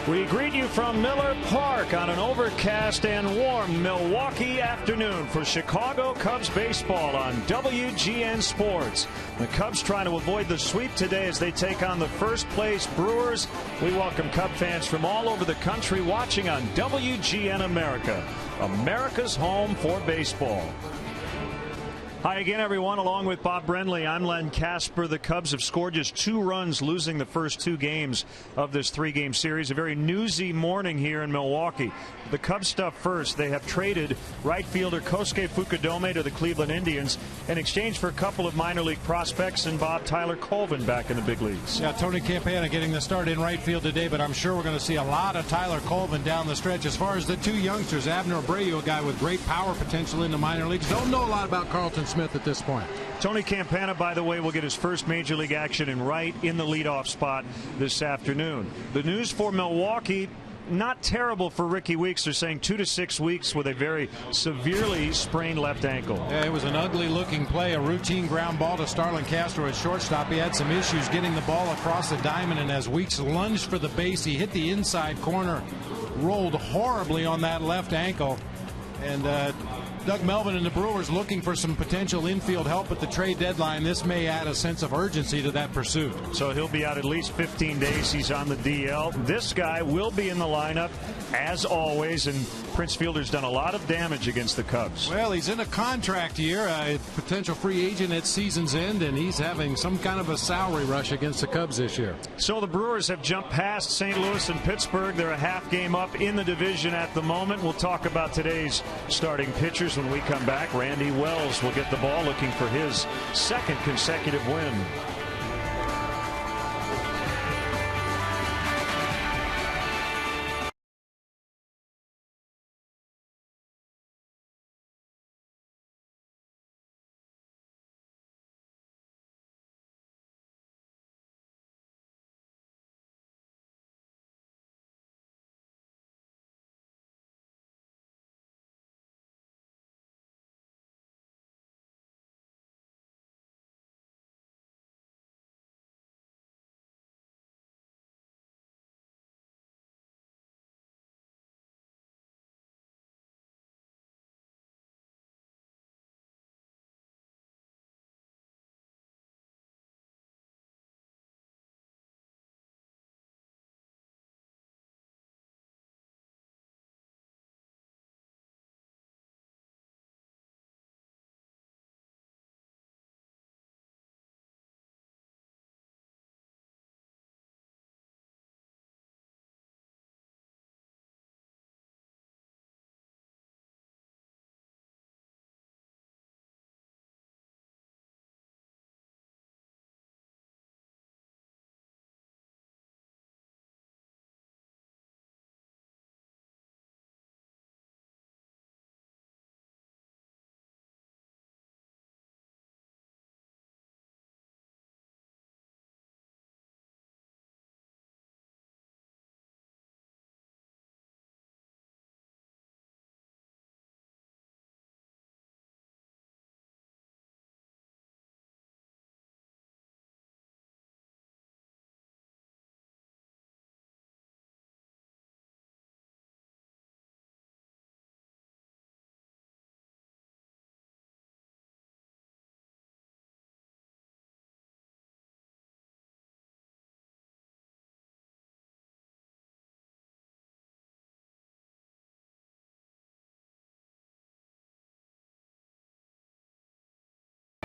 We greet you from Miller Park on an overcast and warm Milwaukee afternoon for Chicago Cubs baseball on WGN Sports. The Cubs trying to avoid the sweep today as they take on the first place Brewers. We welcome Cub fans from all over the country watching on WGN America, America's home for baseball. Hi again, everyone. Along with Bob Brenly, I'm Len Casper. The Cubs have scored just 2 runs, losing the first 2 games of this 3-game series. A very newsy morning here in Milwaukee. The Cubs stuff first. They have traded right fielder Kosuke Fukudome to the Cleveland Indians in exchange for a couple of minor league prospects and Tyler Colvin back in the big leagues. Yeah, Tony Campana getting the start in right field today, but I'm sure we're going to see a lot of Tyler Colvin down the stretch. As far as the 2 youngsters, Abner Abreu, a guy with great power potential in the minor leagues. Don't know a lot about Carlton Smith at this point. Tony Campana, by the way, will get his first major league action in right in the leadoff spot this afternoon. The news for Milwaukee, not terrible for Ricky Weeks. They're saying 2 to 6 weeks with a very severely sprained left ankle. Yeah, it was an ugly looking play, a routine ground ball to Starlin Castro at shortstop. He had some issues getting the ball across the diamond, and as Weeks lunged for the base, he hit the inside corner, rolled horribly on that left ankle. And Doug Melvin and the Brewers looking for some potential infield help at the trade deadline. This may add a sense of urgency to that pursuit. So he'll be out at least 15 days. He's on the DL. This guy will be in the lineup as always, and Prince Fielder's done a lot of damage against the Cubs. Well, he's in a contract year, a potential free agent at season's end, and he's having some kind of a salary rush against the Cubs this year. So the Brewers have jumped past St. Louis and Pittsburgh. They're a half game up in the division at the moment. We'll talk about today's starting pitchers when we come back. Randy Wells will get the ball, looking for his 2nd consecutive win.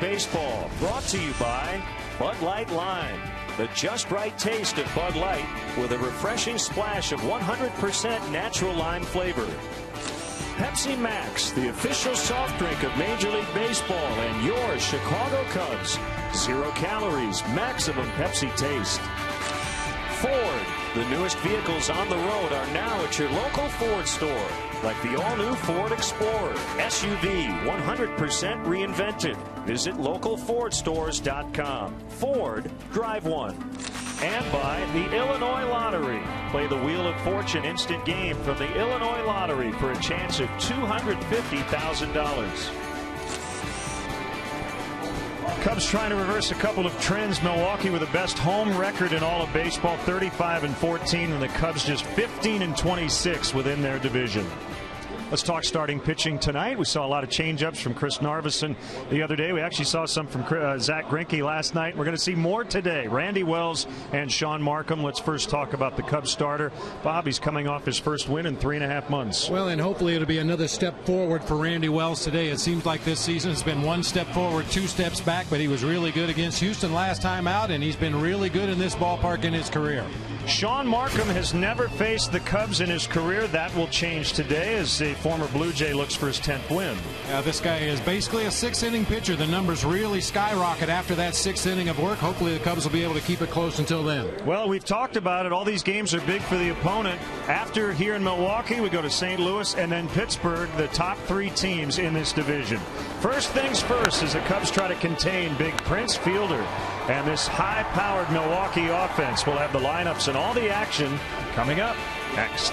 Baseball brought to you by Bud Light Lime. The just right taste of Bud Light with a refreshing splash of 100% natural lime flavor. Pepsi Max, the official soft drink of Major League Baseball and your Chicago Cubs. 0 calories, maximum Pepsi taste. Ford, the newest vehicles on the road are now at your local Ford store. Like the all-new Ford Explorer, SUV, 100% reinvented. Visit localfordstores.com. Ford, drive one. And by the Illinois Lottery. Play the Wheel of Fortune instant game from the Illinois Lottery for a chance at $250,000. Cubs trying to reverse a couple of trends. Milwaukee with the best home record in all of baseball, 35-14, and the Cubs just 15-26 within their division. Let's talk starting pitching tonight. We saw a lot of changeups from Chris Narveson the other day. We actually saw some from Zach Greinke last night. We're going to see more today. Randy Wells and Sean Markham. Let's first talk about the Cubs starter. Bob, he's coming off his first win in 3.5 months. Well, and hopefully it'll be another step forward for Randy Wells today. It seems like this season has been one step forward, 2 steps back, but he was really good against Houston last time out, and he's been really good in this ballpark in his career. Sean Markham has never faced the Cubs in his career. That will change today as the former Blue Jay looks for his 10th win. This guy is basically a 6th-inning pitcher. The numbers really skyrocket after that 6th inning of work. Hopefully the Cubs will be able to keep it close until then. Well, we've talked about it. All these games are big for the opponent. After here in Milwaukee, we go to St. Louis and then Pittsburgh, the top 3 teams in this division. First things first as the Cubs try to contain big Prince Fielder. And this high-powered Milwaukee offense will have the lineups and all the action coming up next.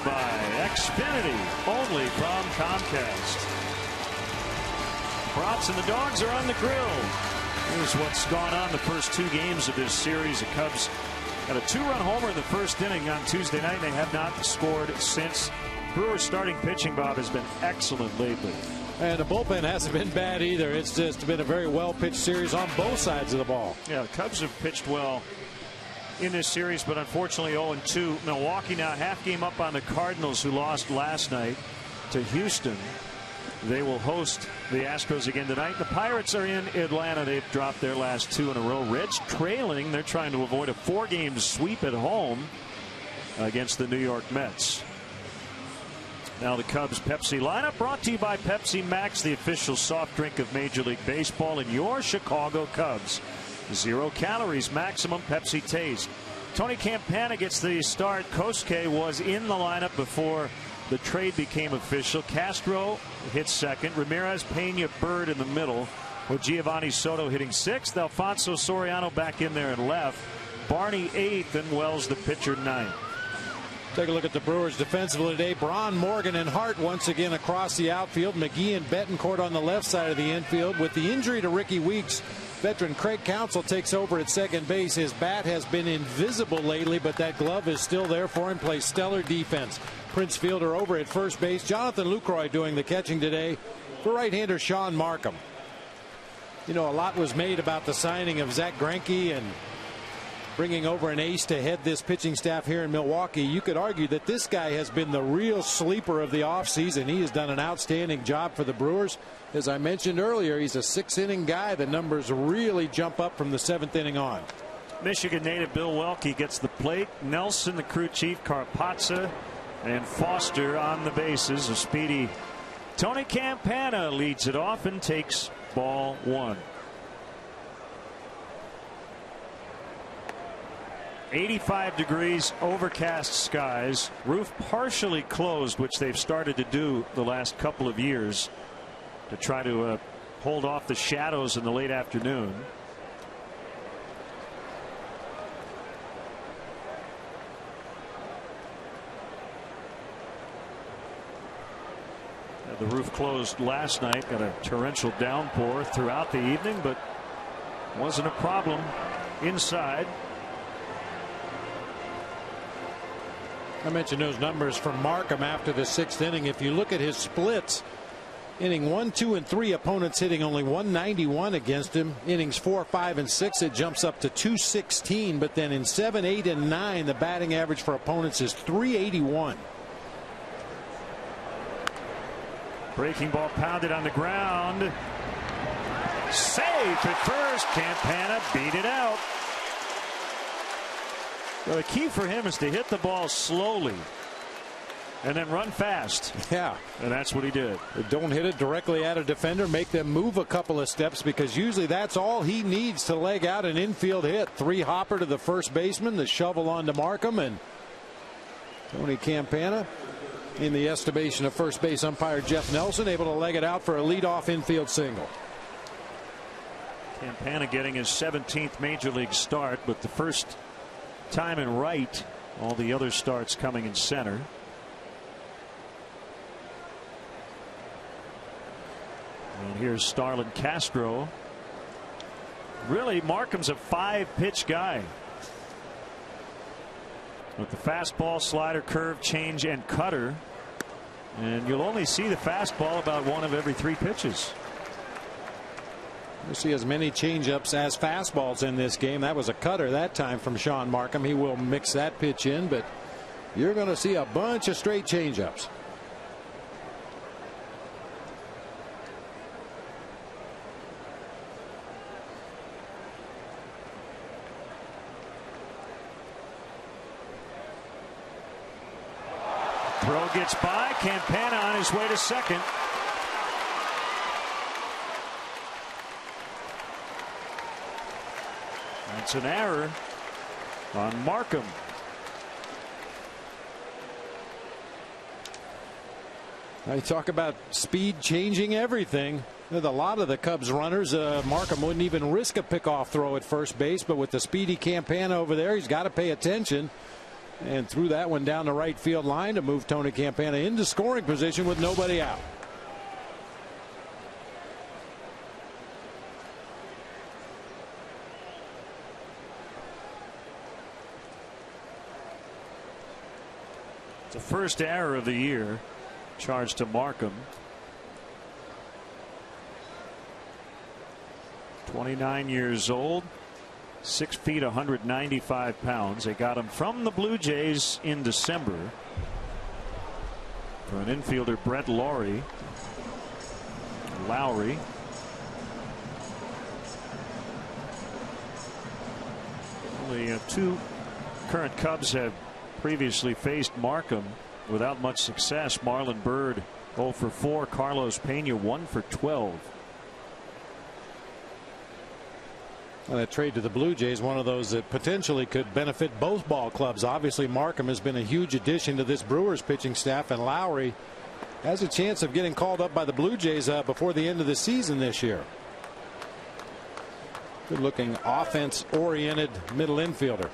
By Xfinity, only from Comcast. Brats and the Dogs are on the grill. Here's what's gone on the first 2 games of this series. The Cubs got a 2-run homer in the first inning on Tuesday night. They have not scored since. Brewers starting pitching, Bob, has been excellent lately. And the bullpen hasn't been bad either. It's just been a very well-pitched series on both sides of the ball. Yeah, the Cubs have pitched well in this series, but unfortunately 0-2. Milwaukee now half game up on the Cardinals, who lost last night to Houston. They will host the Astros again tonight. The Pirates are in Atlanta. They've dropped their last 2 in a row. Reds trailing. They're trying to avoid a 4-game sweep at home against the New York Mets. Now the Cubs Pepsi lineup, brought to you by Pepsi Max, the official soft drink of Major League Baseball, and your Chicago Cubs. 0 calories, maximum Pepsi taste. Tony Campana gets the start. Kosuke was in the lineup before the trade became official. Castro hits second. Ramirez, Pena, Bird in the middle. With Giovanni Soto hitting 6th. Alfonso Soriano back in there and left. Barney 8th, and Wells the pitcher 9th. Take a look at the Brewers defensively today. Braun, Morgan, and Hart once again across the outfield. McGee and Betancourt on the left side of the infield. With the injury to Ricky Weeks, veteran Craig Counsell takes over at second base. His bat has been invisible lately, but that glove is still there for him. Plays stellar defense. Prince Fielder over at first base. Jonathan Lucroy doing the catching today for right-hander Sean Markham. You know, a lot was made about the signing of Zach Greinke and bringing over an ace to head this pitching staff here in Milwaukee. You could argue that this guy has been the real sleeper of the offseason. He has done an outstanding job for the Brewers. As I mentioned earlier, he's a 6th-inning guy. The numbers really jump up from the 7th inning on. Michigan native Bill Welke gets the plate. Nelson, the crew chief, Carpazza, and Foster on the bases. A speedy Tony Campana leads it off and takes ball 1. 85 degrees, overcast skies, roof partially closed, which they've started to do the last couple of years to try to hold off the shadows in the late afternoon. The roof closed last night, got a torrential downpour throughout the evening, but wasn't a problem inside. I mentioned those numbers from Markham after the 6th inning. If you look at his splits, inning 1, 2, and 3, opponents hitting only 191 against him. Innings 4, 5, and 6, it jumps up to 216. But then in 7, 8, and 9, the batting average for opponents is 381. Breaking ball pounded on the ground. Safe at first. Campana beat it out. Well, the key for him is to hit the ball slowly and then run fast. Yeah. And that's what he did. Don't hit it directly at a defender. Make them move a couple of steps, because usually that's all he needs to leg out an infield hit. 3-hopper to the first baseman, the shovel on to Markham, and Tony Campana, in the estimation of first base umpire Jeff Nelson, able to leg it out for a leadoff infield single. Campana getting his 17th major league start, but the first time in right. All the other starts coming in center. And here's Starlin Castro. Really, Markham's a 5-pitch guy with the fastball, slider, curve, change, and cutter. And you'll only see the fastball about 1 of every 3 pitches. We'll see as many changeups as fastballs in this game. That was a cutter that time from Sean Markham. He will mix that pitch in, but you're going to see a bunch of straight changeups. Throw gets by. Campana on his way to second. That's an error on Markham. I talk about speed changing everything. With a lot of the Cubs runners, Markham wouldn't even risk a pickoff throw at first base, but with the speedy Campana over there, he's got to pay attention. And threw that one down the right field line to move Tony Campana into scoring position with nobody out. The first error of the year charged to Markham. 29 years old, 6 feet 195 pounds. They got him from the Blue Jays in December for an infielder, Brett Lowry. Only 2 current Cubs have previously faced Markham without much success. Marlon Byrd 0 for 4. Carlos Pena 1 for 12. Well, that trade to the Blue Jays, one of those that potentially could benefit both ball clubs. Obviously, Markham has been a huge addition to this Brewers pitching staff, and Lowry has a chance of getting called up by the Blue Jays before the end of the season this year. Good looking, offense oriented middle infielder.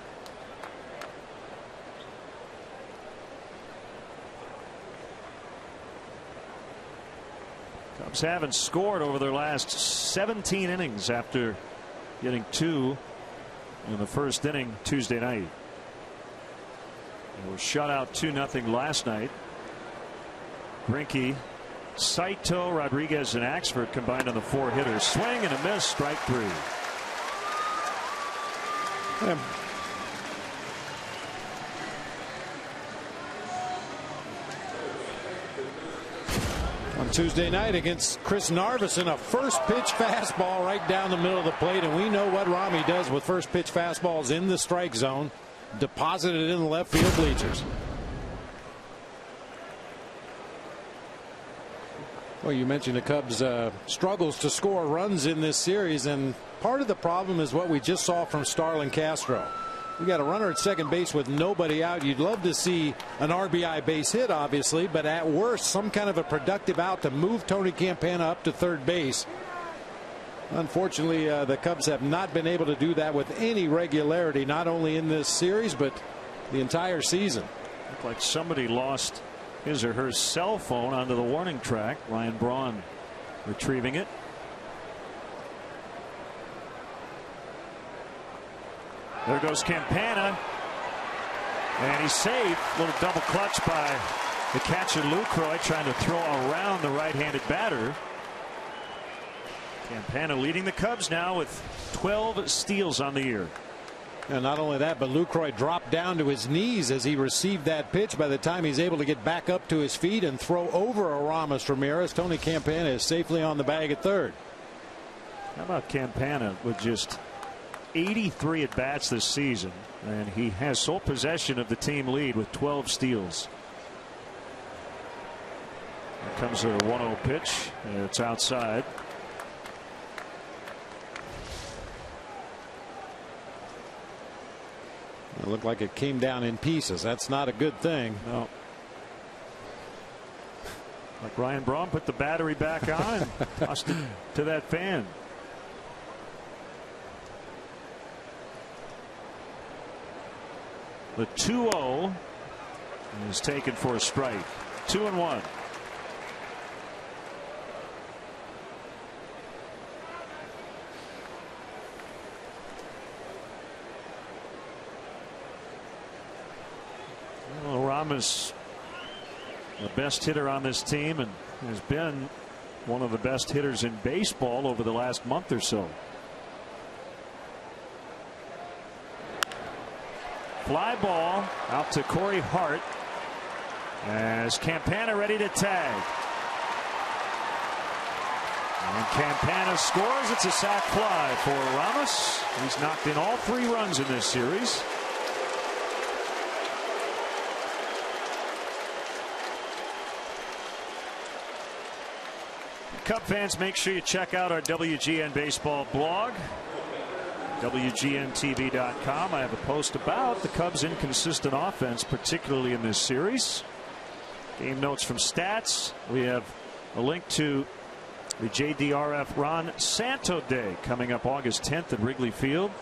Cubs haven't scored over their last 17 innings after getting 2 in the first inning Tuesday night. They were shut out 2-0 last night. Greinke, Saito, Rodriguez, and Axford combined on the 4 hitters. Swing and a miss, strike 3. On Tuesday night against Chris Narveson, a first pitch fastball right down the middle of the plate, and we know what Rami does with first pitch fastballs in the strike zone. Deposited in the left field bleachers. Well, you mentioned the Cubs' struggles to score runs in this series, and part of the problem is what we just saw from Starlin Castro. We got a runner at second base with nobody out. You'd love to see an RBI base hit, obviously, but at worst, some kind of a productive out to move Tony Campana up to third base. Unfortunately, the Cubs have not been able to do that with any regularity, not only in this series, but the entire season. Looked like somebody lost his or her cell phone onto the warning track. Ryan Braun retrieving it. There goes Campana, and he's saved. A little double clutch by the catcher Lucroy, trying to throw around the right-handed batter. Campana leading the Cubs now with 12 steals on the year. And not only that, but Lucroy dropped down to his knees as he received that pitch. By the time he's able to get back up to his feet and throw over Aramis Ramirez, Tony Campana is safely on the bag at third. How about Campana with just 83 at bats this season, and he has sole possession of the team lead with 12 steals. Here comes a 1-0 pitch. It's outside. It looked like it came down in pieces. That's not a good thing. No. Like Ryan Braun put the battery back on and tossed it to that fan. The 2-0 is taken for a strike. 2-1. Well, Ramos, the best hitter on this team, and has been one of the best hitters in baseball over the last month or so. Fly ball out to Corey Hart as Campana ready to tag. And Campana scores. It's a sac fly for Ramos. He's knocked in all 3 runs in this series. Cub fans, make sure you check out our WGN Baseball blog. WGNTV.com. I have a post about the Cubs' inconsistent offense, particularly in this series. Game notes from stats. We have a link to the JDRF Ron Santo Day coming up August 10th at Wrigley Field.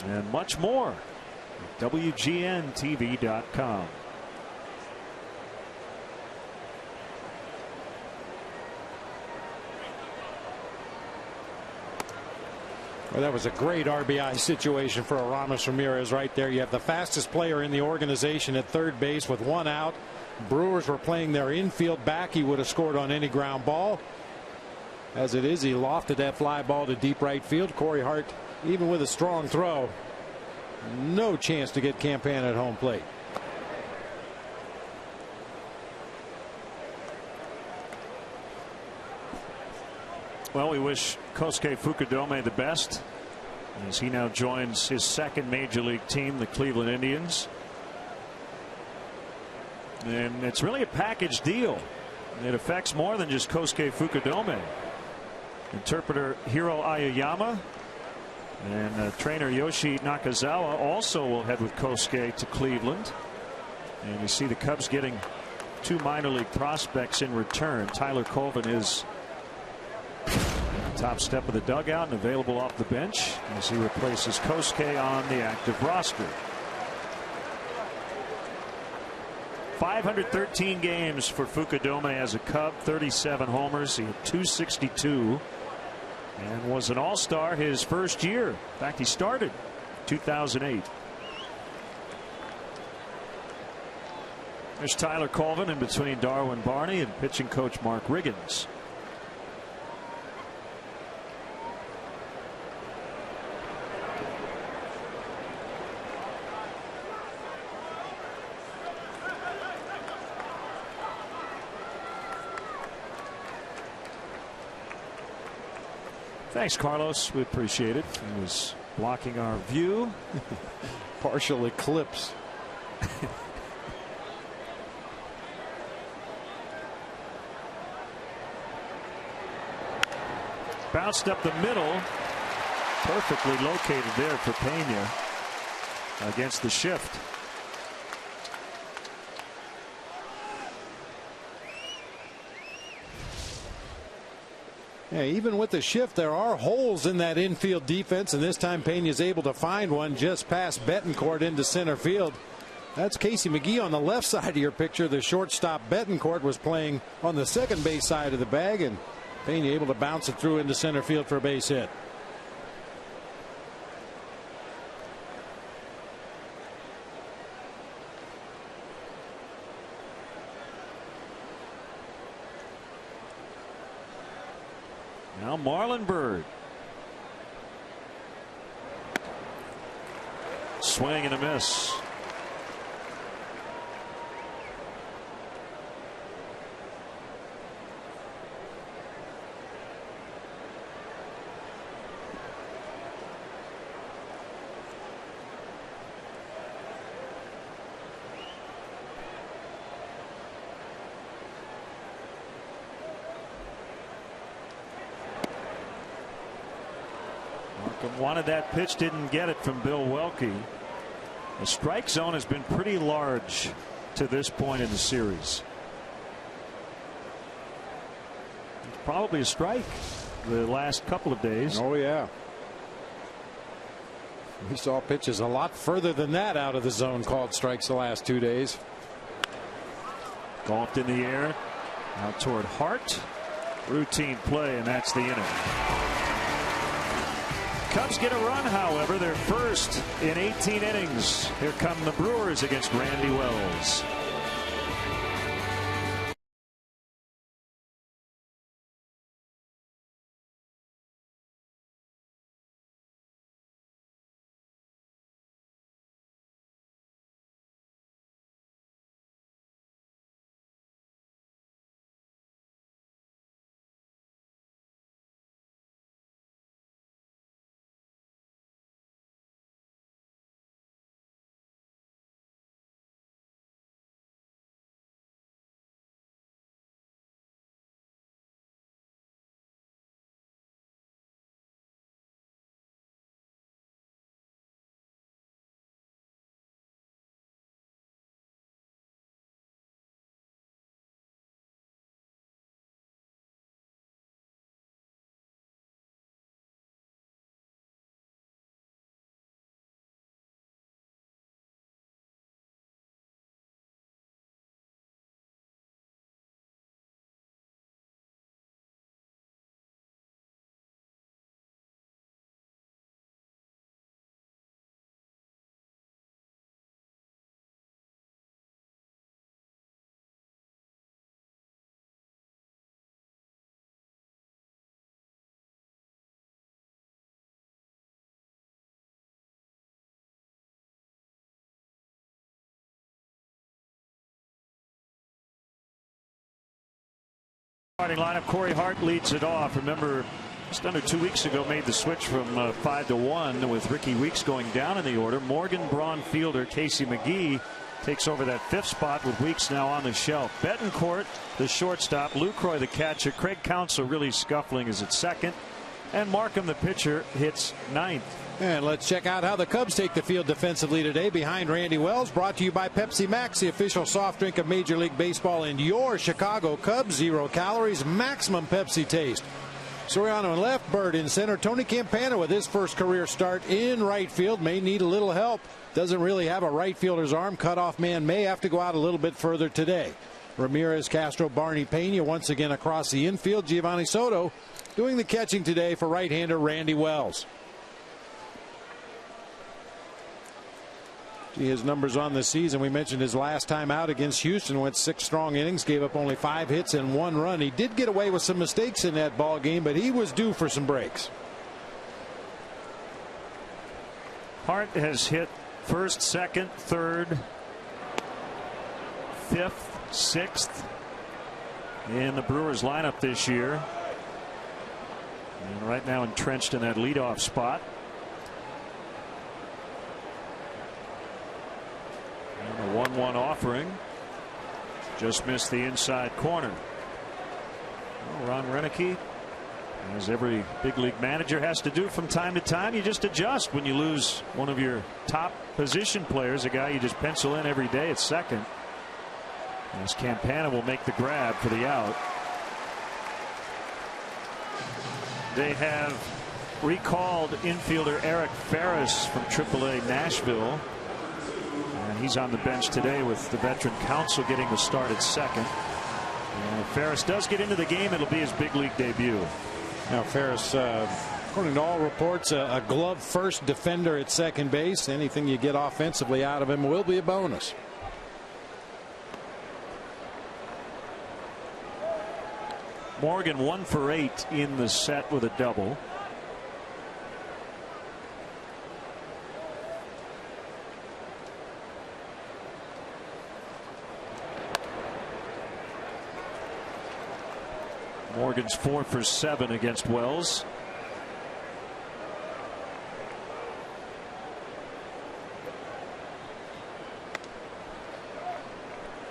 And much more at WGNTV.com. Well, that was a great RBI situation for Aramis Ramirez right there. You have the fastest player in the organization at third base with 1 out. Brewers were playing their infield back. He would have scored on any ground ball. As it is, he lofted that fly ball to deep right field. Corey Hart, even with a strong throw, no chance to get Campana at home plate. Well, we wish Kosuke Fukudome the best as he now joins his second major league team, the Cleveland Indians. And it's really a package deal. It affects more than just Kosuke Fukudome. Interpreter Hiro Aoyama and trainer Yoshi Nakazawa also will head with Kosuke to Cleveland. And you see the Cubs getting 2 minor league prospects in return. Tyler Colvin is top step of the dugout and available off the bench as he replaces Kosuke on the active roster. 513 games for Fukudome as a Cub, 37 homers. He had 262 and was an all-star his first year. In fact, he started 2008. There's Tyler Colvin in between Darwin Barney and pitching coach Mark Riggins. Thanks, Carlos. We appreciate it. He was blocking our view. Partial eclipse. Bounced up the middle. Perfectly located there for Pena. against the shift. Yeah, even with the shift, there are holes in that infield defense, and this time Pena is able to find one just past Betancourt into center field. That's Casey McGee on the left side of your picture. The shortstop Betancourt was playing on the second base side of the bag, and Pena able to bounce it through into center field for a base hit. Now Marlon Byrd. Swing and a miss. Wanted that pitch, didn't get it from Bill Welke. The strike zone has been pretty large to this point in the series. It's probably a strike the last couple of days. Oh yeah. We saw pitches a lot further than that out of the zone called strikes the last 2 days. Golfed in the air out toward Hart. Routine play, and that's the inning. Cubs get a run, however, their first in 18 innings. Here come the Brewers against Randy Wells. Starting lineup, Corey Hart leads it off. Remember, just under 2 weeks ago made the switch from 5-1 with Ricky Weeks going down in the order. Morgan, Braun, fielder Casey McGee takes over that fifth spot with Weeks now on the shelf. Betancourt, the shortstop, Lucroy, the catcher, Craig Counsell really scuffling is at second, and Markham, the pitcher, hits ninth. And let's check out how the Cubs take the field defensively today behind Randy Wells. Brought to you by Pepsi Max, the official soft drink of Major League Baseball and your Chicago Cubs. 0 calories, maximum Pepsi taste. Soriano in left, Bird in center. Tony Campana with his first career start in right field may need a little help. Doesn't really have a right fielder's arm. Cutoff man may have to go out a little bit further today. Ramirez, Castro, Barney, Pena once again across the infield. Giovanni Soto doing the catching today for right-hander Randy Wells. His numbers on the season. We mentioned his last time out against Houston went 6 strong innings, gave up only 5 hits and 1 run. He did get away with some mistakes in that ball game, but he was due for some breaks. Hart has hit first, second, third, fifth, sixth in the Brewers lineup this year, and right now entrenched in that leadoff spot. And a 1-1 offering just missed the inside corner. Well, Ron Renicky As every big league manager has to do from time to time, you just adjust when you lose one of your top position players, a guy you just pencil in every day at second. As Campana will make the grab for the out. They have recalled infielder Eric Ferris from AAA Nashville. And he's on the bench today with the veteran Counsell getting the start at second. And if Ferris does get into the game, it'll be his big league debut. Now Ferris, according to all reports, a glove first defender at second base. Anything you get offensively out of him will be a bonus. Morgan 1 for 8 in the set with a double. Morgan's 4 for 7 against Wells.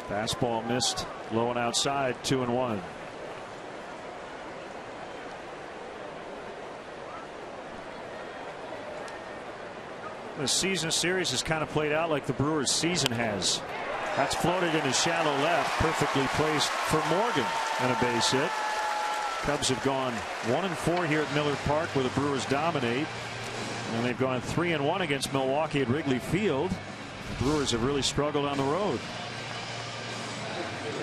Fastball missed low and outside, 2-1. The season series has kind of played out like the Brewers season has. That's floated into shallow left, perfectly placed for Morgan, and a base hit. Cubs have gone 1-4 here at Miller Park, where the Brewers dominate, and they've gone 3-1 against Milwaukee at Wrigley Field. The Brewers have really struggled on the road.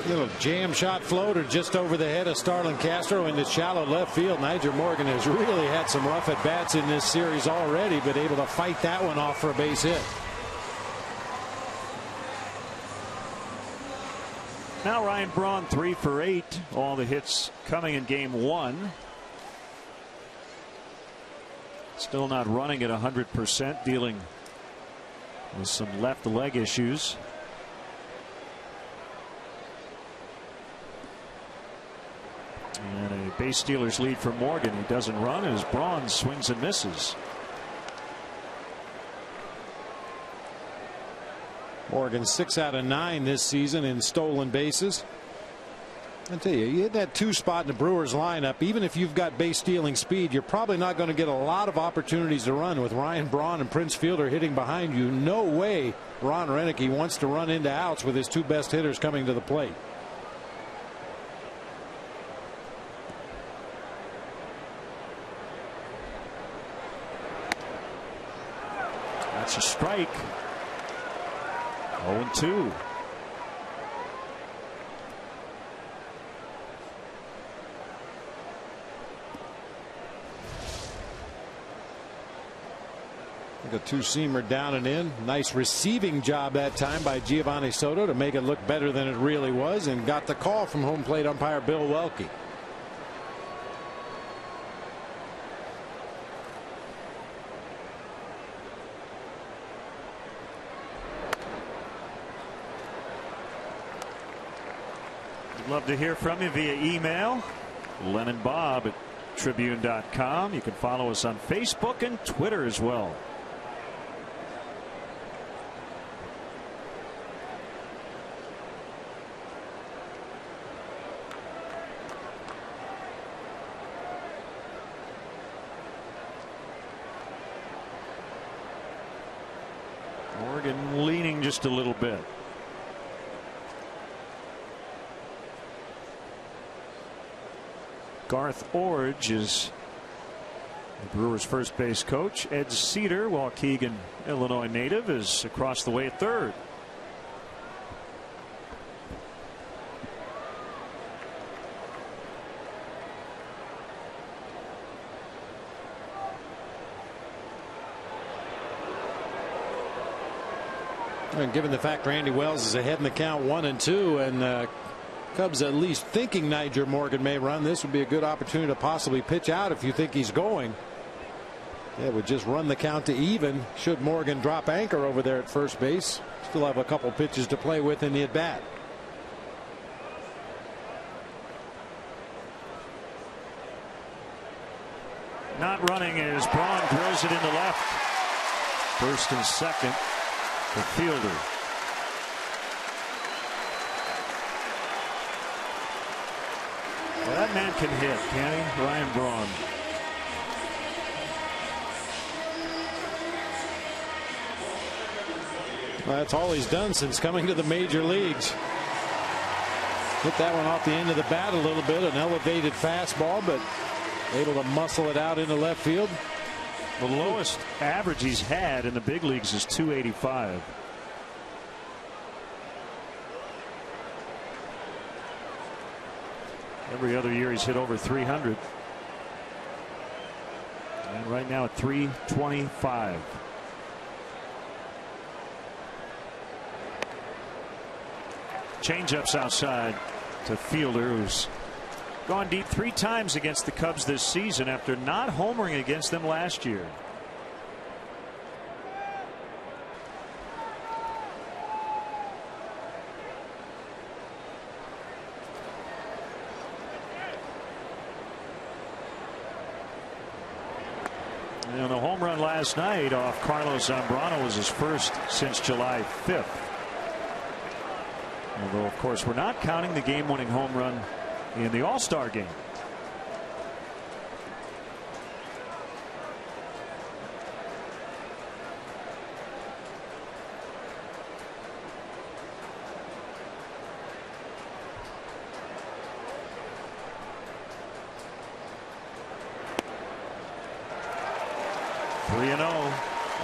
Little jam shot floater just over the head of Starlin Castro into shallow left field. Nyjer Morgan has really had some rough at bats in this series already, but able to fight that one off for a base hit. Now Ryan Braun 3 for 8. All the hits coming in game 1. Still not running at 100%, dealing with some left leg issues. And a base stealer's lead for Morgan. He doesn't run as Braun swings and misses. Morgan 6 out of 9 this season in stolen bases. I tell you, you hit that 2 spot in the Brewers lineup. Even if you've got base stealing speed, you're probably not going to get a lot of opportunities to run with Ryan Braun and Prince Fielder hitting behind you. No way Ron Renicky wants to run into outs with his 2 best hitters coming to the plate. That's a strike. 0-2. A 2-seamer down and in. Nice receiving job that time by Giovanni Soto to make it look better than it really was, and got the call from home plate umpire Bill Welke. Love to hear from you via email. Len and Bob at Tribune.com. You can follow us on Facebook and Twitter as well. Morgan leaning just a little bit. Garth Orge is the Brewers' first base coach. Ed Cedar, Waukegan, Illinois native, is across the way at third. And given the fact Randy Wells is ahead in the count 1-2, and Cubs at least thinking Nyjer Morgan may run, this would be a good opportunity to possibly pitch out if you think he's going. It would just run the count to even should Morgan drop anchor over there at first base. Still have a couple pitches to play with in the at bat. Not running as Braun drills it into left. First and second for Fielder. That man can hit, can he? Ryan Braun. Well, that's all he's done since coming to the major leagues. Hit that one off the end of the bat a little bit, an elevated fastball, but able to muscle it out into left field. The lowest average he's had in the big leagues is 285. Every other year he's hit over 300. And right now at 325. Changeups outside to Fielder, who's gone deep 3 times against the Cubs this season after not homering against them last year. And the home run last night off Carlos Zambrano was his first since July 5th. Although, of course, we're not counting the game-winning home run in the All-Star game.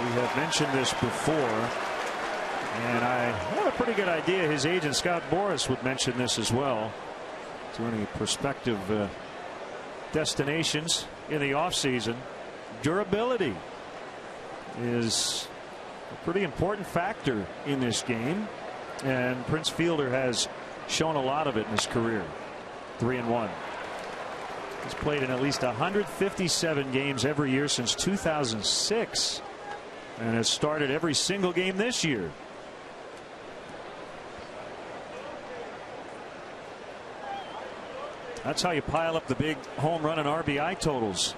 We have mentioned this before, and I had a pretty good idea his agent Scott Boras would mention this as well to any prospective destinations in the offseason. Durability is a pretty important factor in this game, and Prince Fielder has shown a lot of it in his career. 3-1. He's played in at least 157 games every year since 2006 and has started every single game this year. That's how you pile up the big home run and RBI totals.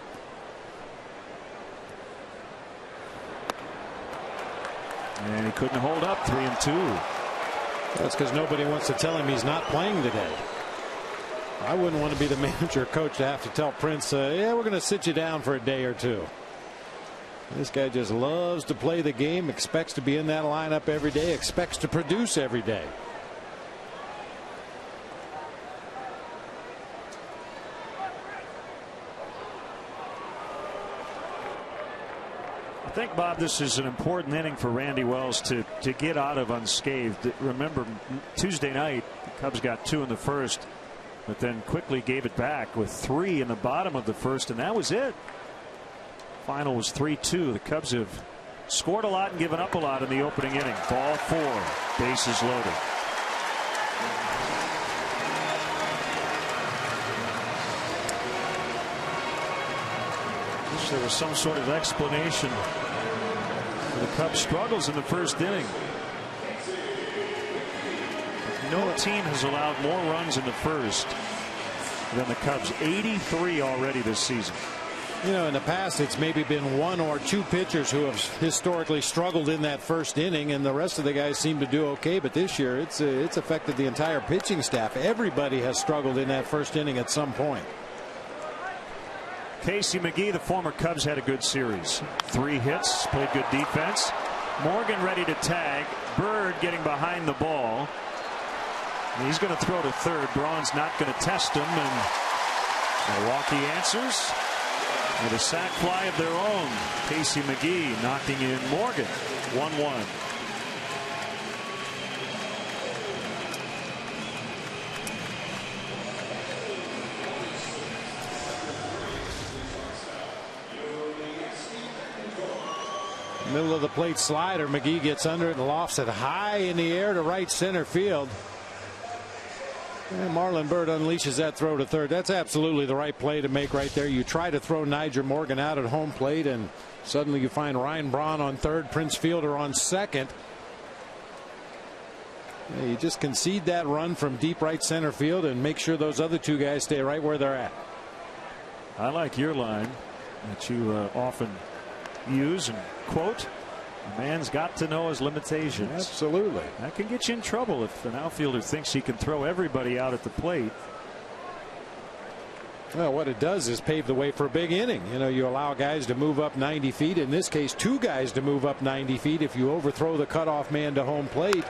And he couldn't hold up. 3-2. That's because nobody wants to tell him he's not playing today. I wouldn't want to be the manager or coach to have to tell Prince, yeah, we're going to sit you down for a day or two. This guy just loves to play the game, expects to be in that lineup every day, expects to produce every day. I think, Bob, this is an important inning for Randy Wells to get out of unscathed. Remember, Tuesday night, the Cubs got 2 in the first, but then quickly gave it back with 3 in the bottom of the first, and that was it. Final was 3-2. The Cubs have scored a lot and given up a lot in the opening inning. Ball 4. Bases loaded. Wish there was some sort of explanation for the Cubs' struggles in the first inning. No team has allowed more runs in the first than the Cubs. 83 already this season. You know, in the past, it's maybe been 1 or 2 pitchers who have historically struggled in that first inning, and the rest of the guys seem to do okay. But this year, it's affected the entire pitching staff. Everybody has struggled in that first inning at some point. Casey McGee, the former Cubs, had a good series. 3 hits, played good defense. Morgan ready to tag. Bird getting behind the ball. And he's going to throw to third. Braun's not going to test him, and Milwaukee answers with a sac fly of their own. Casey McGee knocking in Morgan. 1-1. Middle of the plate slider. McGee gets under it and lofts it high in the air to right center field. And Marlon Byrd unleashes that throw to third. That's absolutely the right play to make right there. You try to throw Nyjer Morgan out at home plate, and suddenly you find Ryan Braun on third, Prince Fielder on second. Yeah, you just concede that run from deep right center field and make sure those other 2 guys stay right where they're at. I like your line that you often use and quote. A man's got to know his limitations. Absolutely. That can get you in trouble if an outfielder thinks he can throw everybody out at the plate. Well, what it does is pave the way for a big inning. You know, you allow guys to move up 90 feet. In this case, 2 guys to move up 90 feet if you overthrow the cutoff man to home plate.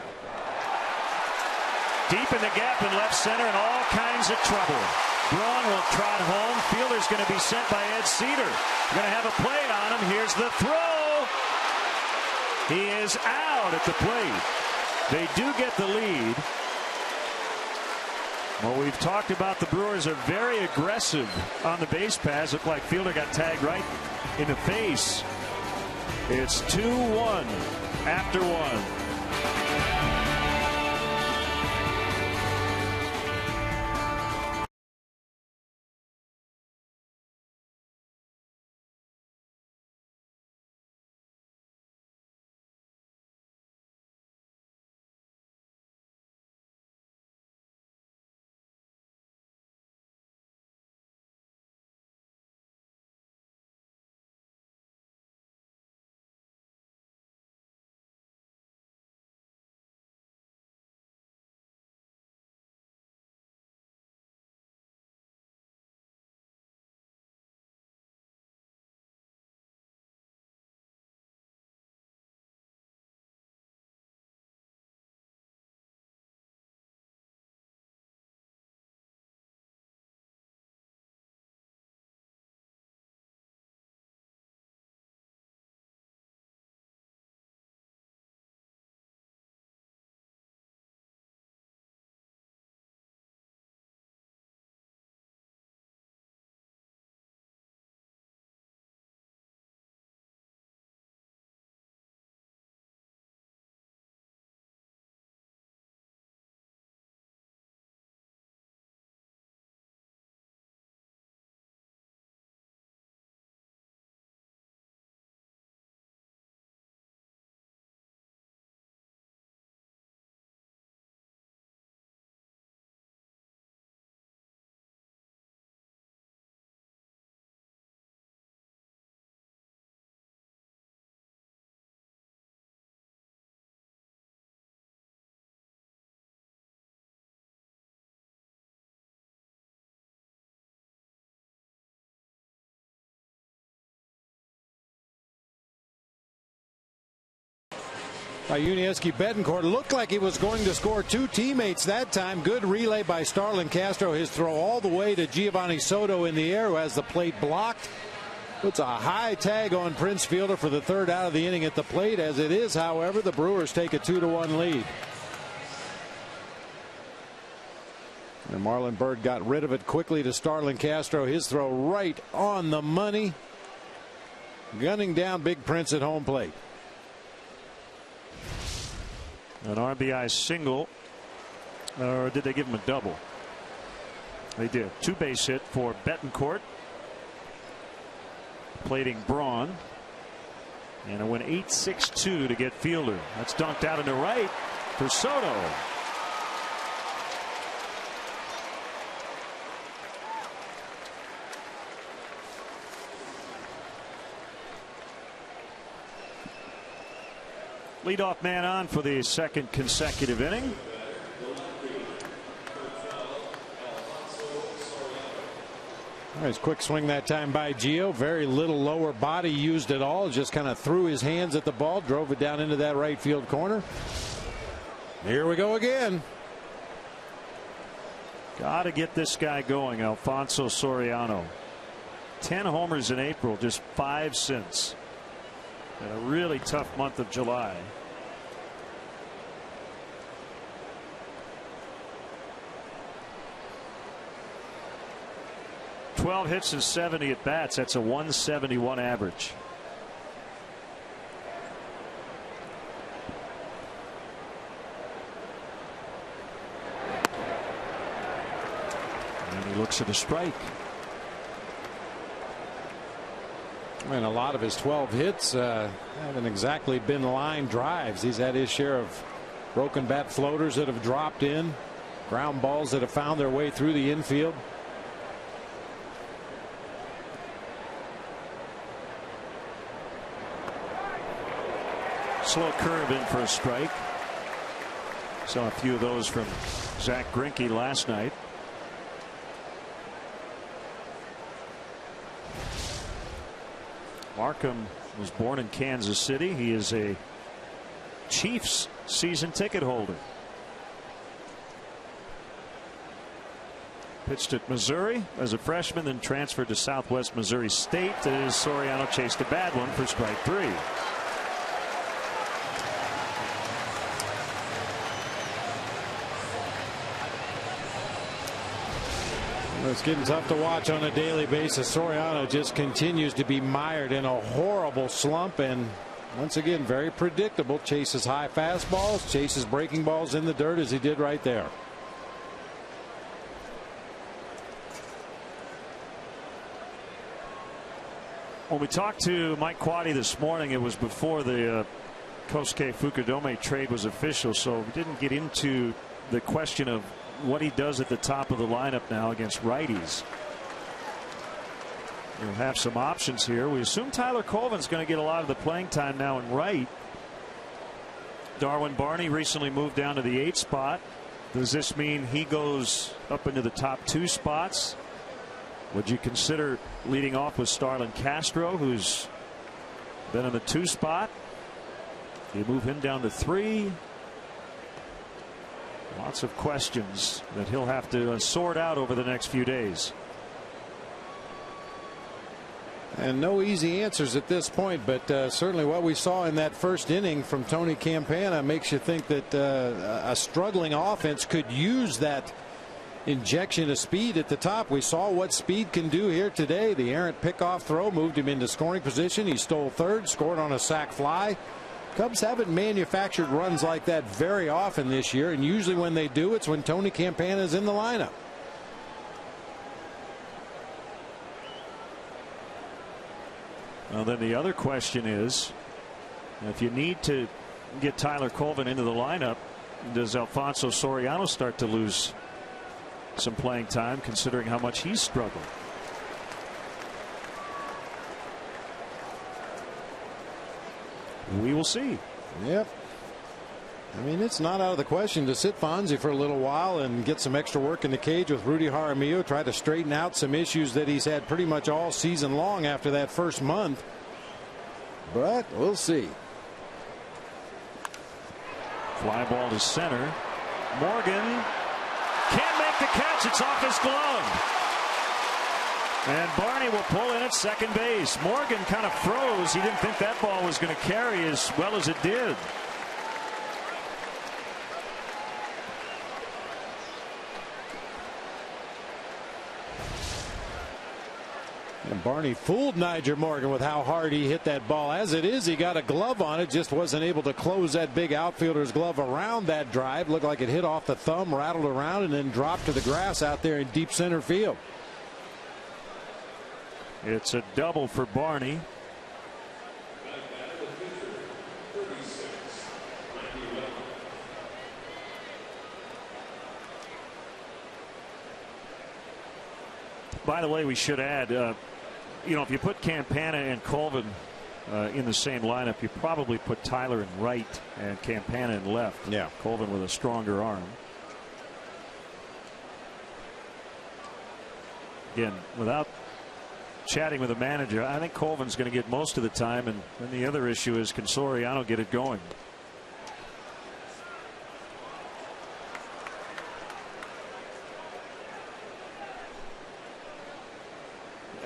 Deep in the gap in left center and all kinds of trouble. Braun will trot home. Fielder's going to be sent by Ed Cedar. Going to have a play on him. Here's the throw. He is out at the plate. They do get the lead. Well, we've talked about the Brewers are very aggressive on the base paths. Looked like Fielder got tagged right in the face. It's 2-1 after 1. Yuniesky Betancourt looked like he was going to score 2 teammates that time. Good relay by Starlin Castro. His throw all the way to Giovanni Soto in the air, who has the plate blocked. Puts a high tag on Prince Fielder for the 3rd out of the inning at the plate. As it is, however, the Brewers take a 2-1 lead. And Marlon Byrd got rid of it quickly to Starlin Castro. His throw right on the money. Gunning down Big Prince at home plate. An RBI single, or did they give him a double? They did. 2-base hit for Betancourt, plating Braun, and it went 8-6-2 to get Fielder. That's dunked out into right for Soto. Leadoff man on for the 2nd consecutive inning. Nice quick swing that time by Gio. Very little lower body used at all. Just kind of threw his hands at the ball, drove it down into that right field corner. Here we go again. Got to get this guy going, Alfonso Soriano. 10 homers in April, just 5 since. And a really tough month of July. "12 hits and 70 at bats. That's a 171 average. And he looks at a strike. And a lot of his 12 hits haven't exactly been line drives. He's had his share of broken bat floaters that have dropped in, ground balls that have found their way through the infield. Slow curve in for a strike. Saw a few of those from Zach Greinke last night. Markham was born in Kansas City. He is a Chiefs season ticket holder. Pitched at Missouri as a freshman, then transferred to Southwest Missouri State as Soriano chased a bad one for strike 3. It's getting tough to watch on a daily basis. Soriano just continues to be mired in a horrible slump, and once again very predictable. Chases high fastballs, chases breaking balls in the dirt as he did right there. When we talked to Mike Quaddy this morning, it was before the Kosuke Fukudome trade was official, so we didn't get into the question of what he does at the top of the lineup now against righties. We'll have some options here. We assume Tyler Colvin's going to get a lot of the playing time now in right. Darwin Barney recently moved down to the 8th spot. Does this mean he goes up into the top 2 spots? Would you consider leading off with Starlin Castro, who's been in the 2 spot? You move him down to 3. Lots of questions that he'll have to sort out over the next few days. And no easy answers at this point, but certainly what we saw in that first inning from Tony Campana makes you think that a struggling offense could use that injection of speed at the top. We saw what speed can do here today. The errant pickoff throw moved him into scoring position. He stole third, scored on a sac fly. Cubs haven't manufactured runs like that very often this year, and usually when they do, it's when Tony Campana is in the lineup. Well, then the other question is, if you need to get Tyler Colvin into the lineup, does Alfonso Soriano start to lose some playing time, considering how much he's struggled? We will see. Yep. I mean, it's not out of the question to sit Fonzie for a little while and get some extra work in the cage with Rudy Jaramillo, try to straighten out some issues that he's had pretty much all season long after that first month. But we'll see. Fly ball to center. Morgan can't make the catch. It's off his glove. And Barney will pull in at second base. Morgan kind of froze. He didn't think that ball was going to carry as well as it did. And Barney fooled Nyjer Morgan with how hard he hit that ball. As it is, he got a glove on it, just wasn't able to close that big outfielder's glove around that drive. Looked like it hit off the thumb, rattled around, and then dropped to the grass out there in deep center field. It's a double for Barney. By the way, we should add, you know, if you put Campana and Colvin in the same lineup, you probably put Tyler in right and Campana in left. Yeah. Colvin with a stronger arm. Again, without chatting with the manager, I think Colvin's going to get most of the time, and then the other issue is, can Soriano get it going?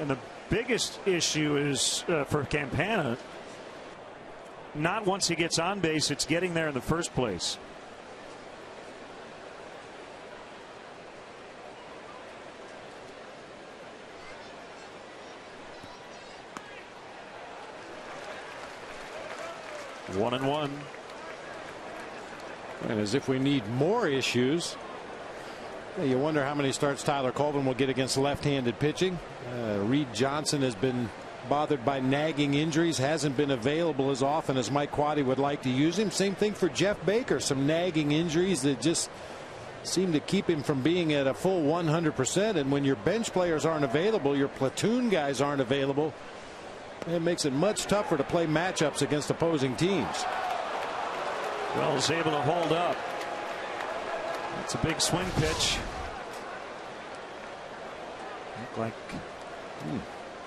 And the biggest issue is for Campana, not once he gets on base, it's getting there in the first place. One and one. And as if we need more issues. You wonder how many starts Tyler Colvin will get against left-handed pitching. Reed Johnson has been bothered by nagging injuries, hasn't been available as often as Mike Quaddy would like to use him. Same thing for Jeff Baker, some nagging injuries that just seem to keep him from being at a full 100%. And when your bench players aren't available, your platoon guys aren't available, it makes it much tougher to play matchups against opposing teams. Wells able to hold up. That's a big swing pitch. Looked like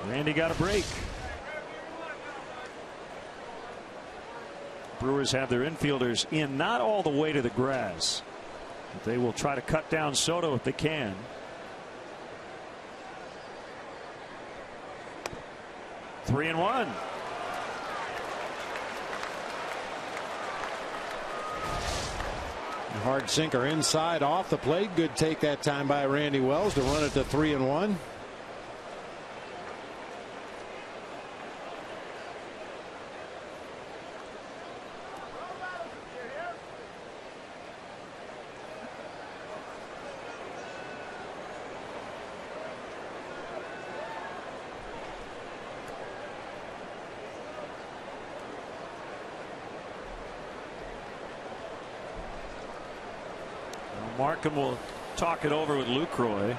Randy got a break. Brewers have their infielders in, not all the way to the grass. But they will try to cut down Soto if they can. Three and one. Hard sinker inside off the plate. Good take that time by Randy Wells to run it to 3-1. Markham will talk it over with Lucroy.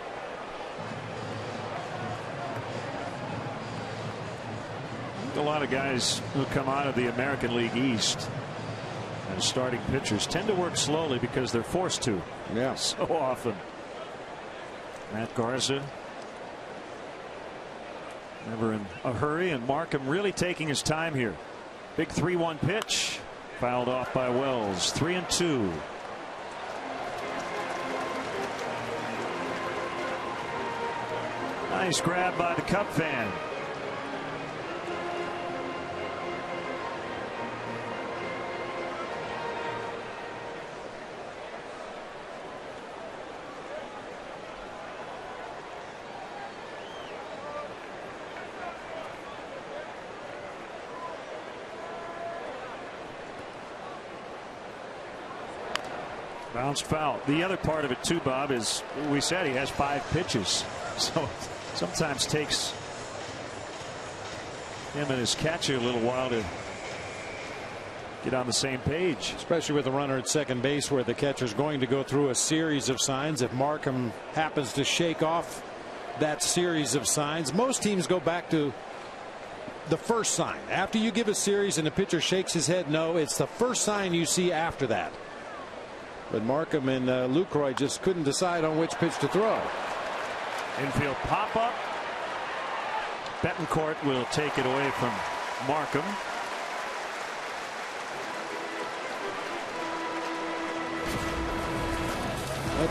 A lot of guys who come out of the American League East as starting pitchers tend to work slowly because they're forced to. Yeah. So often. Matt Garza never in a hurry, and Markham really taking his time here. Big 3-1 pitch fouled off by Wells. 3-2. Nice grab by the Cub fan. Bounced foul. The other part of it too, Bob, is we said he has 5 pitches. So sometimes takes him and his catcher a little while to get on the same page. Especially with the runner at second base, where the catcher's going to go through a series of signs. If Markham happens to shake off that series of signs, most teams go back to the first sign. After you give a series and the pitcher shakes his head no, it's the first sign you see after that. But Markham and Lucroy just couldn't decide on which pitch to throw. Infield pop up. Betancourt will take it away from Markham.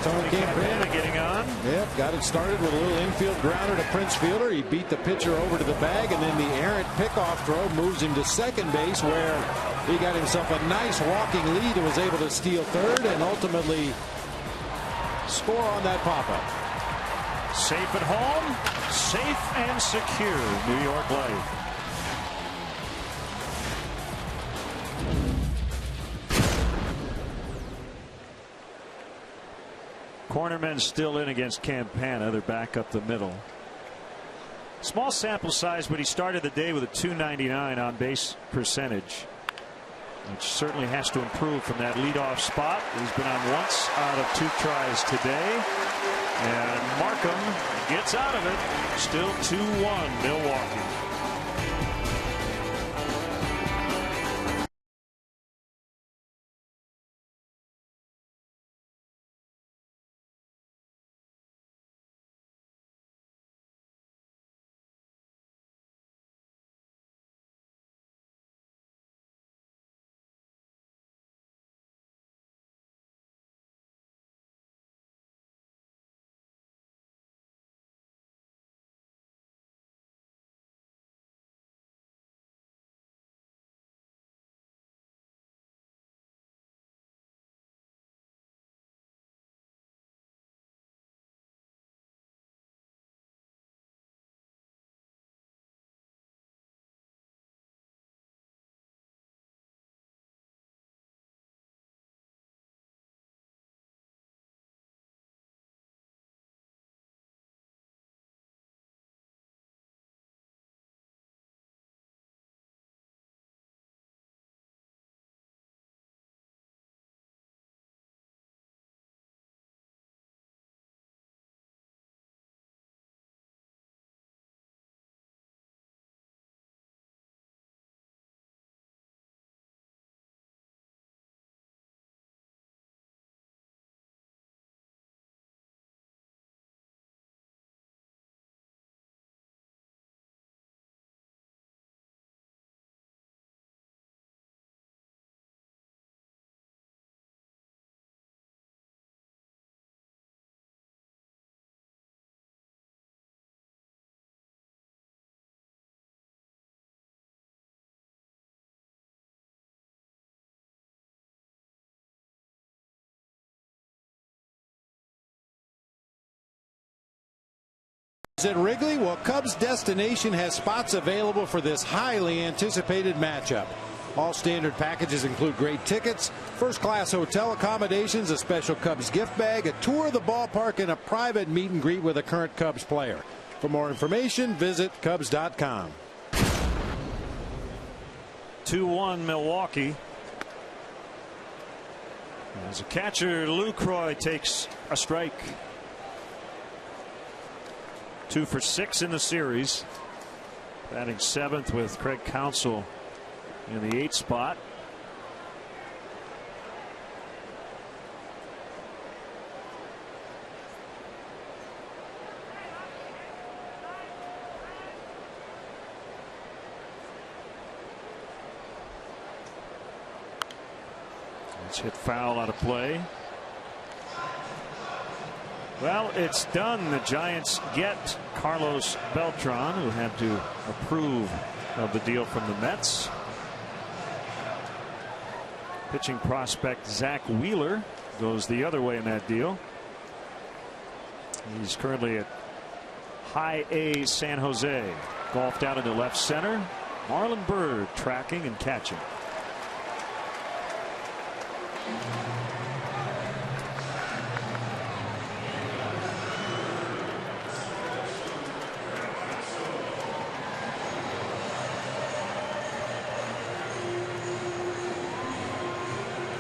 Tony Campana getting on. Yep, got it started with a little infield grounder to Prince Fielder. He beat the pitcher over to the bag, and then the errant pickoff throw moves him to second base, where he got himself a nice walking lead and was able to steal third and ultimately score on that pop-up. Safe at home, safe and secure, New York Life. Cornermen still in against Campana. They're back up the middle. Small sample size, but he started the day with a .299 on base percentage, which certainly has to improve from that leadoff spot. He's been on once out of 2 tries today. And Markham gets out of it. Still 2-1 Milwaukee. At Wrigley, well, Cubs Destination has spots available for this highly anticipated matchup. All standard packages include great tickets, first-class hotel accommodations, a special Cubs gift bag, a tour of the ballpark, and a private meet and greet with a current Cubs player. For more information, visit Cubs.com. 2-1 Milwaukee. As a catcher, Lucroy takes a strike. 2 for 6 in the series. Batting 7th with Craig Counsell in the 8th spot. It's hit foul out of play. Well, it's done. The Giants get Carlos Beltran, who had to approve of the deal from the Mets. Pitching prospect Zach Wheeler goes the other way in that deal. He's currently at High A San Jose. Golfed out into left center. Marlon Byrd tracking and catching.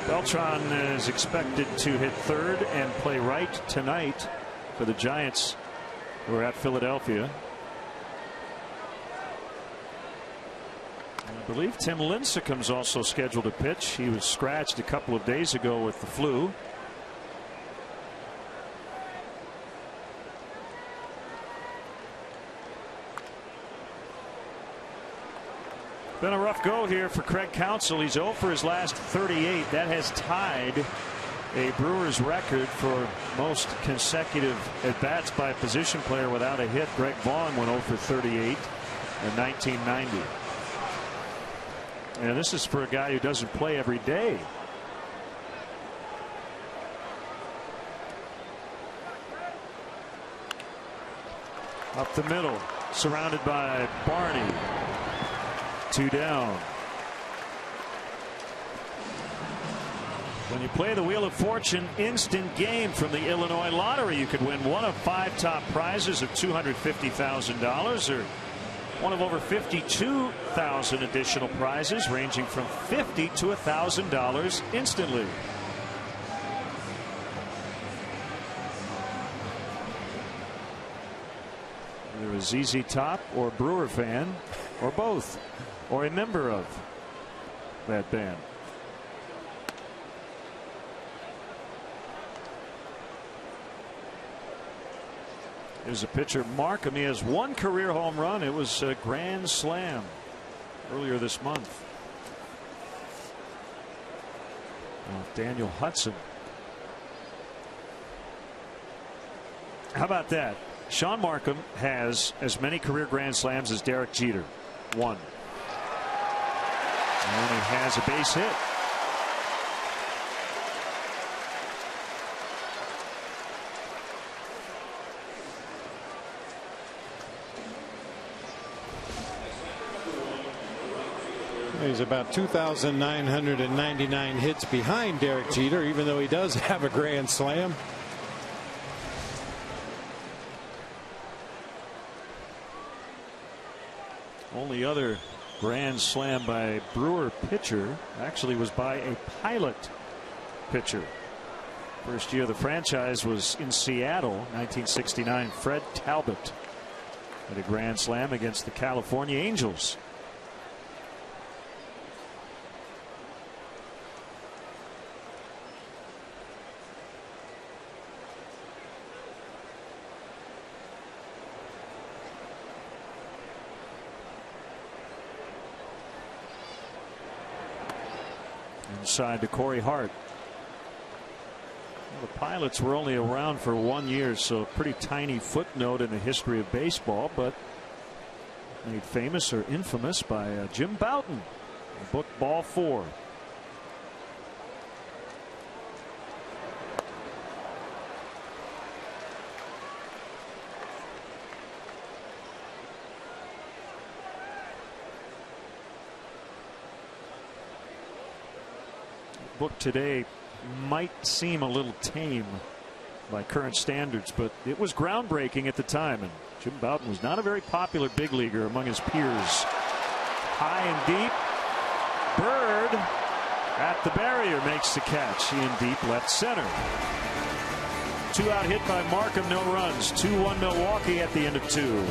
Beltran is expected to hit third and play right tonight for the Giants, who are at Philadelphia. I believe Tim Lincecum's also scheduled to pitch. He was scratched a couple of days ago with the flu. Been a rough go here for Craig Counsell. He's 0 for his last 38. That has tied a Brewers record for most consecutive at-bats by a position player without a hit. Greg Vaughn went 0 for 38 in 1990. And this is for a guy who doesn't play every day. Up the middle, surrounded by Barney. 2 down. When you play the Wheel of Fortune instant game from the Illinois Lottery, you could win one of 5 top prizes of $250,000 or one of over 52,000 additional prizes ranging from $50 to $1,000 instantly. Either a ZZ Top or Brewer fan or both, or a member of that band. There's a pitcher, Markham. He has 1 career home run. It was a grand slam earlier this month. Daniel Hudson. How about that? Sean Markham has as many career grand slams as Derek Jeter. 1. And he has a base hit. He's about 2,999 hits behind Derek Jeter, even though he does have a grand slam. Only other grand slam by Brewer pitcher actually was by a Pilot pitcher. First year of the franchise was in Seattle, 1969. Fred Talbot had a grand slam against the California Angels. Inside to Corey Hart. Well, the Pilots were only around for 1 year, so a pretty tiny footnote in the history of baseball, but made famous or infamous by Jim Bouton in the book Ball 4. book today might seem a little tame by current standards, but it was groundbreaking at the time, and Jim Bouton was not a very popular big leaguer among his peers. High and deep. Bird at the barrier makes the catch. He in deep left center. 2 out hit by Markham, no runs. 2-1 Milwaukee at the end of 2.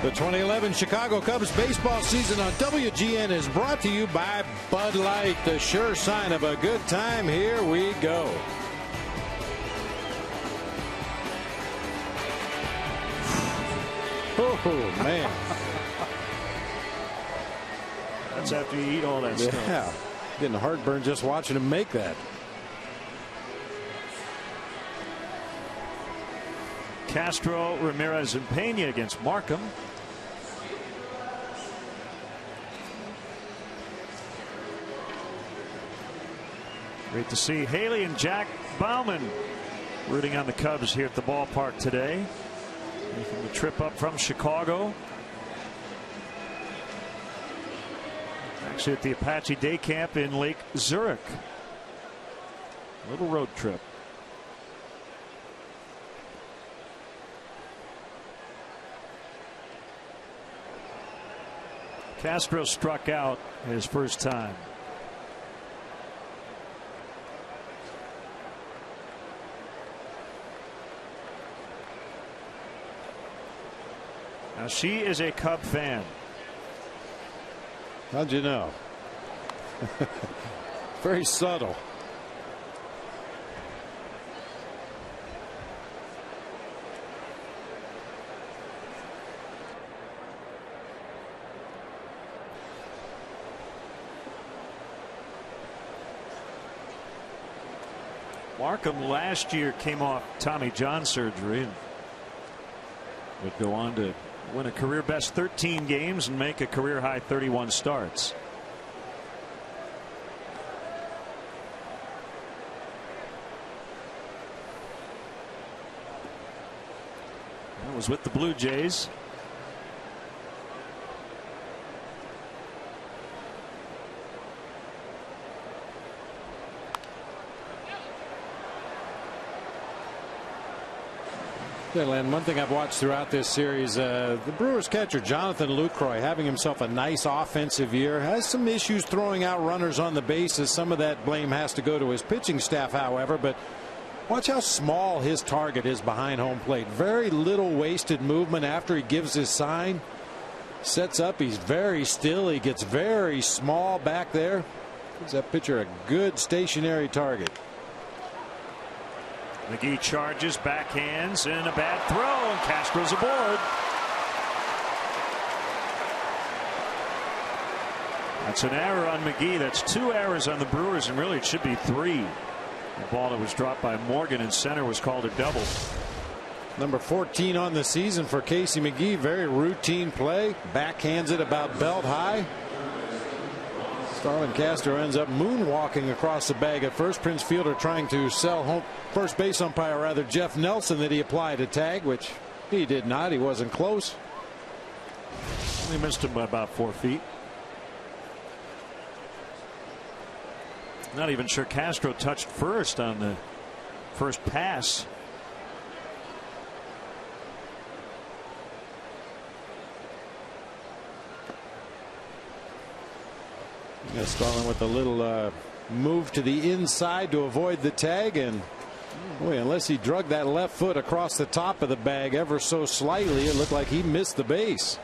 The 2011 Chicago Cubs baseball season on WGN is brought to you by Bud Light, the sure sign of a good time. Here we go. Oh, man. That's after you eat all that stuff. Yeah, getting heartburn just watching him make that. Castro, Ramirez, and Pena against Markham. Great to see Haley and Jack Bauman rooting on the Cubs here at the ballpark today. Making the trip up from Chicago. Actually at the Apache Day Camp in Lake Zurich. A little road trip. Castro struck out his first time. Now she is a Cub fan. How'd you know? Very subtle. Markham last year came off Tommy John surgery and would go on to win a career best 13 games and make a career high 31 starts. That was with the Blue Jays. And one thing I've watched throughout this series, the Brewers catcher Jonathan Lucroy having himself a nice offensive year, has some issues throwing out runners on the bases. Some of that blame has to go to his pitching staff, however, but watch how small his target is behind home plate. Very little wasted movement after he gives his sign. Sets up, he's very still, he gets very small back there. Gives that pitcher a good stationary target. McGee charges, backhands, and a bad throw, and Castro's aboard. That's an error on McGee. That's 2 errors on the Brewers, and really it should be 3. The ball that was dropped by Morgan in center was called a double. Number 14 on the season for Casey McGee. Very routine play. Backhands it about belt high. Starlin Castro ends up moonwalking across the bag at first. Prince Fielder trying to sell first base umpire Jeff Nelson that he applied a tag, which he did not. He wasn't close. He missed him by about 4 feet. Not even sure Castro touched first on the first pass. Starlin with a little move to the inside to avoid the tag, and boy, unless he drug that left foot across the top of the bag ever so slightly, it looked like he missed the base.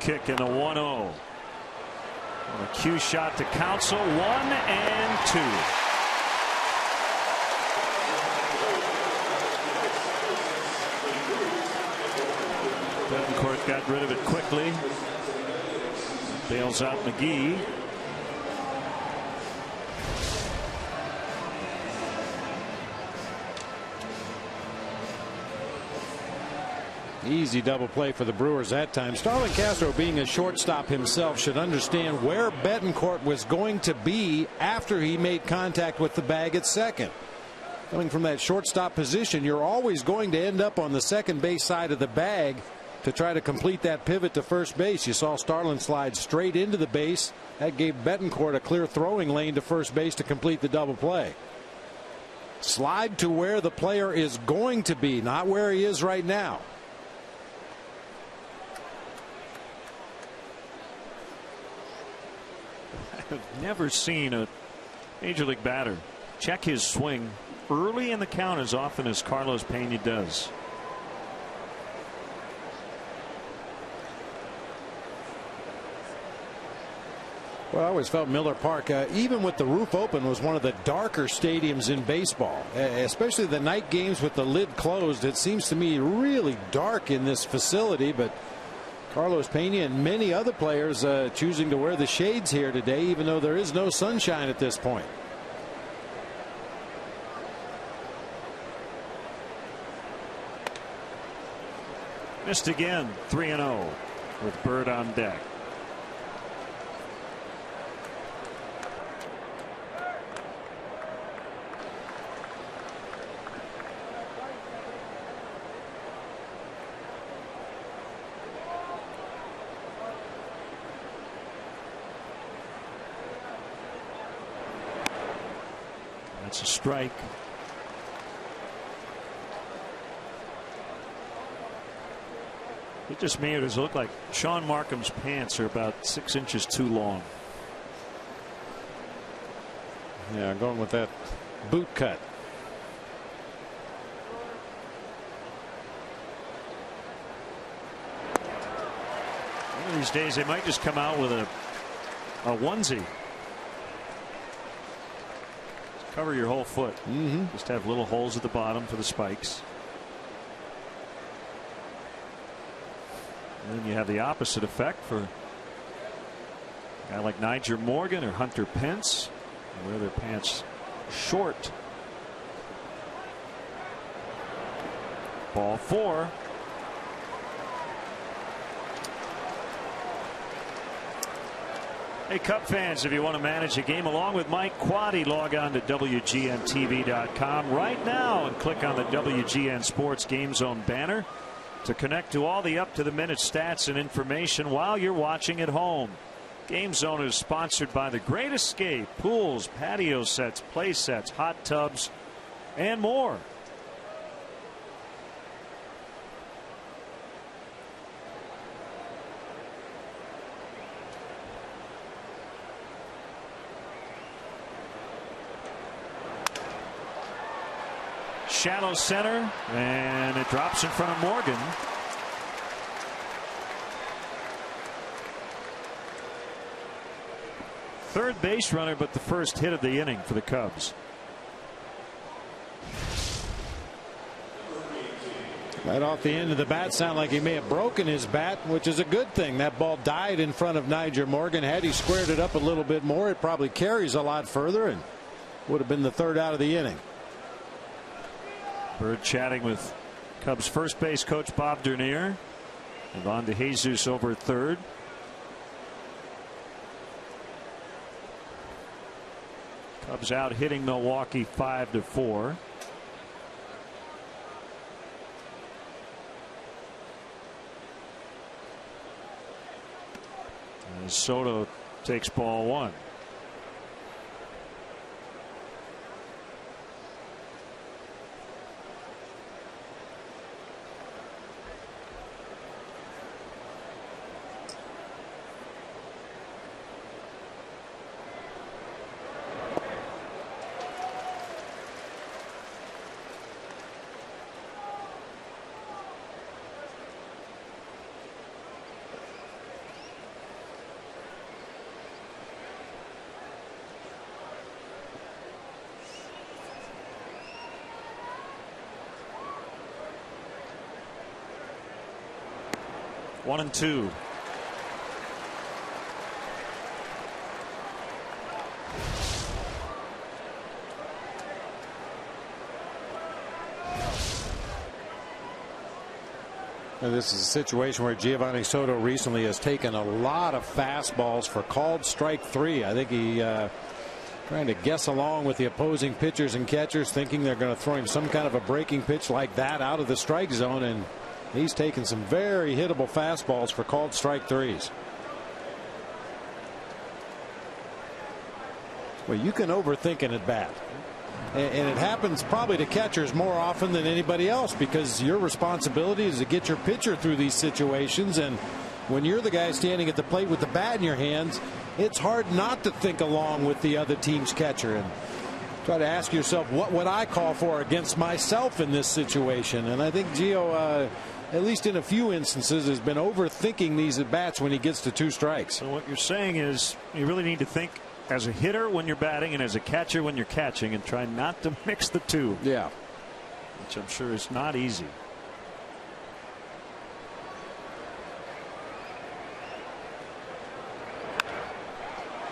Kick in the 1-0. A cue shot to Counsell. 1 and 2. Betancourt got rid of it quickly. Bails out McGee. Easy double play for the Brewers that time. Starlin Castro, being a shortstop himself, should understand where Betancourt was going to be after he made contact with the bag at second. Coming from that shortstop position, you're always going to end up on the second base side of the bag to try to complete that pivot to first base. You saw Starlin slide straight into the base. That gave Betancourt a clear throwing lane to first base to complete the double play. Slide to where the player is going to be, not where he is right now. I've never seen a major league batter check his swing early in the count as often as Carlos Pena does. Well, I always felt Miller Park, even with the roof open, was one of the darker stadiums in baseball, especially the night games with the lid closed. It seems to me really dark in this facility, but Carlos Pena and many other players choosing to wear the shades here today, even though there is no sunshine at this point. Missed again. 3-0 with Bird on deck. That's a strike. It just made it look like Sean Markham's pants are about 6 inches too long. Yeah, going with that boot cut. One of these days they might just come out with a onesie. Cover your whole foot. Just have little holes at the bottom for the spikes. And then you have the opposite effect for a guy like Nigel Morgan or Hunter Pence. They wear their pants short. Ball 4. Hey, Cub fans, if you want to manage a game along with Mike Quaddy, log on to WGNTV.com right now and click on the WGN Sports Game Zone banner to connect to all the up-to-the-minute stats and information while you're watching at home. Game Zone is sponsored by The Great Escape, pools, patio sets, play sets, hot tubs, and more. Shallow center, and it drops in front of Morgan. third base runner, but the first hit of the inning for the Cubs. Right off the end of the bat, sound like he may have broken his bat, which is a good thing. That ball died in front of Nyjer Morgan. Had he squared it up a little bit more, it probably carries a lot further and would have been the third out of the inning. Bird chatting with Cubs first base coach Bob Dernier. Ivan DeJesus over third. Cubs out hitting Milwaukee 5-4. As Soto takes ball one. One and two. Now, this is a situation where Giovanni Soto recently has taken a lot of fastballs for called strike three. I think he trying to guess along with the opposing pitchers and catchers, thinking they're going to throw him some kind of a breaking pitch like that out of the strike zone, and he's taken some very hittable fastballs for called strike threes. Well, you can overthink an at bat. And it happens probably to catchers more often than anybody else, because your responsibility is to get your pitcher through these situations. And when you're the guy standing at the plate with the bat in your hands, it's hard not to think along with the other team's catcher and try to ask yourself, what would I call for against myself in this situation? And I think Gio, at least in a few instances, has been overthinking these at bats when he gets to two strikes. So what you're saying is you really need to think as a hitter when you're batting and as a catcher when you're catching, and try not to mix the two. Yeah. Which I'm sure is not easy.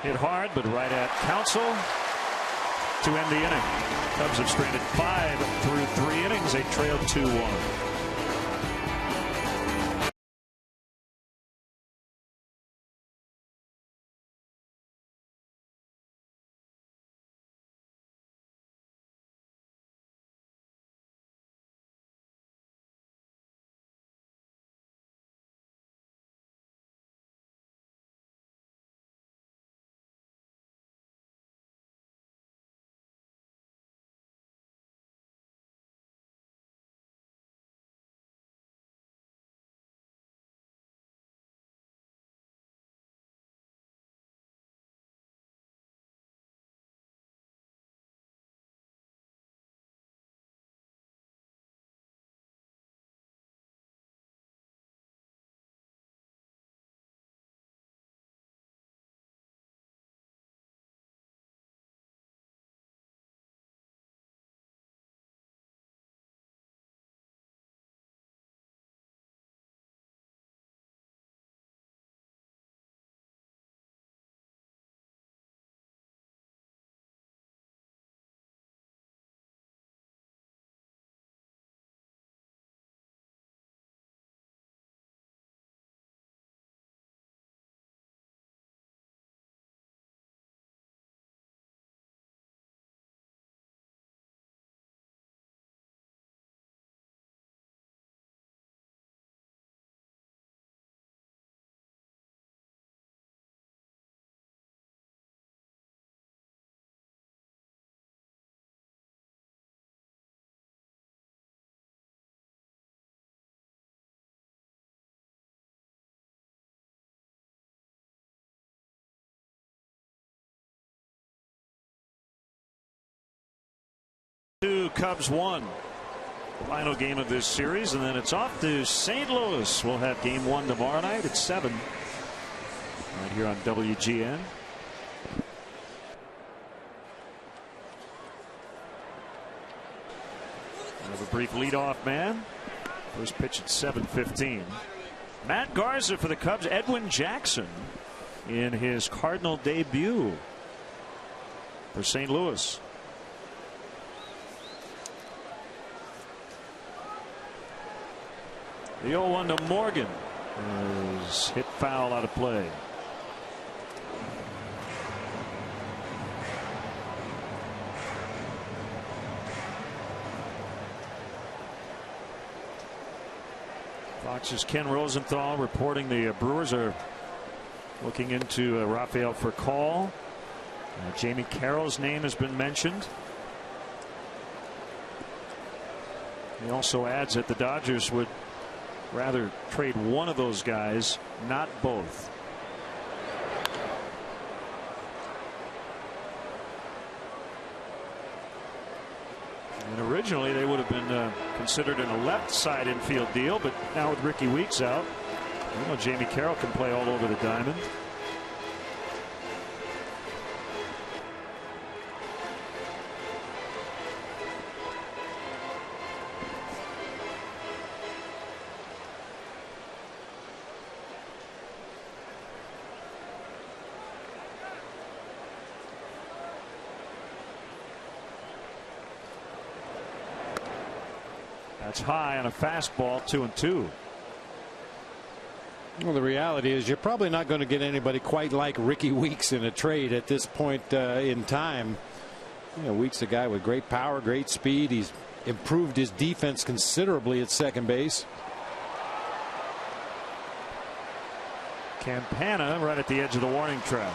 Hit hard, but right at Counsell to end the inning. Cubs have stranded 5 through 3 innings. They trailed 2-1. Cubs won. Final game of this series, and then it's off to St. Louis. We'll have game 1 tomorrow night at 7 right here on WGN. Have a brief leadoff man. First pitch at 7:15. Matt Garza for the Cubs. Edwin Jackson in his Cardinal debut for St. Louis. The 0-1 to Morgan is hit foul out of play. Fox's Ken Rosenthal reporting the Brewers are looking into Rafael Furcal. Jamie Carroll's name has been mentioned. He also adds that the Dodgers would rather trade one of those guys, not both. And originally they would have been considered in a left side infield deal, but now with Ricky Weeks out, you know, Jamie Carroll can play all over the diamond. That's high on a fastball, 2-2. Well, the reality is you're probably not going to get anybody quite like Ricky Weeks in a trade at this point in time. You know, Weeks a guy with great power, great speed. He's improved his defense considerably at second base. Campana right at the edge of the warning track.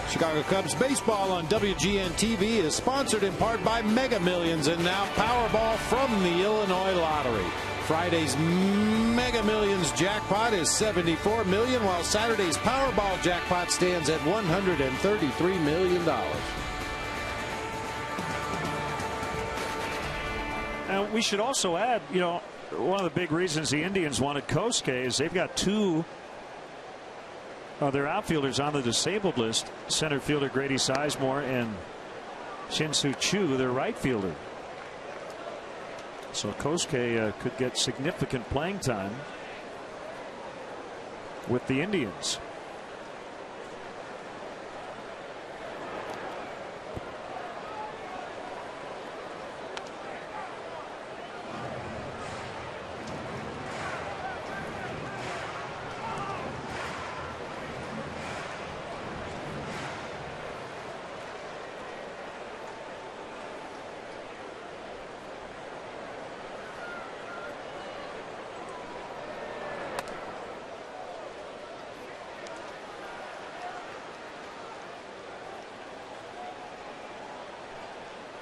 Chicago Cubs baseball on WGN TV is sponsored in part by Mega Millions and now Powerball from the Illinois Lottery. Friday's Mega Millions jackpot is $74 million, while Saturday's Powerball jackpot stands at $133 million. And we should also add, you know, one of the big reasons the Indians wanted Kosuke is they've got two their outfielders on the disabled list, center fielder Grady Sizemore and Shin-Soo Choo, their right fielder. So Kosuke could get significant playing time with the Indians.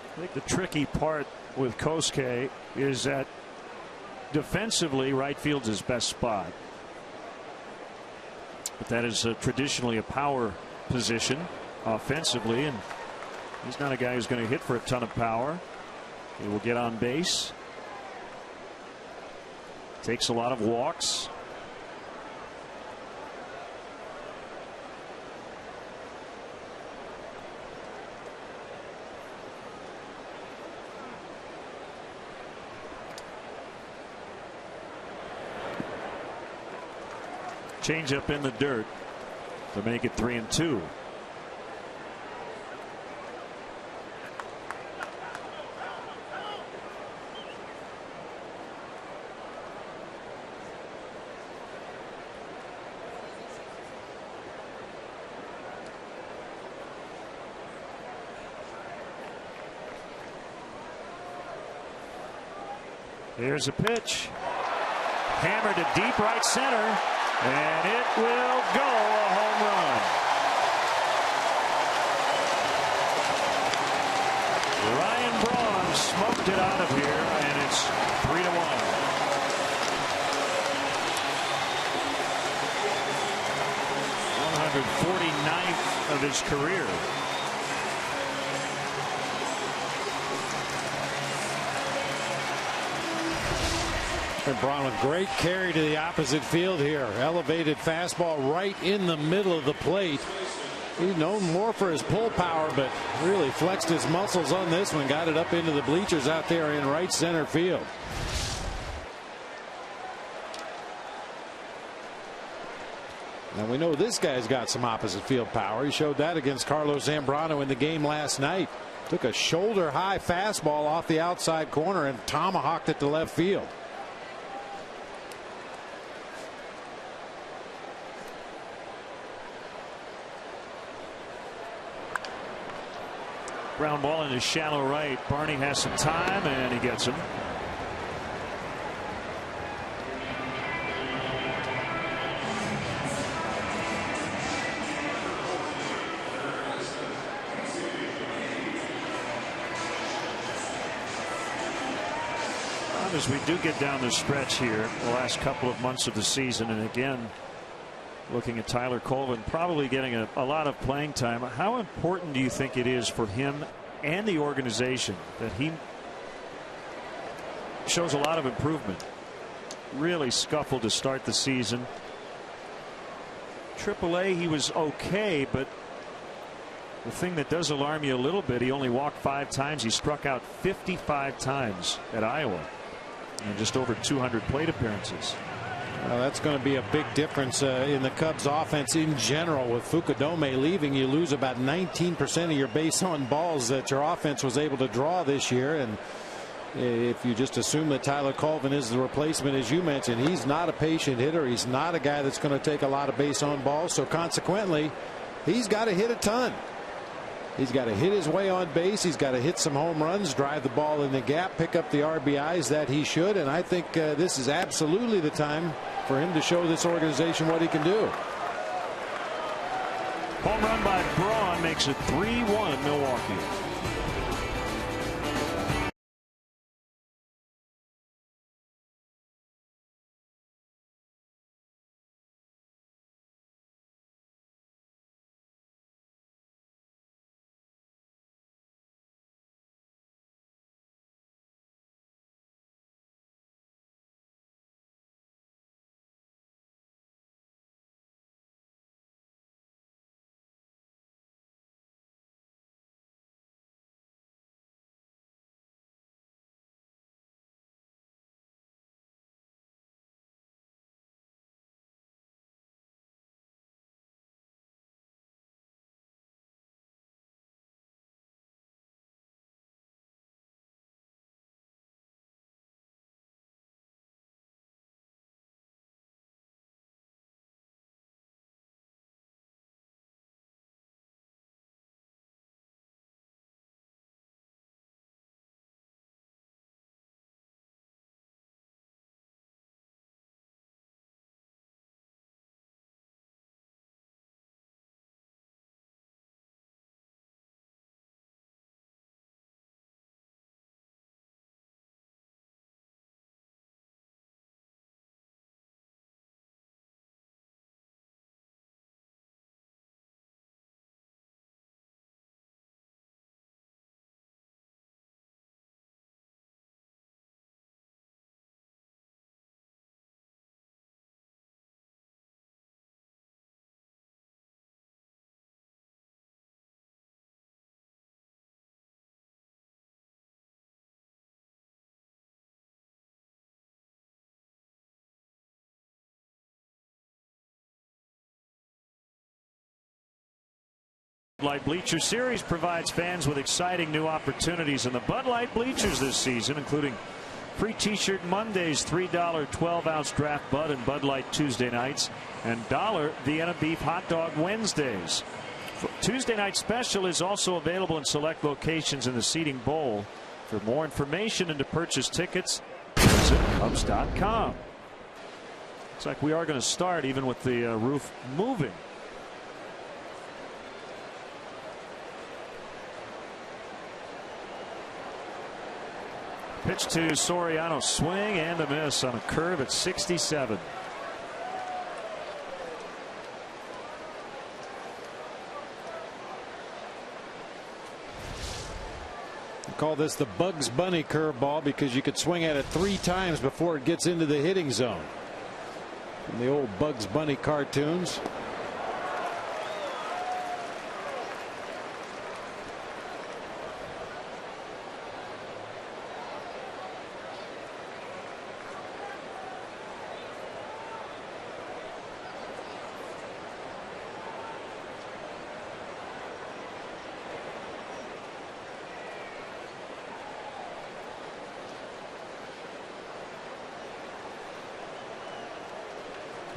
I think the tricky part with Kosuke is that defensively right field's his best spot, but that is traditionally a power position offensively, and he's not a guy who's going to hit for a ton of power. He will get on base, takes a lot of walks. Change up in the dirt to make it 3-2. Here's a pitch. Hammered to deep right center. And it will go a home run. Ryan Braun smoked it out of here, and it's 3-1. .149th of his career. And Braun with great carry to the opposite field here. Elevated fastball right in the middle of the plate. He's known more for his pull power, but really flexed his muscles on this one. Got it up into the bleachers out there in right center field. Now we know this guy's got some opposite field power. He showed that against Carlos Zambrano in the game last night. Took a shoulder high fastball off the outside corner and tomahawked it to left field. Ground ball into shallow right. Barney has some time and he gets him. As we do get down the stretch here, the last couple of months of the season, and again looking at Tyler Colvin probably getting a lot of playing time, how important do you think it is for him and the organization that he shows a lot of improvement? Really scuffled to start the season. AAA he was okay, but the thing that does alarm you a little bit, he only walked 5 times. He struck out 55 times at Iowa and just over 200 plate appearances. Well, that's going to be a big difference in the Cubs offense in general. With Fukudome leaving, you lose about 19% of your base on balls that your offense was able to draw this year. And if you just assume that Tyler Colvin is the replacement, as you mentioned, he's not a patient hitter. He's not a guy that's going to take a lot of base on balls. So consequently, he's got to hit a ton. He's got to hit his way on base. He's got to hit some home runs, drive the ball in the gap, pick up the RBIs that he should. And I think this is absolutely the time for him to show this organization what he can do. Home run by Braun makes it 3-1 Milwaukee. Bud Light Bleacher Series provides fans with exciting new opportunities in the Bud Light bleachers this season, including free t-shirt Mondays, $3 12-ounce draft Bud and Bud Light Tuesday nights, and $1 Vienna beef hot dog Wednesdays. Tuesday night special is also available in select locations in the seating bowl. For more information and to purchase tickets, visit Cubs.com. Looks like we are going to start even with the roof moving. Pitch to Soriano, swing and a miss on a curve at 67. I call this the Bugs Bunny curveball because you could swing at it 3 times before it gets into the hitting zone. From the old Bugs Bunny cartoons.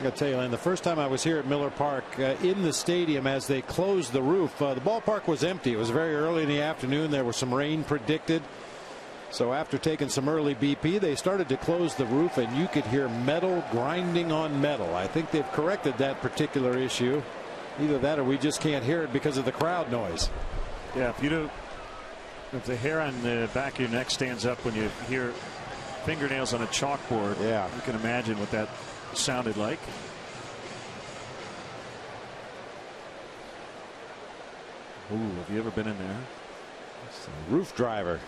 got to tell you, Len, the first time I was here at Miller Park in the stadium as they closed the roof, the ballpark was empty. It was very early in the afternoon. There was some rain predicted. So after taking some early BP, they started to close the roof, and you could hear metal grinding on metal. I think they've corrected that particular issue. Either that or we just can't hear it because of the crowd noise. Yeah, if the hair on the back of your neck stands up when you hear fingernails on a chalkboard, yeah, you can imagine what that sounded like. Ooh, have you ever been in there? It's a roof driver.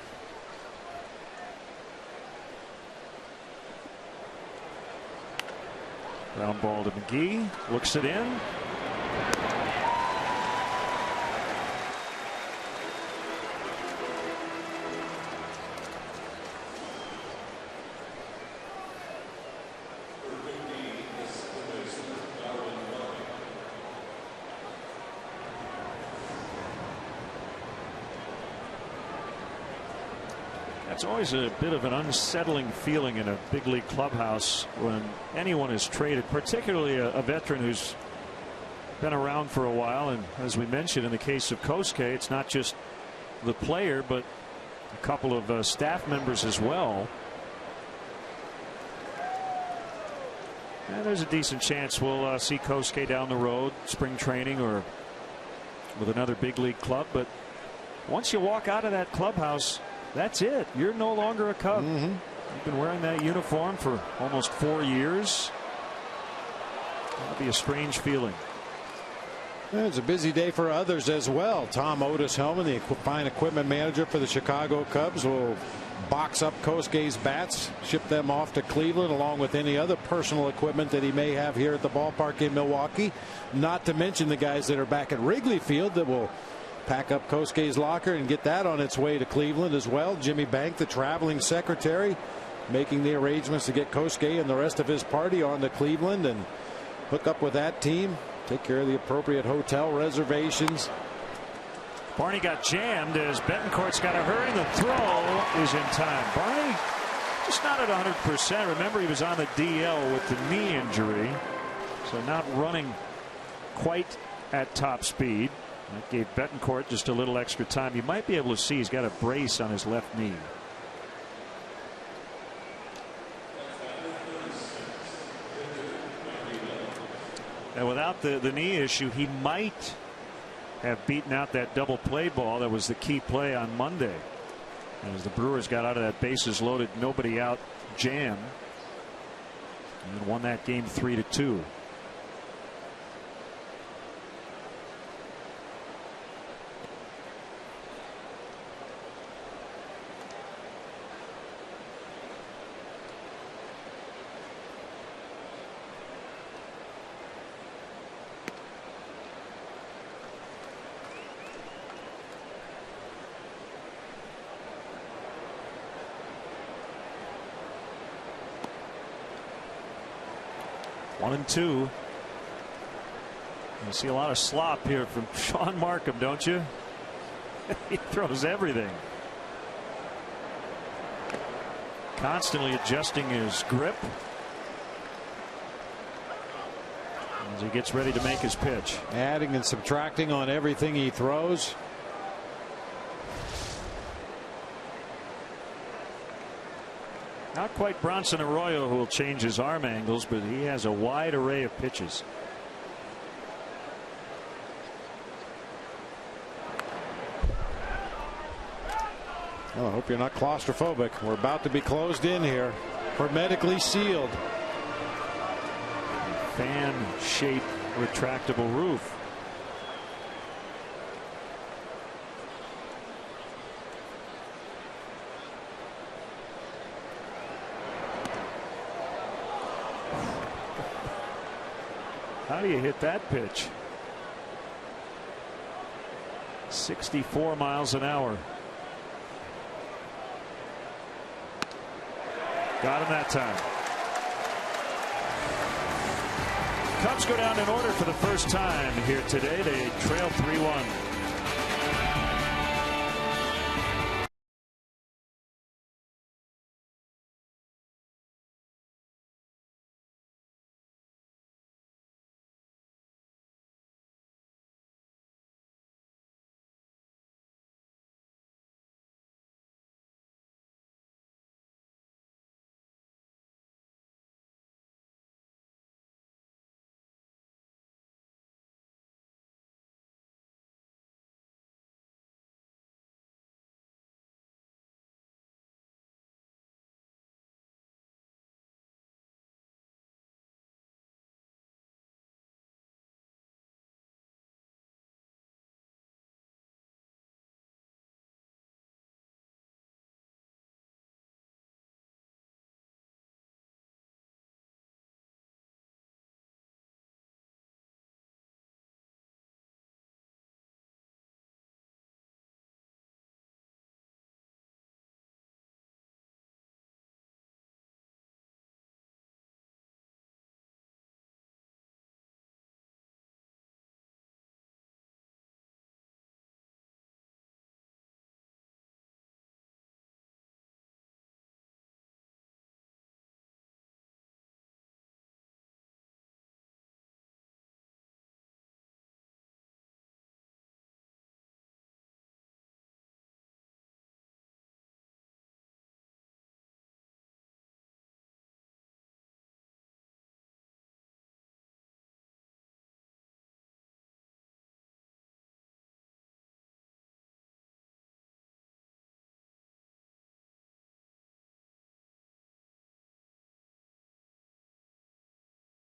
Ground ball to McGee. Looks it in. It's always a bit of an unsettling feeling in a big league clubhouse when anyone is traded, particularly a veteran who's been around for a while. And as we mentioned, in the case of Kosuke, it's not just the player, but a couple of staff members as well. And there's a decent chance we'll see Kosuke down the road, spring training or with another big league club. But once you walk out of that clubhouse, that's it. You're no longer a Cub. You've been wearing that uniform for almost 4 years. That'll be a strange feeling. It's a busy day for others as well. Tom Otis Hellman, the fine equipment manager for the Chicago Cubs, will box up Kosuke's bats, ship them off to Cleveland, along with any other personal equipment that he may have here at the ballpark in Milwaukee. Not to mention the guys that are back at Wrigley Field that will pack up Kosuke's locker and get that on its way to Cleveland as well. Jimmy Bank, the traveling secretary, making the arrangements to get Kosuke and the rest of his party on to Cleveland and hook up with that team, take care of the appropriate hotel reservations. Barney got jammed as Betancourt's got to hurry. The throw is in time. Barney just not at 100%. Remember, he was on the DL with the knee injury, so not running quite at top speed. That gave Betancourt just a little extra time. You might be able to see he's got a brace on his left knee. And without the knee issue, he might have beaten out that double play ball that was the key play on Monday. As the Brewers got out of that bases loaded, nobody out jam and won that game 3-2. One and two. You see a lot of slop here from Sean Markham, don't you? He throws everything. Constantly adjusting his grip as he gets ready to make his pitch. Adding and subtracting on everything he throws. Not quite Bronson Arroyo, who will change his arm angles, but he has a wide array of pitches. Well, I hope you're not claustrophobic. We're about to be closed in here, hermetically sealed. Fan-shaped retractable roof. How do you hit that pitch? 64 miles an hour. Got him that time. Cubs go down in order for the first time here today. They trail 3-1.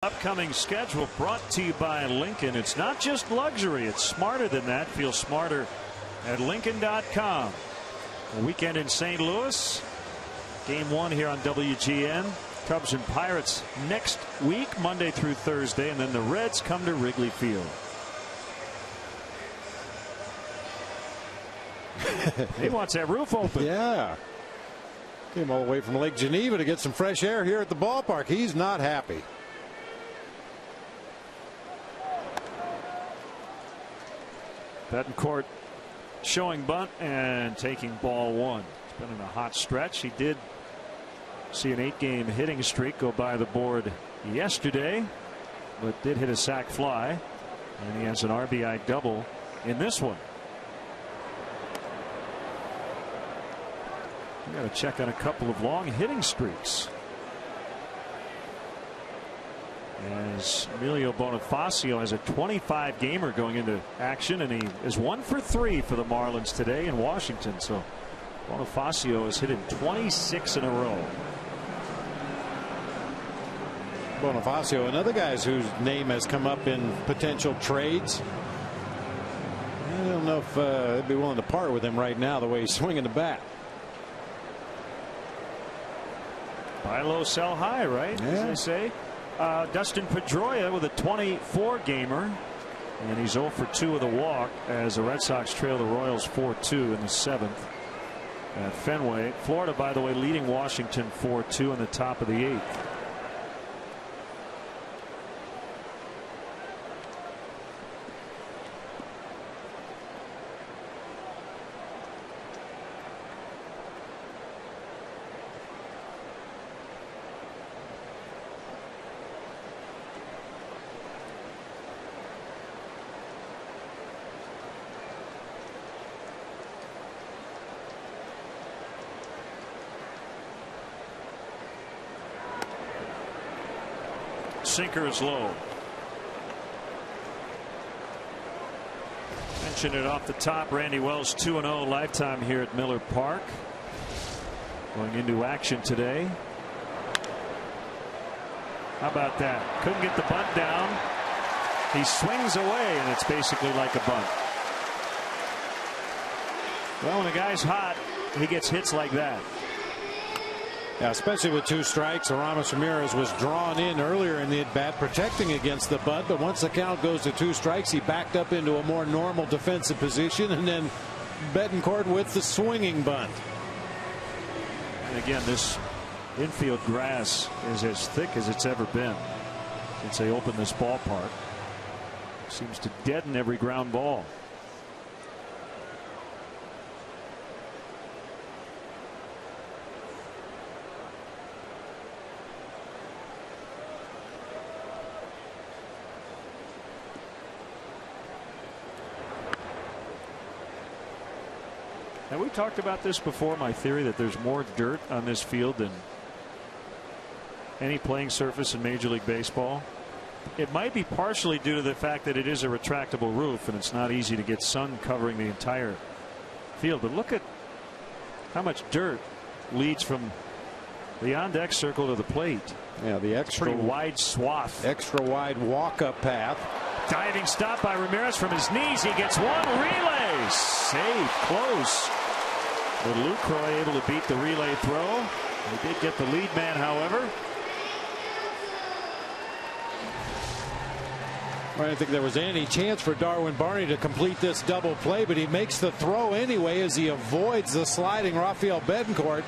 Upcoming schedule brought to you by Lincoln. It's not just luxury, it's smarter than that. Feel smarter at Lincoln.com. A weekend in St. Louis. Game 1 here on WGN. Cubs and Pirates next week, Monday through Thursday, and then the Reds come to Wrigley Field. He wants that roof open. Yeah. Came all the way from Lake Geneva to get some fresh air here at the ballpark. He's not happy. Betancourt showing bunt and taking ball 1. It's been in a hot stretch. He did see an 8-game hitting streak go by the board yesterday, but did hit a sac fly, and he has an RBI double in this one. We got to check on a couple of long hitting streaks. As Emilio Bonifacio has a 25-gamer going into action, and he is 1 for 3 for the Marlins today in Washington. So Bonifacio has hit in 26 in a row. Bonifacio, another guy whose name has come up in potential trades. I don't know if they'd be willing to part with him right now, the way he's swinging the bat. Buy low, sell high, right? Yeah. As they say. Dustin Pedroia with a 24-gamer, and he's 0 for 2 with a walk as the Red Sox trail the Royals 4-2 in the 7th at Fenway. Florida, by the way, leading Washington 4-2 in the top of the 8th. Sinker is low. Mentioned it off the top. Randy Wells 2-0 lifetime here at Miller Park. Going into action today. How about that? Couldn't get the bunt down. He swings away, and it's basically like a bunt. Well, when a guy's hot, he gets hits like that. Yeah, especially with 2 strikes. Aramis Ramirez was drawn in earlier in the at-bat protecting against the bunt, but once the count goes to 2 strikes, he backed up into a more normal defensive position, and then Betancourt with the swinging bunt. And again, this infield grass is as thick as it's ever been since they opened this ballpark. Seems to deaden every ground ball. Have we talked about this before? My theory that there's more dirt on this field than any playing surface in Major League Baseball. It might be partially due to the fact that it is a retractable roof and it's not easy to get sun covering the entire field. But look at how much dirt leads from the on-deck circle to the plate. Yeah, the extra pretty wide swath. Extra wide walk-up path. Diving stop by Ramirez from his knees. He gets one. Relay. Safe. Close. But Lucroy able to beat the relay throw. He did get the lead man, however. I didn't think there was any chance for Darwin Barney to complete this double play, but he makes the throw anyway as he avoids the sliding Rafael Betancourt.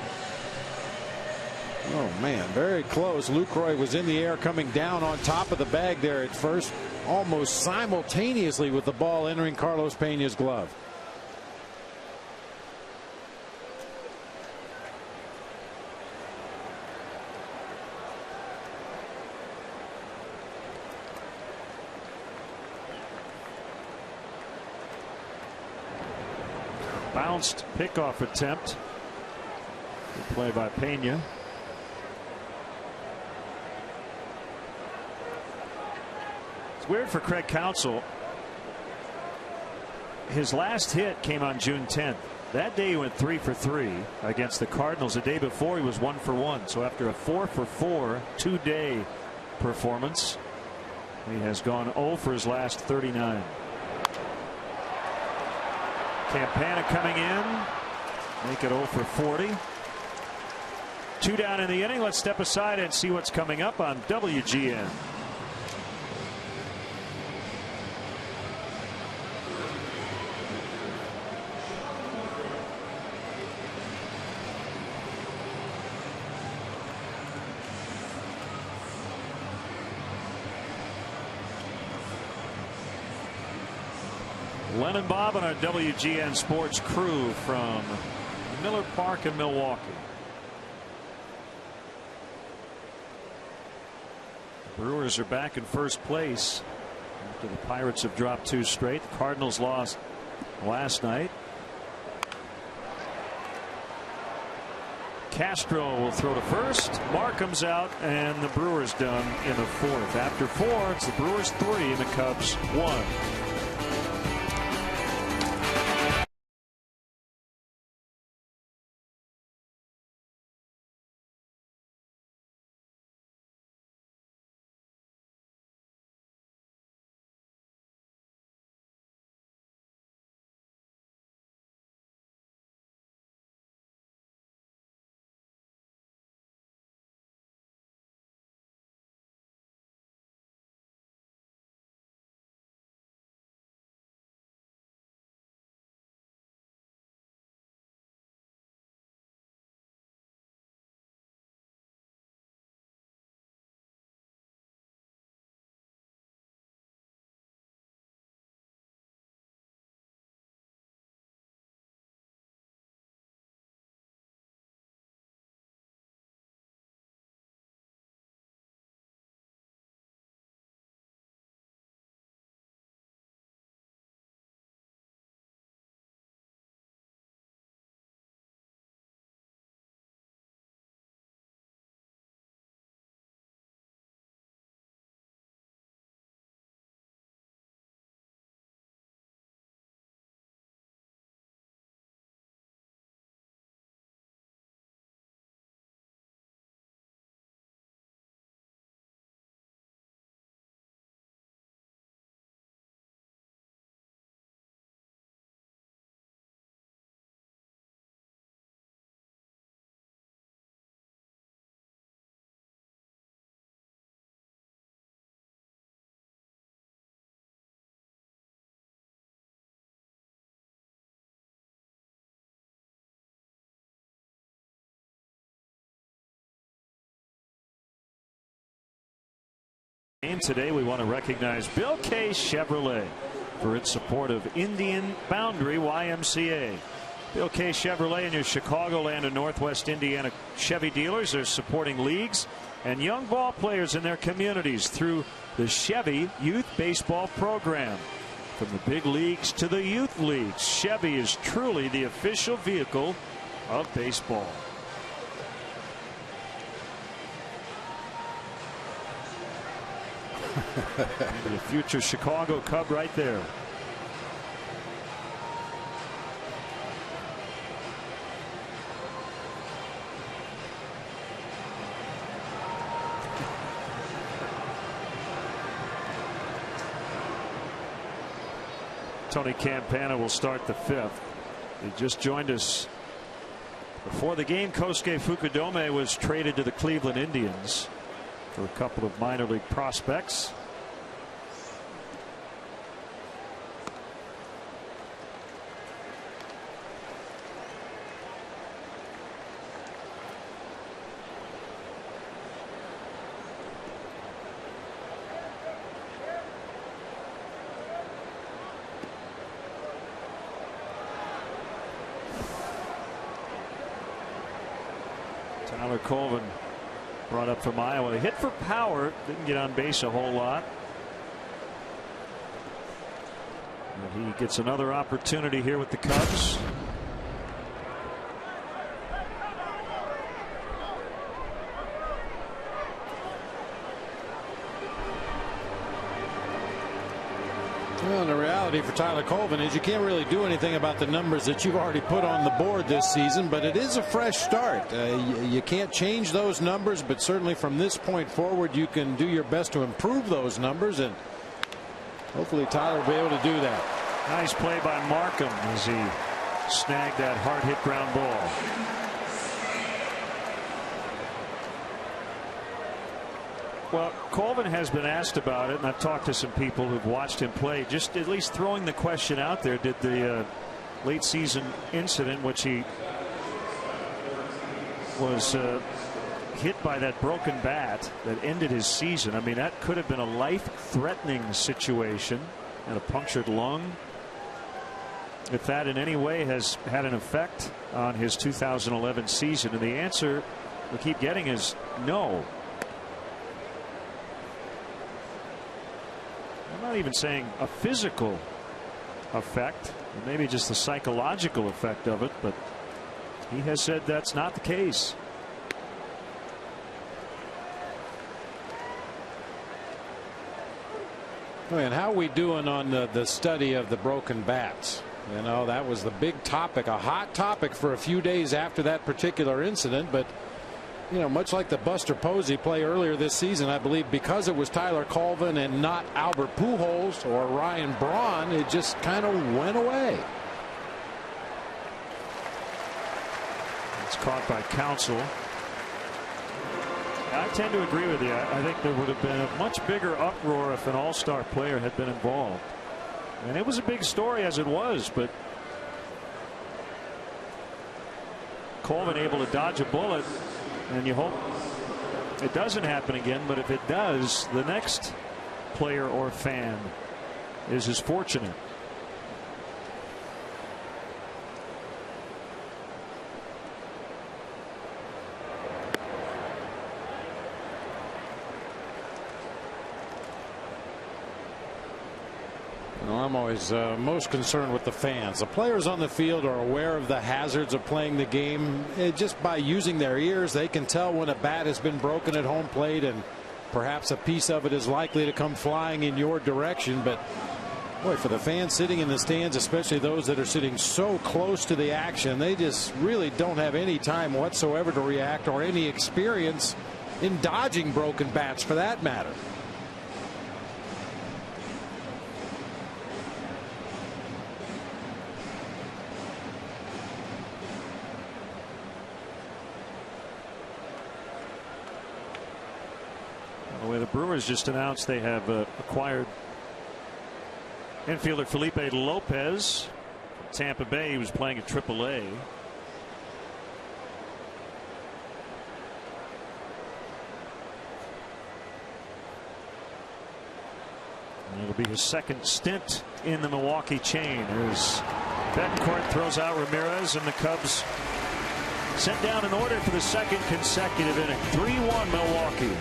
Oh, man, very close. Lucroy was in the air coming down on top of the bag there at first, almost simultaneously with the ball entering Carlos Peña's glove. Bounced pickoff attempt. Good play by Peña. It's weird for Craig Counsell. His last hit came on June 10th. That day he went 3 for 3 against the Cardinals. The day before he was 1 for 1. So after a 4 for 4 2-day performance, He has gone 0 for his last 39. Campana coming in. Make it 0 for 40. 2 down in the inning. Let's step aside and see what's coming up on WGN. Len and Bob and our WGN Sports crew from Miller Park in Milwaukee. The Brewers are back in first place after the Pirates have dropped 2 straight. The Cardinals lost last night. Castro will throw to first. Markham's out, and the Brewers done in the 4th. After 4, it's the Brewers 3 and the Cubs 1. Today we want to recognize Bill K. Chevrolet for its support of Indian Boundary YMCA. Bill K. Chevrolet and your Chicagoland and Northwest Indiana Chevy dealers are supporting leagues and young ball players in their communities through the Chevy Youth Baseball Program. From the big leagues to the youth leagues, Chevy is truly the official vehicle of baseball. The future Chicago Cub right there. Tony Campana will start the 5th. He just joined us before the game. Kosuke Fukudome was traded to the Cleveland Indians for a couple of minor league prospects. Tyler Colvin brought up from Iowa. He hit for power, didn't get on base a whole lot. And he gets another opportunity here with the Cubs. Well, the reality for Tyler Colvin is you can't really do anything about the numbers that you've already put on the board this season, but it is a fresh start. You can't change those numbers, but certainly from this point forward you can do your best to improve those numbers, and hopefully Tyler will be able to do that. Nice play by Markham as he snagged that hard hit ground ball. Well, Colvin has been asked about it, and I've talked to some people who've watched him play, just at least throwing the question out there, did the late season incident, which he was hit by that broken bat that ended his season, I mean, that could have been a life-threatening situation, and a punctured lung, if that in any way has had an effect on his 2011 season. And the answer we keep getting is no. I'm not even saying a physical effect, or maybe just the psychological effect of it, but he has said that's not the case. And how are we doing on the study of the broken bats? You know, that was the big topic, a hot topic for a few days after that particular incident. But, you know, much like the Buster Posey play earlier this season, I believe because it was Tyler Colvin and not Albert Pujols or Ryan Braun, it just kind of went away. It's caught by Counsell. I tend to agree with you. I think there would have been a much bigger uproar if an all-star player had been involved. And it was a big story as it was, but Colvin able to dodge a bullet, and you hope it doesn't happen again. But if it does, the next player or fan is as fortunate. I'm always most concerned with the fans. The players on the field are aware of the hazards of playing the game. Just by using their ears, they can tell when a bat has been broken at home plate, and perhaps a piece of it is likely to come flying in your direction. But boy, for the fans sitting in the stands, especially those that are sitting so close to the action, they just really don't have any time whatsoever to react, or any experience in dodging broken bats for that matter. The Brewers just announced they have acquired infielder Felipe Lopez from Tampa Bay. He was playing at AAA. And it'll be his second stint in the Milwaukee chain as Betancourt throws out Ramirez, and the Cubs sent down an order for the second consecutive inning. 3-1 Milwaukee.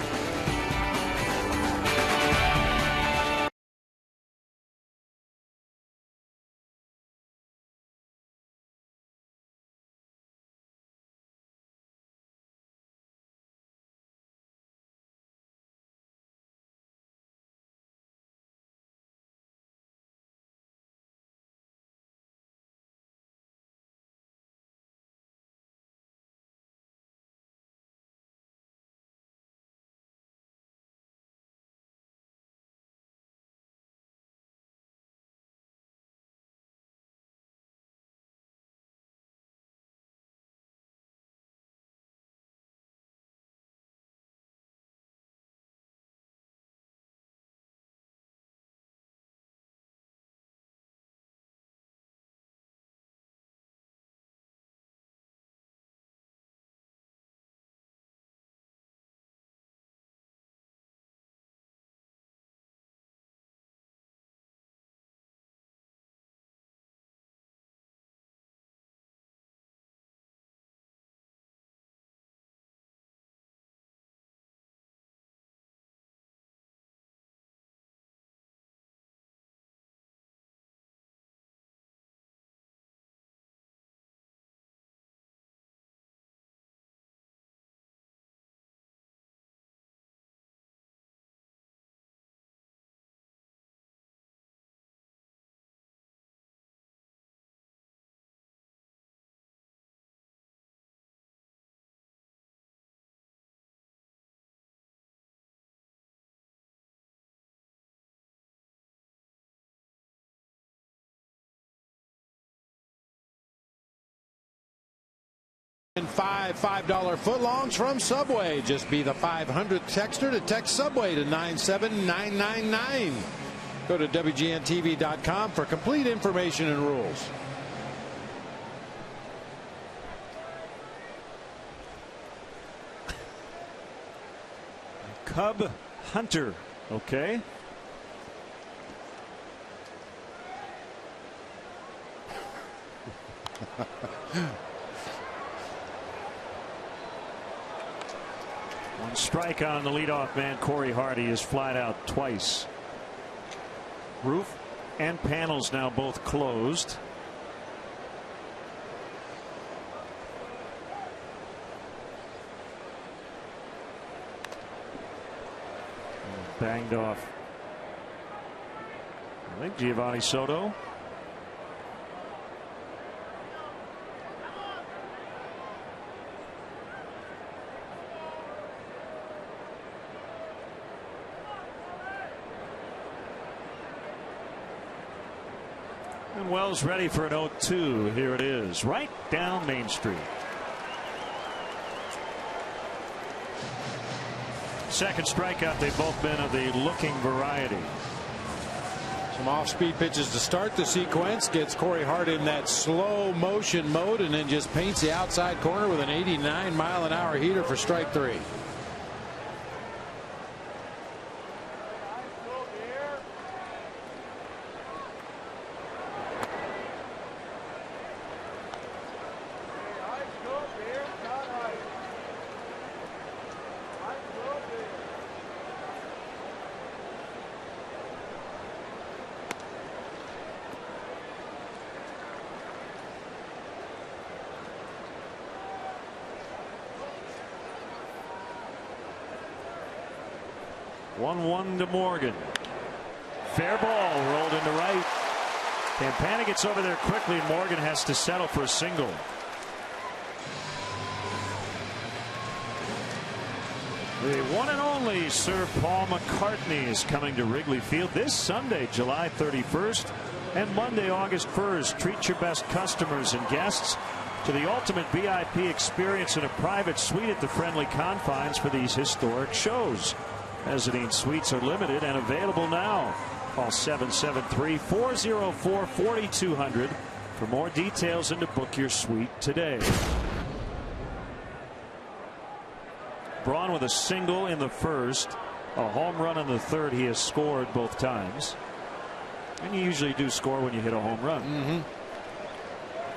And five $5 footlongs from Subway. Just be the 500th texter to text Subway to 97999. Go to WGNTV.com for complete information and rules. Cub Hunter. Okay. One strike on the leadoff man. Corey Hardy is flat out twice. Roof and panels now both closed. Banged off, I think, Giovanni Soto. And Wells ready for an 0-2. Here it is, right down Main Street. Second strikeout. They've both been of the looking variety. Some off-speed pitches to start the sequence. Gets Corey Hart in that slow motion mode and then just paints the outside corner with an 89-mile-an-hour heater for strike three. One to Morgan. Fair ball rolled into right. Campana gets over there quickly. Morgan has to settle for a single. The one and only Sir Paul McCartney is coming to Wrigley Field this Sunday, July 31st, and Monday, August 1st. Treat your best customers and guests to the ultimate VIP experience in a private suite at the friendly confines for these historic shows. Mezzanine suites are limited and available now. Call 773-404-4200 for more details and to book your suite today. Braun with a single in the first, a home run in the third. He has scored both times. And you usually do score when you hit a home run.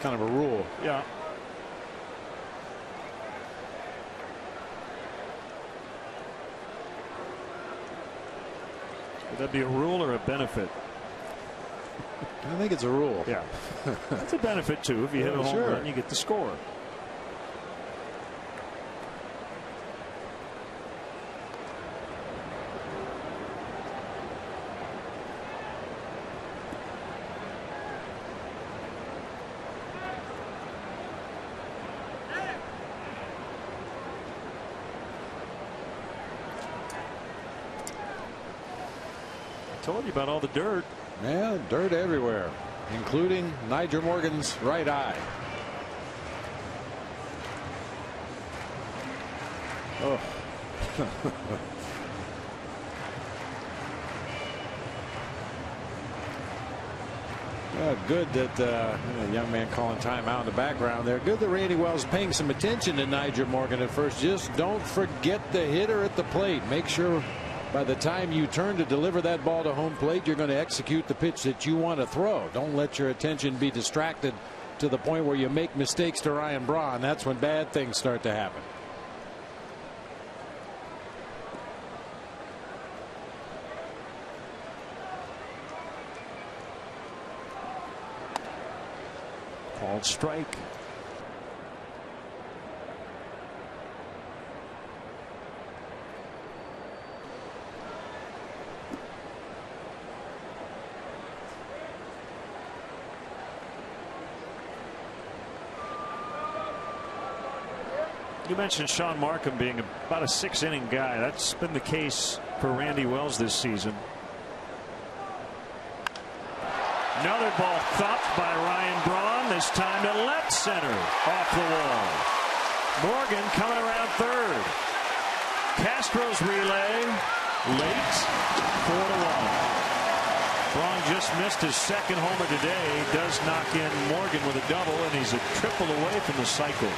Kind of a rule. Yeah. Would that be a rule or a benefit? I think it's a rule. Yeah. That's a benefit too. If you hit a home run, you get the score. Told you about all the dirt. Yeah, dirt everywhere, including Nyjer Morgan's right eye. Oh. Good that a young man calling timeout in the background there. Good that Randy Wells paying some attention to Nyjer Morgan at first. Just don't forget the hitter at the plate. Make sure by the time you turn to deliver that ball to home plate, you're going to execute the pitch that you want to throw. Don't let your attention be distracted to the point where you make mistakes to Ryan Braun. That's when bad things start to happen. Called strike. You mentioned Sean Markham being about a 6-inning guy. That's been the case for Randy Wells this season. Another ball thumped by Ryan Braun, this time to left center, off the wall. Morgan coming around third. Castro's relay late, 4-1. Braun just missed his second homer today. He does knock in Morgan with a double, and he's a triple away from the cycle.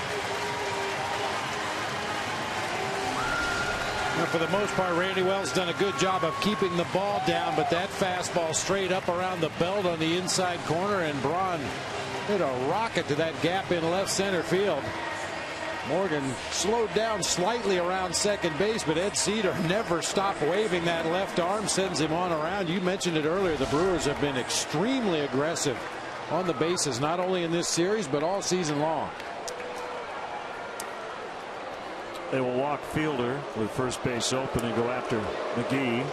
Now, for the most part, Randy Wells done a good job of keeping the ball down, but that fastball straight up around the belt on the inside corner, and Braun hit a rocket to that gap in left center field. Morgan slowed down slightly around second base, but Ed Cedar never stopped waving that left arm, sends him on around. You mentioned it earlier. The Brewers have been extremely aggressive on the bases, not only in this series, but all season long. They will walk Fielder with first base open and go after McGee.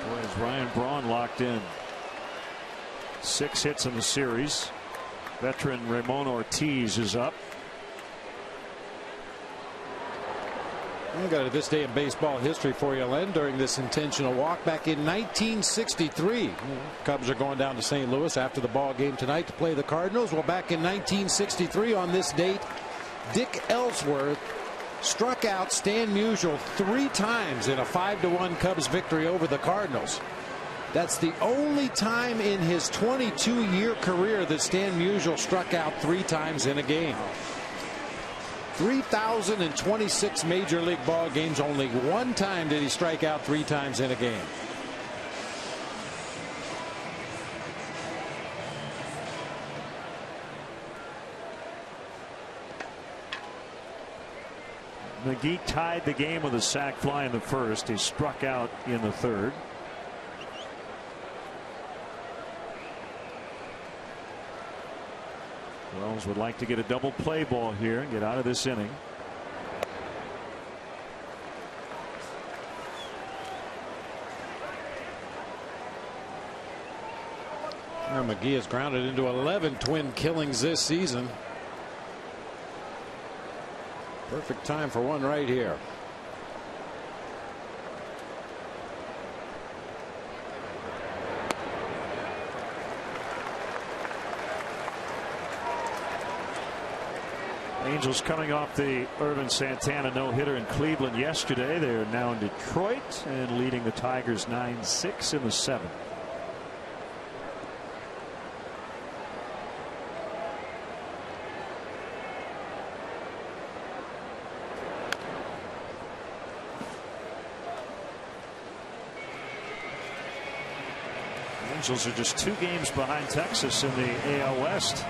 Boy, is Ryan Braun locked in. 6 hits in the series. Veteran Ramon Ortiz is up. I got this day in baseball history for you, Len. During this intentional walk back in 1963, Cubs are going down to St. Louis after the ball game tonight to play the Cardinals. Well, back in 1963 on this date, Dick Ellsworth struck out Stan Musial 3 times in a 5-1 Cubs victory over the Cardinals. That's the only time in his 22-year career that Stan Musial struck out 3 times in a game. 3,026 major league ball games. Only 1 time did he strike out 3 times in a game. McGee tied the game with a sac fly in the first. He struck out in the third. Wells would like to get a double play ball here and get out of this inning. Now McGee has grounded into 11 twin killings this season. Perfect time for one right here. Angels coming off the Irvin Santana no-hitter in Cleveland yesterday. They're now in Detroit and leading the Tigers 9-6 in the 7th. Angels are just 2 games behind Texas in the AL West.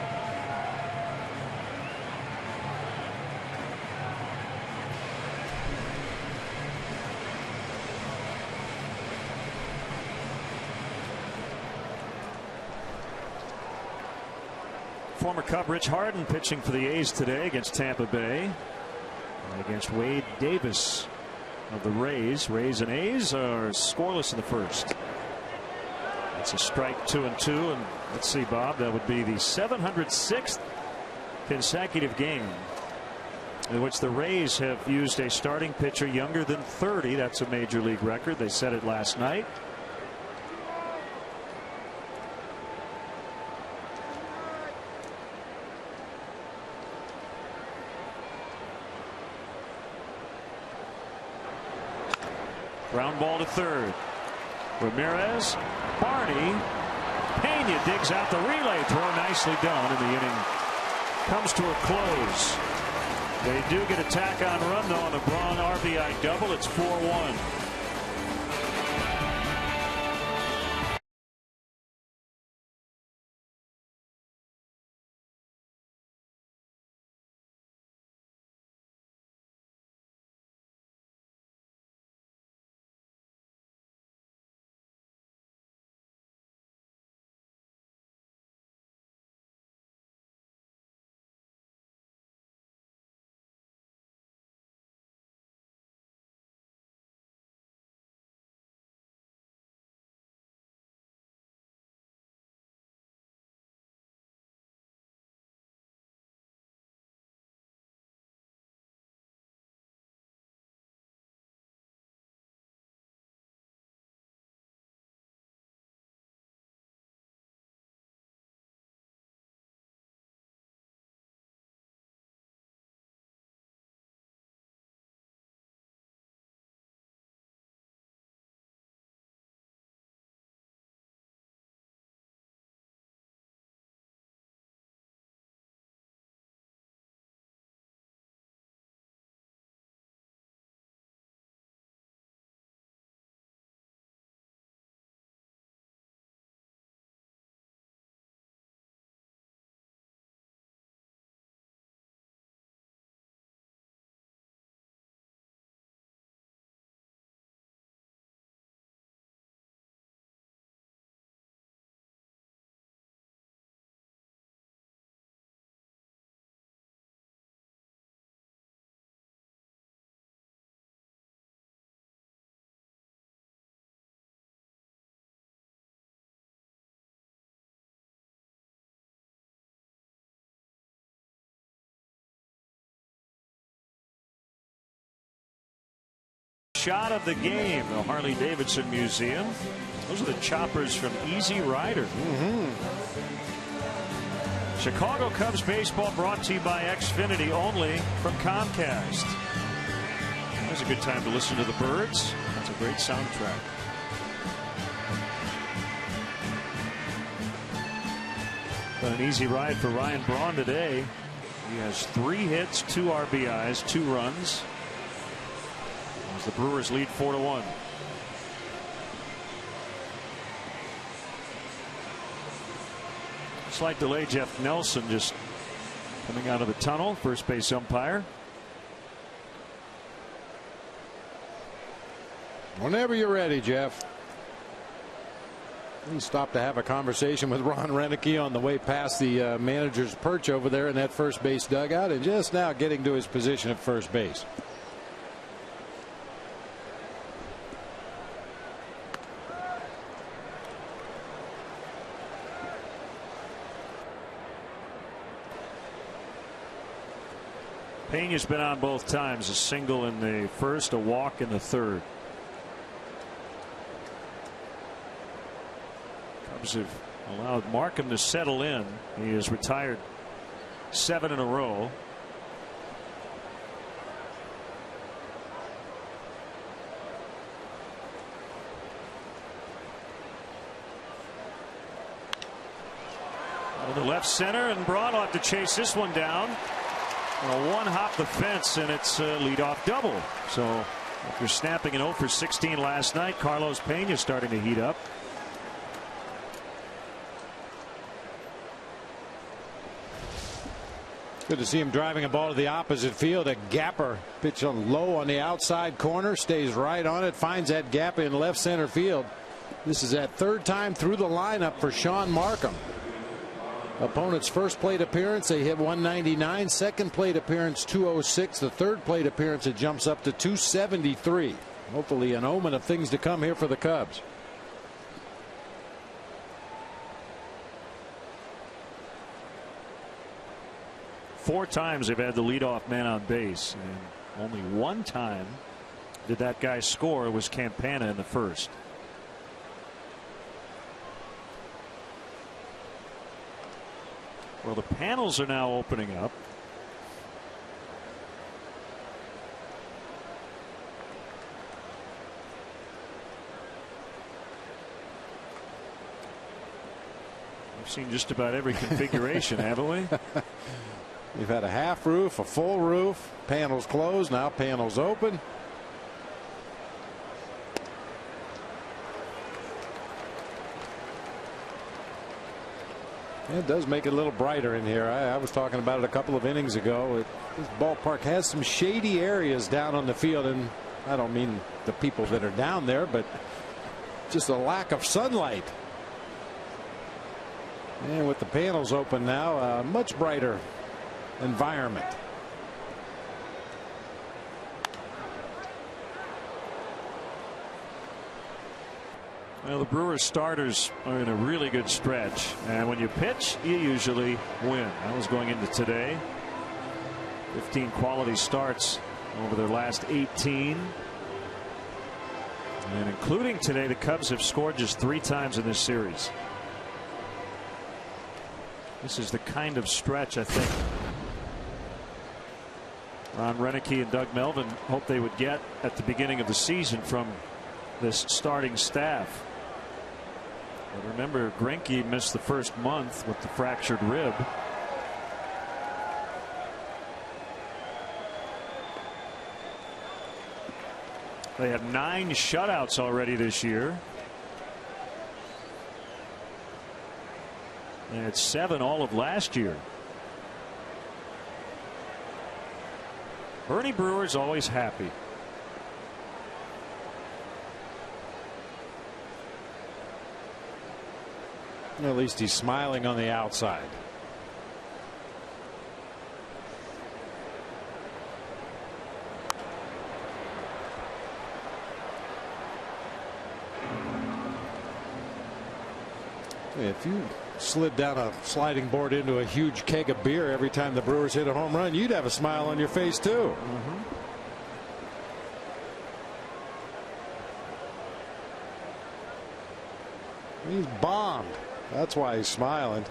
Former Cub Rich Harden pitching for the A's today against Tampa Bay, and against Wade Davis of the Rays. Rays and A's are scoreless in the first. It's a strike, 2-2, and let's see, Bob, that would be the 706th consecutive game in which the Rays have used a starting pitcher younger than 30. That's a major league record. They set it last night. Ground ball to third. Ramirez, Barney, Pena digs out the relay throw, nicely done, and the inning comes to a close. They do get a tack on run though on the Braun RBI double. It's 4-1. shot of the game. The Harley-Davidson Museum. Those are the choppers from Easy Rider. Chicago Cubs baseball brought to you by Xfinity, only from Comcast. That's a good time to listen to the Birds. That's a great soundtrack. But an easy ride for Ryan Braun today. He has 3 hits, 2 RBIs, 2 runs. As the Brewers lead 4-1. Slight delay. Jeff Nelson just coming out of the tunnel. First base umpire. Whenever you're ready, Jeff. He stopped to have a conversation with Ron Renicky on the way past the manager's perch over there in that first base dugout, and just now getting to his position at first base. Pena's been on both times. A single in the first, a walk in the third. Cubs have allowed Markham to settle in. He has retired 7 in a row. To left center, and Braun will have to chase this one down. One hop the fence, and it's a leadoff double. So after snapping an 0 for 16 last night, Carlos Pena starting to heat up. Good to see him driving a ball to the opposite field. A gapper pitch low on the outside corner, stays right on it, finds that gap in left center field. This is that 3rd time through the lineup for Sean Markham. Opponent's first plate appearance, they hit 199. Second plate appearance, 206. The third plate appearance, it jumps up to 273. Hopefully an omen of things to come here for the Cubs. Four times they've had the leadoff man on base, and only 1 time did that guy score. It was Campana in the first. Well, the panels are now opening up. We've seen just about every configuration, haven't we? We've had a half roof, a full roof, panels closed, now panels open. It does make it a little brighter in here. I was talking about it a couple of innings ago. This ballpark has some shady areas down on the field, and I don't mean the people that are down there, but just a lack of sunlight. And with the panels open now, a much brighter environment. Well, the Brewers starters are in a really good stretch, and when you pitch, you usually win. That was going into today. 15 quality starts over their last 18. And including today, the Cubs have scored just 3 times in this series. This is the kind of stretch I think Ron Renicky and Doug Melvin hoped they would get at the beginning of the season from this starting staff. But remember, Greinke missed the first month with the fractured rib. They have 9 shutouts already this year. They had 7 all of last year. Bernie Brewer's always happy. At least he's smiling on the outside. If you slid down a sliding board into a huge keg of beer every time the Brewers hit a home run, you'd have a smile on your face too. He's bombed. That's why he's smiling.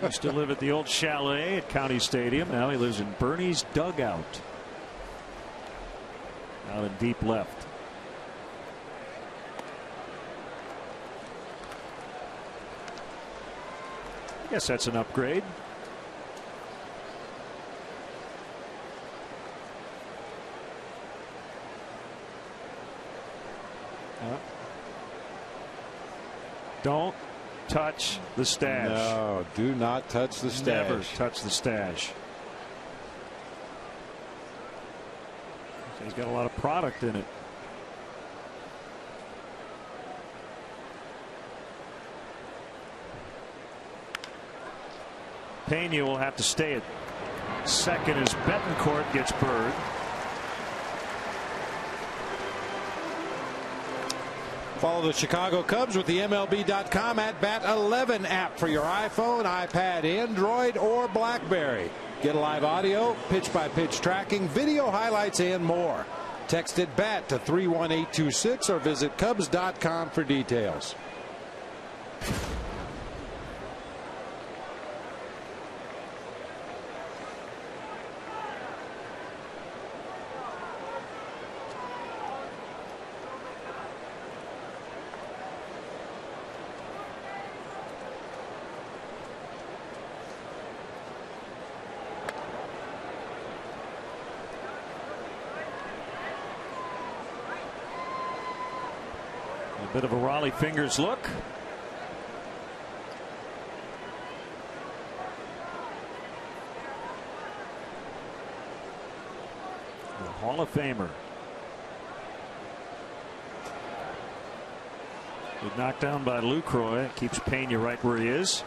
He used to live at the old chalet at County Stadium. Now he lives in Bernie's dugout out in deep left. I guess that's an upgrade. Don't touch the stash. No, do not touch the stash. Never touch the stash. He's got a lot of product in it. Pena will have to stay at second as Betancourt gets Bird. Follow the Chicago Cubs with the MLB.com at Bat 11 app for your iPhone, iPad, Android, or BlackBerry. Get live audio, pitch-by-pitch tracking, video highlights, and more. Text it BAT to 31826 or visit Cubs.com for details. A bit of a Raleigh fingers look. The Hall of Famer. Good knockdown by Lucroy. Keeps Pena right where he is.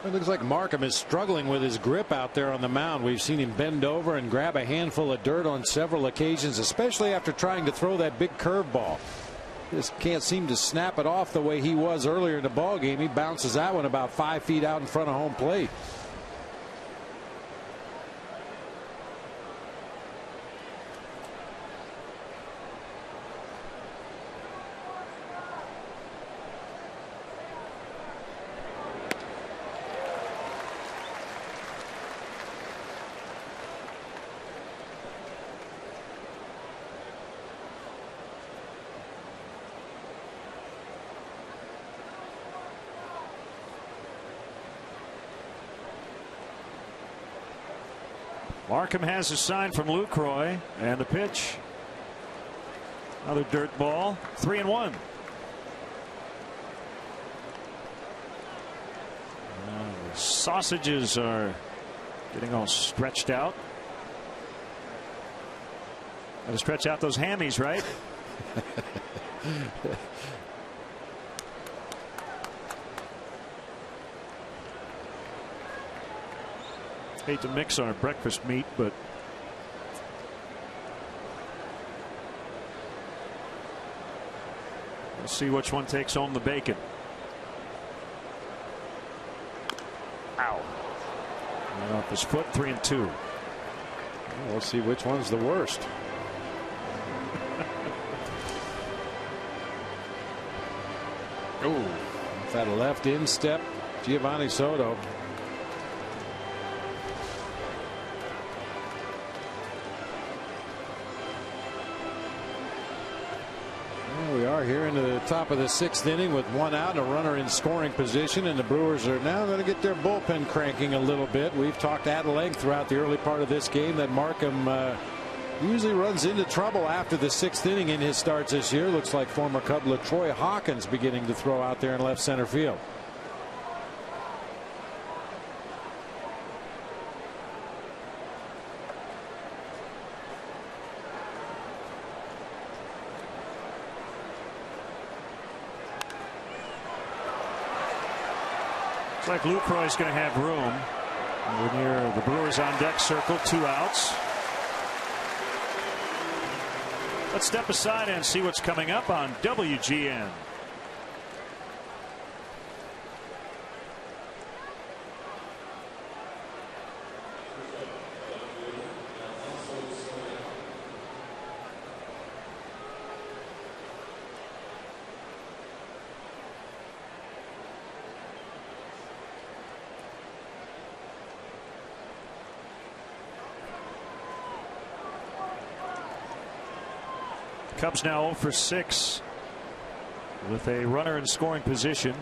It looks like Markham is struggling with his grip out there on the mound. We've seen him bend over and grab a handful of dirt on several occasions, especially after trying to throw that big curveball. Just can't seem to snap it off the way he was earlier in the ball game. He bounces that one about 5 feet out in front of home plate. Markham has a sign from Lucroy, and the pitch. Another dirt ball. 3-1. The sausages are getting all stretched out. Got to stretch out those hammies, right? Hate to mix our breakfast meat, but we'll see which one takes home the bacon. Ow. Right off his foot. 3-2. Well, we'll see which one's the worst. Oh, that left instep, Giovanni Soto. We are here into the top of the 6th inning with 1 out and a runner in scoring position, and the Brewers are now going to get their bullpen cranking a little bit. We've talked at length throughout the early part of this game that Markham usually runs into trouble after the 6th inning in his starts this year. Looks like former Cub LaTroy Hawkins beginning to throw out there in left center field. Looks like Lucroy's going to have room. We're near the Brewers on deck circle. 2 outs. Let's step aside and see what's coming up on WGN. Cubs now 0 for 6 with a runner in scoring position.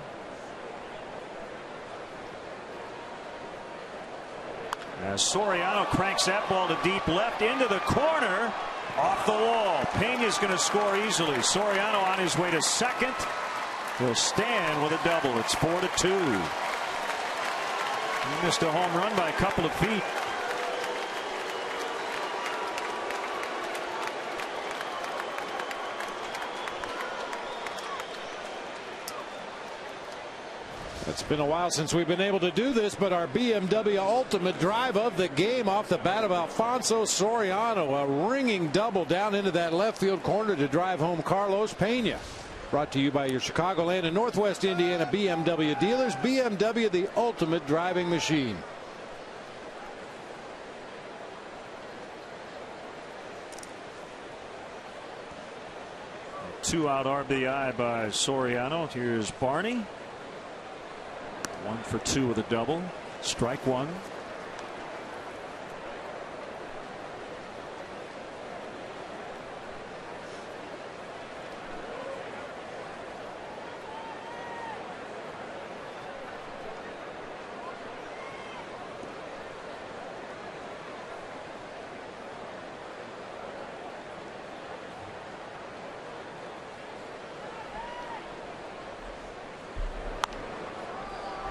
As Soriano cranks that ball to deep left into the corner, off the wall. Pena's going to score easily. Soriano on his way to second. He'll stand with a double. It's 4-2. He missed a home run by a couple of feet. It's been a while since we've been able to do this, but our BMW ultimate drive of the game off the bat of Alfonso Soriano. A ringing double down into that left field corner to drive home Carlos Pena. Brought to you by your Chicagoland and Northwest Indiana BMW dealers. BMW, the ultimate driving machine. Two-out RBI by Soriano. Here's Barney. 1 for 2 with a double. Strike one.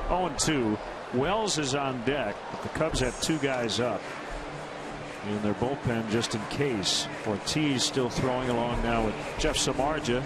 Oh, 2. Wells is on deck, but the Cubs have 2 guys up in their bullpen just in case. Ortiz still throwing along now with Jeff Samardzija.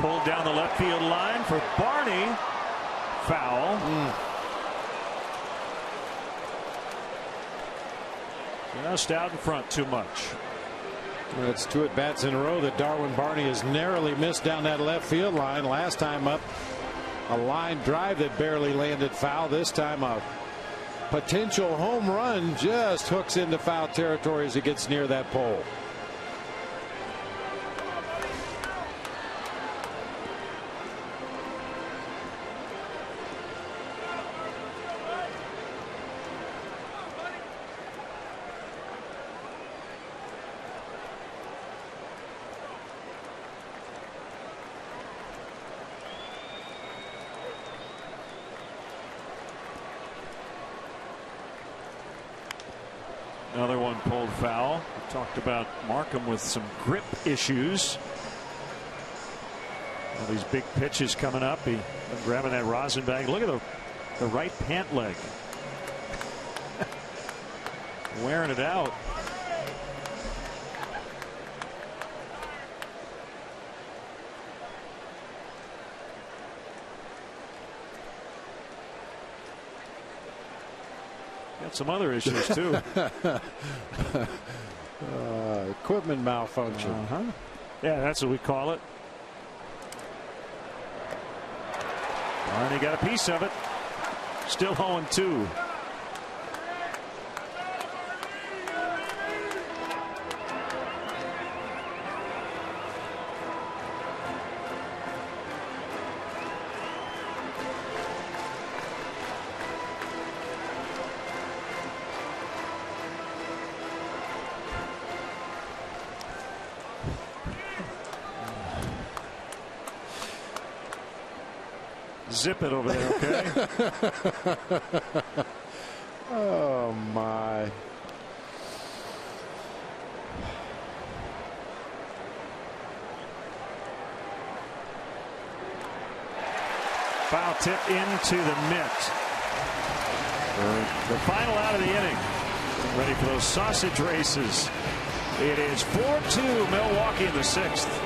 Pulled down the left field line for Barney. Foul. Just out in front too much. Well, it's 2 at bats in a row that Darwin Barney has narrowly missed down that left field line. Last time up, a line drive that barely landed foul. This time a potential home run just hooks into foul territory as it gets near that pole. Another one pulled foul. We talked about Markham with some grip issues. All these big pitches coming up. He grabbing that rosin bag. Look at the right pant leg. Wearing it out. Got some other issues too. Equipment malfunction. Yeah, that's what we call it. Barney got a piece of it. Still 0-2. Zip it over there, okay? Oh my. Foul tip into the mitt. The final out of the inning. Ready for those sausage races. It is 4-2 Milwaukee in the 6th.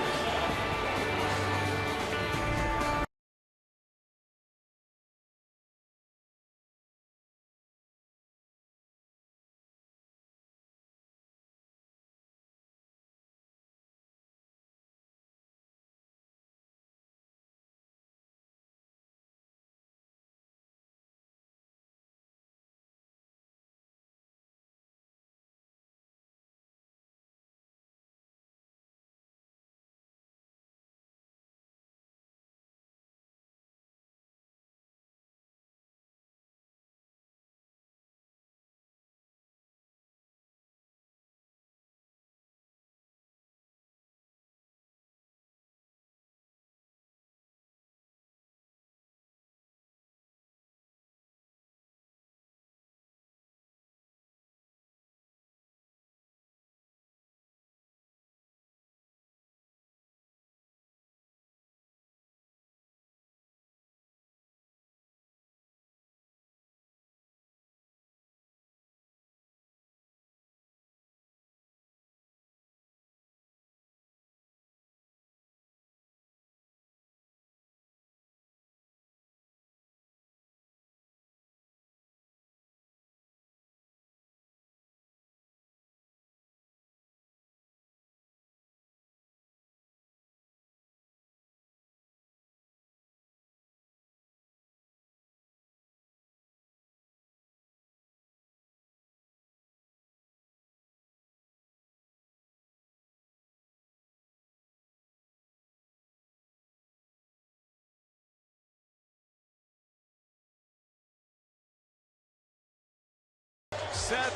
set,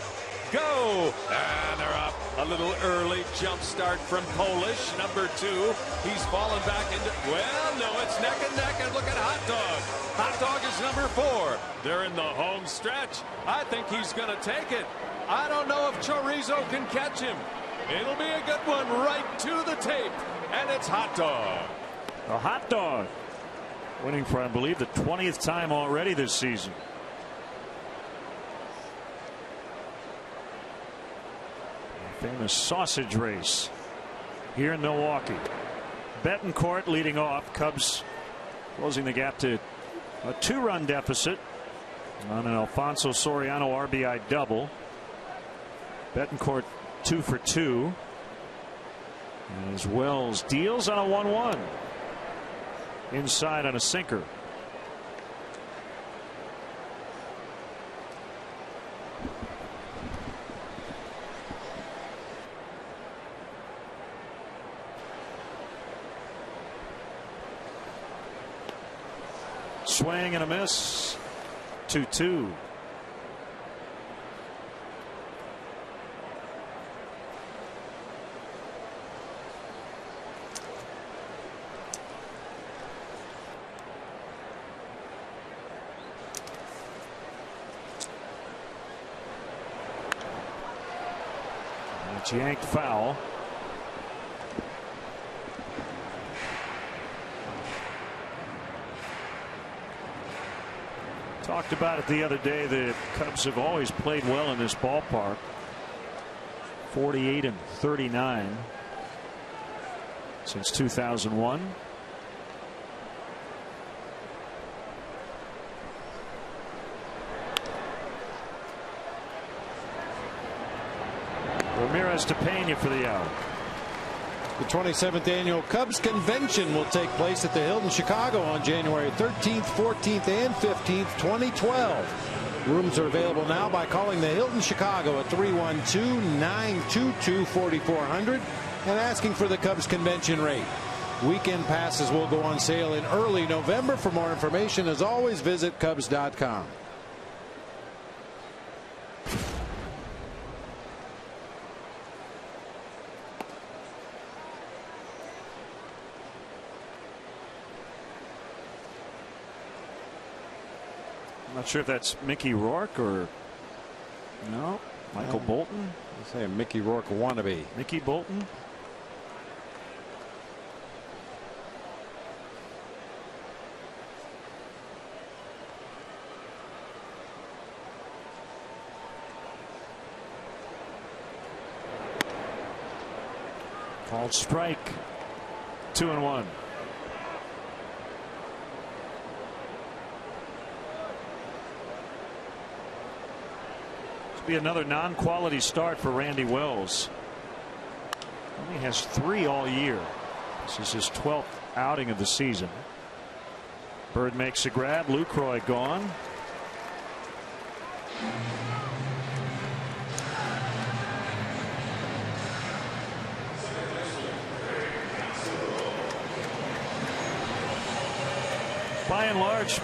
go. And they're up a little early. Jump start from Polish, number 2. He's fallen back into, well, no, it's neck and neck. And look at Hot Dog. Hot Dog is number 4. They're in the home stretch. I think he's going to take it. I don't know if Chorizo can catch him. It'll be a good one right to the tape. And it's Hot Dog. A Hot Dog winning for, I believe, the 20th time already this season. Famous sausage race here in Milwaukee. Betancourt leading off. Cubs closing the gap to a 2-run deficit on an Alfonso Soriano RBI double. Betancourt 2 for 2 as Wells deals on a 1-1 inside on a sinker. Swing and a miss. 2-2. It's yanked foul. Talked about it the other day. The Cubs have always played well in this ballpark. 48-39 since 2001. Ramirez to Pena for the out. The 27th annual Cubs convention will take place at the Hilton Chicago on January 13th, 14th, and 15th, 2012. Rooms are available now by calling the Hilton Chicago at 312-922-4400 and asking for the Cubs convention rate. Weekend passes will go on sale in early November. For more information, as always, visit Cubs.com. I'm not sure if that's Mickey Rourke or no. Michael Bolton. I say a Mickey Rourke wannabe. Mickey Bolton. Called strike. 2-1. Be another non-quality start for Randy Wells. Only has 3 all year. This is his 12th outing of the season. Bird makes a grab. Lucroy gone. By and large,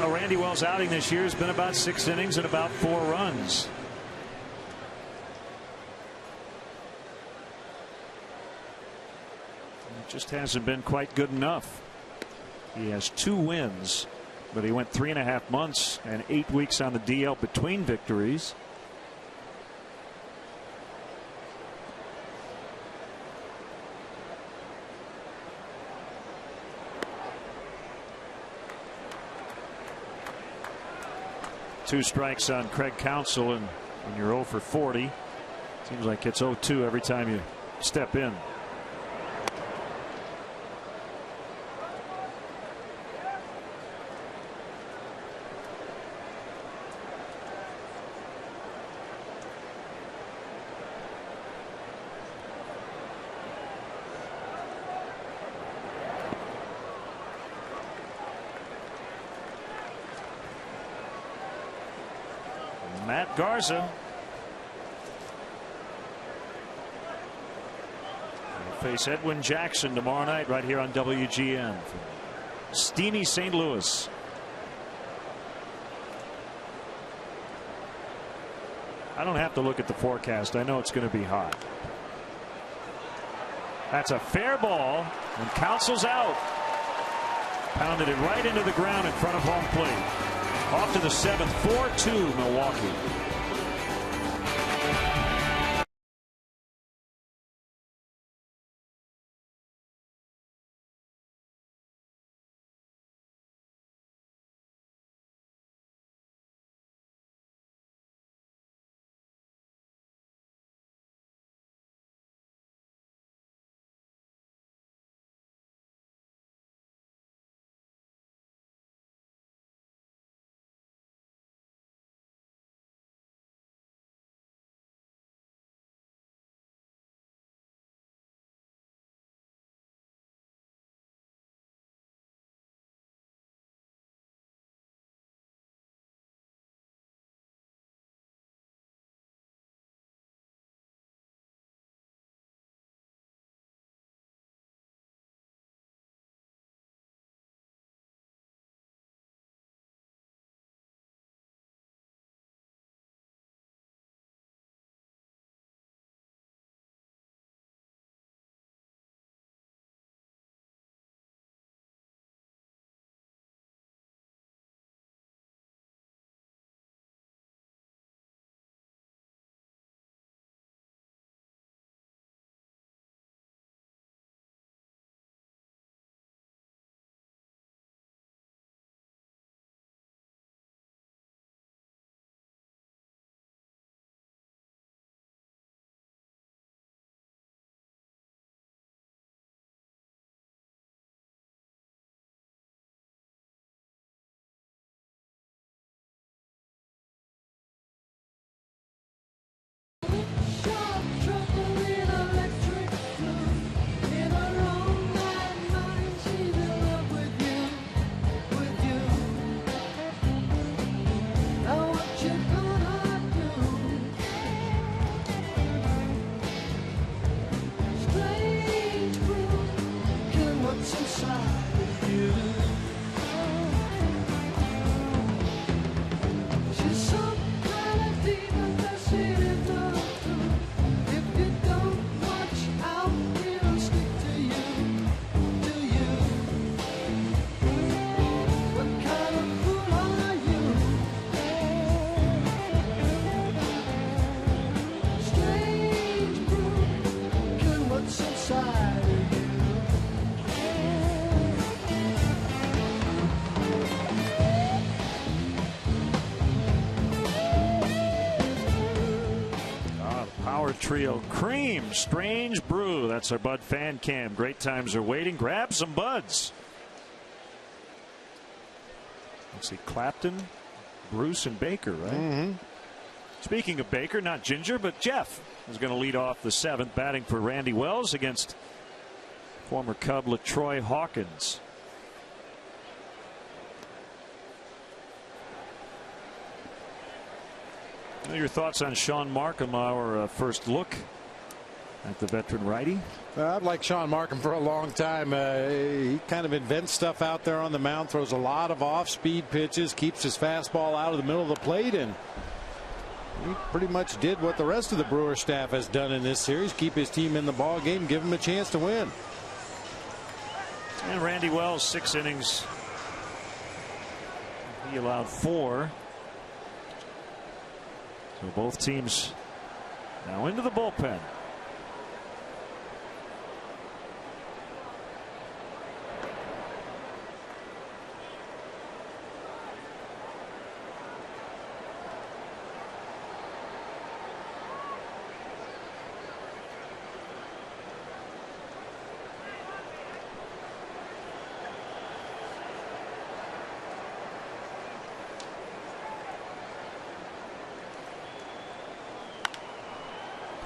a Randy Wells outing this year has been about 6 innings and about 4 runs. It just hasn't been quite good enough. He has 2 wins, but he went 3.5 months and 8 weeks on the DL between victories. Two strikes on Craig Counsell, and when you're 0 for 40, seems like it's 0-2 every time you step in. Matt Garza. Will face Edwin Jackson tomorrow night right here on WGN from steamy St. Louis. I don't have to look at the forecast. I know it's going to be hot. That's a fair ball, and Council's out. Pounded it right into the ground in front of home plate. Off to the 7th, 4-2 Milwaukee. Trio Cream Strange Brew. That's our Bud fan cam. Great times are waiting. Grab some buds. Let's see, Clapton, Bruce, and Baker, right? Speaking of Baker, not Ginger, but Jeff is going to lead off the 7th, batting for Randy Wells against former Cub LaTroy Hawkins. Your thoughts on Sean Markham, our first look at the veteran righty? I've liked Sean Markham for a long time. He kind of invents stuff out there on the mound, throws a lot of off-speed pitches, keeps his fastball out of the middle of the plate, and he pretty much did what the rest of the Brewer staff has done in this series: keep his team in the ball game, give him a chance to win. And Randy Wells, 6 innings. He allowed 4. So both teams now into the bullpen.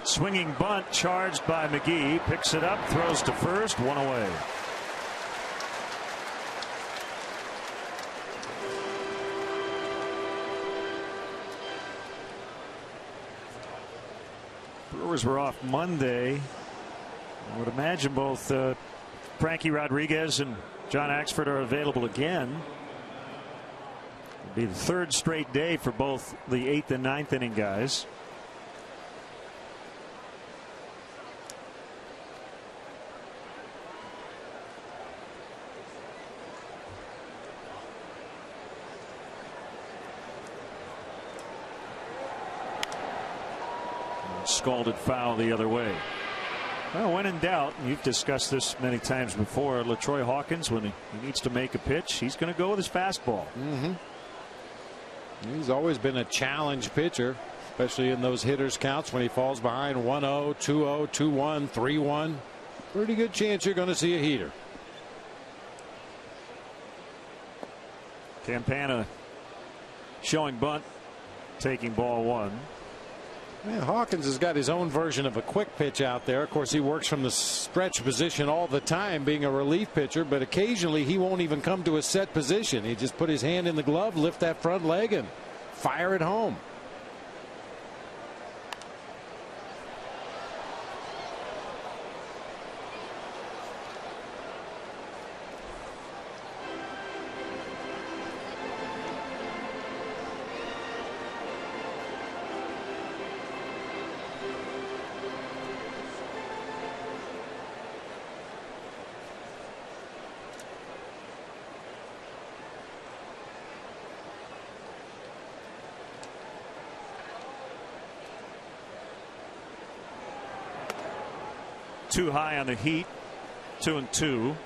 Swinging bunt charged by McGee. Picks it up, throws to first, 1 away. Brewers were off Monday. I would imagine both Frankie Rodriguez and John Axford are available again. It'll be the 3rd straight day for both the 8th and 9th inning guys. scalded foul the other way. Well, when in doubt, you've discussed this many times before, LaTroy Hawkins, when he needs to make a pitch, he's going to go with his fastball. He's always been a challenge pitcher, especially in those hitters counts when he falls behind 1-0, 2-0, 2-1, 3-1. Pretty good chance you're going to see a heater. Campana showing bunt, taking ball one. Man, Hawkins has got his own version of a quick pitch out there. Of course, he works from the stretch position all the time, being a relief pitcher, but occasionally he won't even come to a set position. He just put his hand in the glove, lift that front leg, and fire it home. Too high on the Heat. 2-2.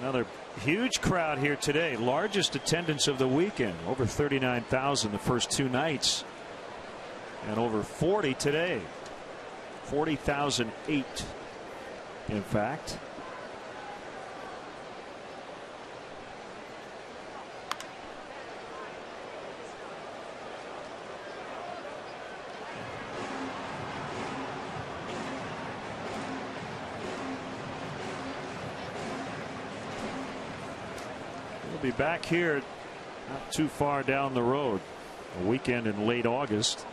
Another huge crowd here today. Largest attendance of the weekend. Over 39,000 the first two nights. And over 40 today. 40,008 in fact. We'll be back here not too far down the road. A weekend in late August.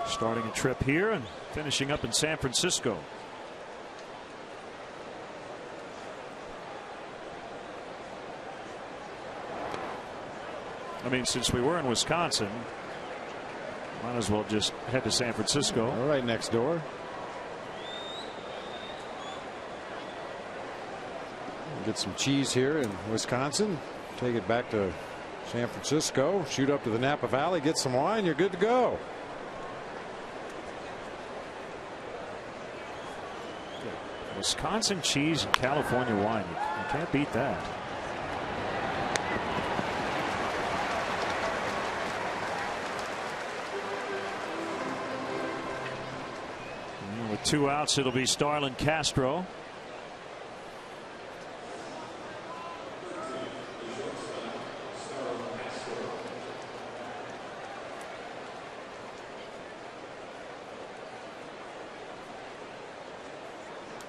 Starting a trip here and finishing up in San Francisco. I mean, since we were in Wisconsin, might as well just head to San Francisco. All right, next door. Get some cheese here in Wisconsin. Take it back to San Francisco. Shoot up to the Napa Valley. Get some wine. You're good to go. Wisconsin cheese and California wine. You can't beat that. And with 2 outs, it'll be Starlin Castro.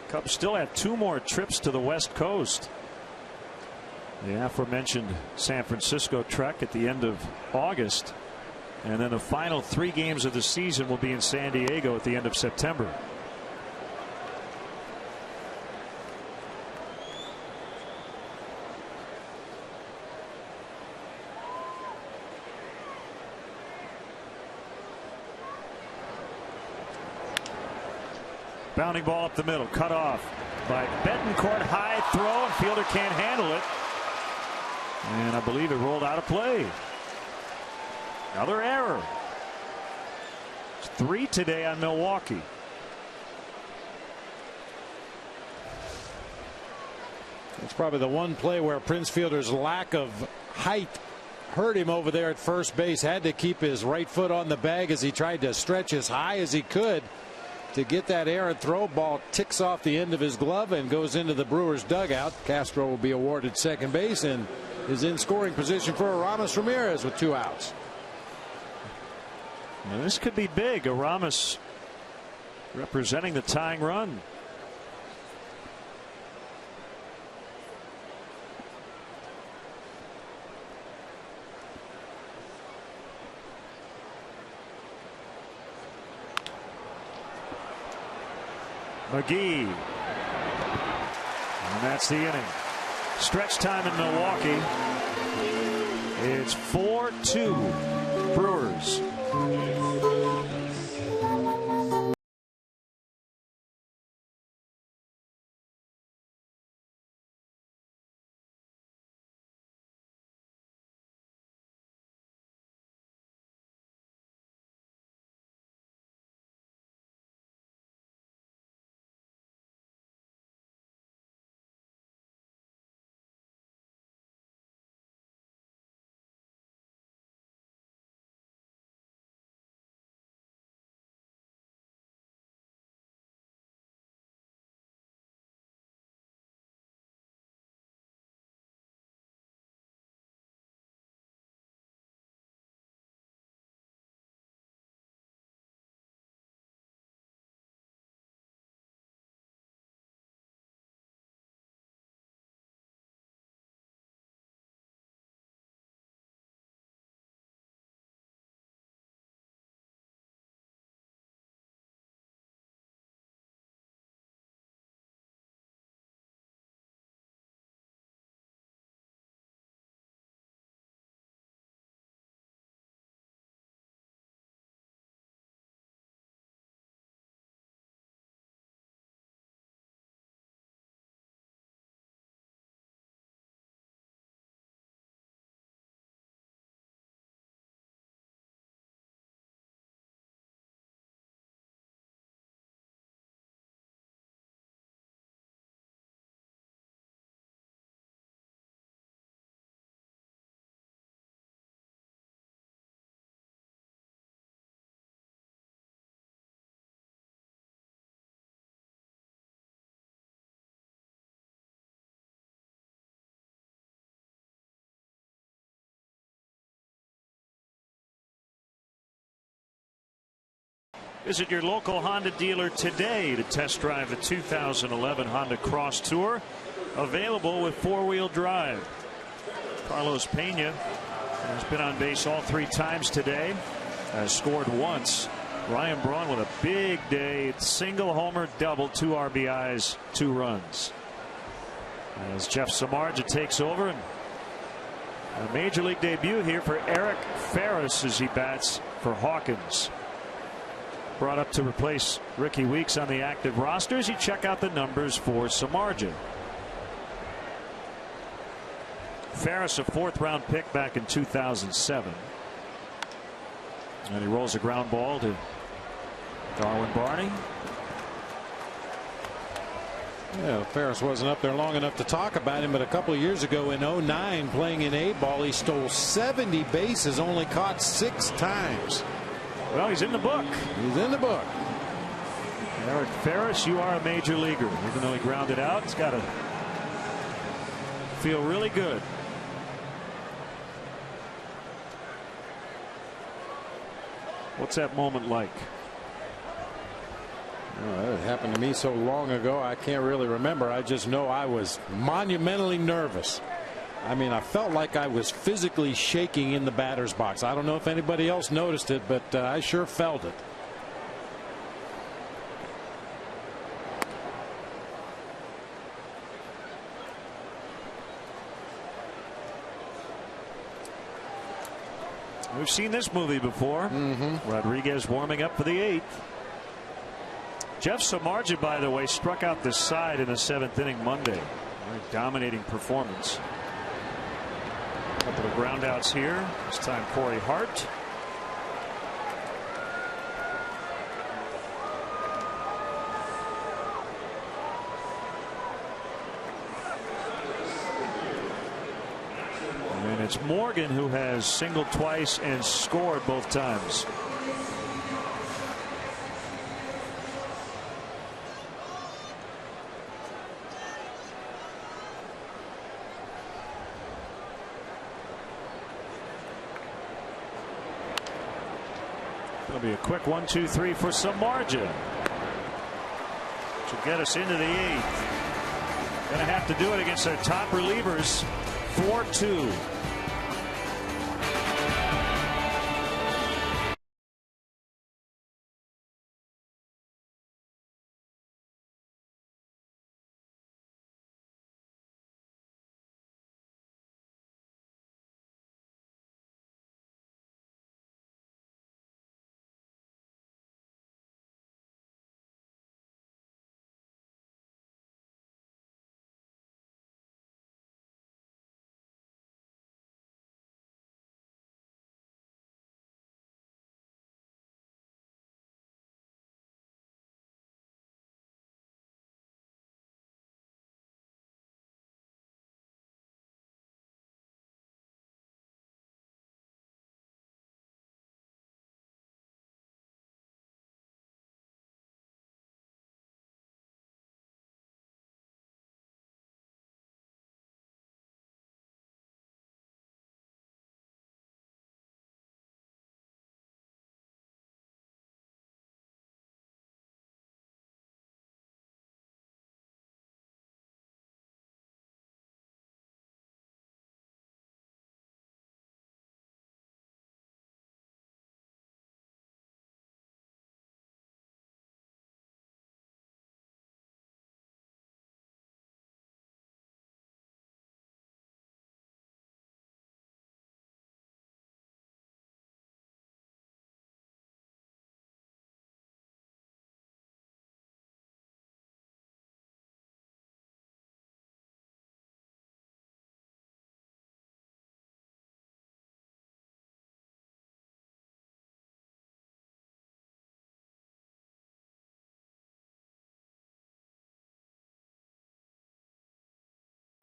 Cubs still have 2 more trips to the West Coast. The aforementioned San Francisco trek at the end of August, and then the final 3 games of the season will be in San Diego at the end of September. Bounding ball up the middle, cut off by Betancourt. High throw, and fielder can't handle it. And I believe it rolled out of play. Another error. It's 3 today on Milwaukee. It's probably the one play where Prince Fielder's lack of height hurt him over there at first base. Had to keep his right foot on the bag as he tried to stretch as high as he could to get that errant throw. Ball ticks off the end of his glove and goes into the Brewers dugout. Castro will be awarded second base and is in scoring position for Aramis Ramirez with 2 outs. Now this could be big. Aramis representing the tying run. McGee. And that's the inning. Stretch time in Milwaukee. It's 4-2 Brewers. Visit your local Honda dealer today to test drive the 2011 Honda Cross Tour, available with four-wheel drive. Carlos Pena has been on base all 3 times today, has scored once. Ryan Braun with a big day, single homer, double, 2 RBIs, 2 runs. As Jeff Samardzija takes over, and a major league debut here for Eric Ferris as he bats for Hawkins. Brought up to replace Ricky Weeks on the active rosters. You check out the numbers for Samardzija. Ferris, a 4th-round pick back in 2007. And he rolls a ground ball to Darwin Barney. Yeah, Ferris wasn't up there long enough to talk about him, but a couple of years ago in 09, playing in A-ball, he stole 70 bases, only caught 6 times. Well, he's in the book. He's in the book. Eric Ferris, you are a major leaguer. Even though he grounded out, it's got to feel really good. What's that moment like? It happened to me so long ago, I can't really remember. I just know I was monumentally nervous. I mean, I felt like I was physically shaking in the batter's box. I don't know if anybody else noticed it, but I sure felt it. We've seen this movie before. Rodriguez warming up for the 8th. Jeff Samardzija, by the way, struck out the side in the 7th inning Monday. Very dominating performance. A couple of ground outs here. This time Corey Hart. And it's Morgan who has singled twice and scored both times. It'll be a quick 1, 2, 3 for Samardzija to get us into the 8th. Gonna have to do it against their top relievers. 4-2.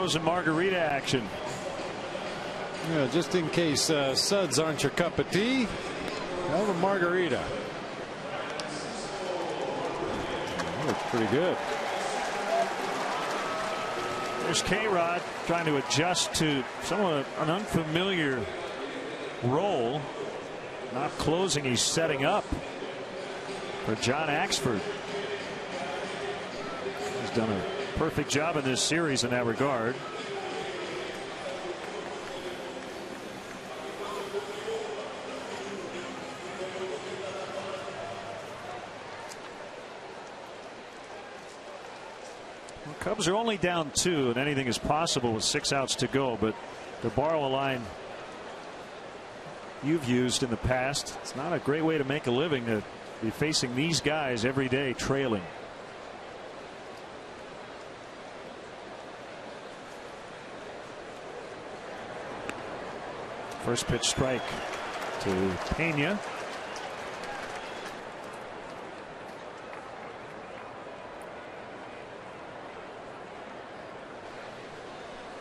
And margarita action. Yeah, just in case suds aren't your cup of tea, have a margarita. That looks pretty good. There's K-Rod trying to adjust to somewhat an unfamiliar role. Not closing, he's setting up. for John Axford. He's done a perfect job in this series in that regard. Cubs are only down 2, and anything is possible with 6 outs to go. But to borrow a line you've used in the past, it's not a great way to make a living to be facing these guys every day trailing. First pitch strike to Pena.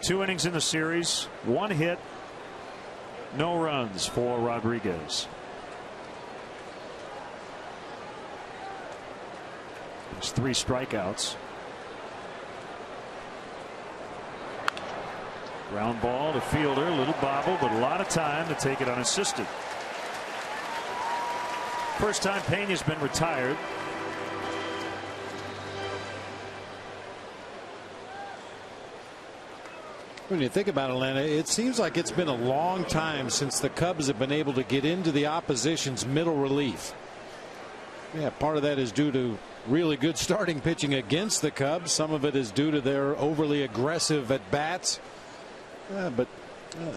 Two innings in the series, 1 hit, no runs for Rodriguez. There's 3 strikeouts. Ground ball to fielder, little bobble, but a lot of time to take it unassisted. First time Pena's been retired. When you think about it, Atlanta, it seems like it's been a long time since the Cubs have been able to get into the opposition's middle relief. Yeah, part of that is due to really good starting pitching against the Cubs. Some of it is due to their overly aggressive at bats. But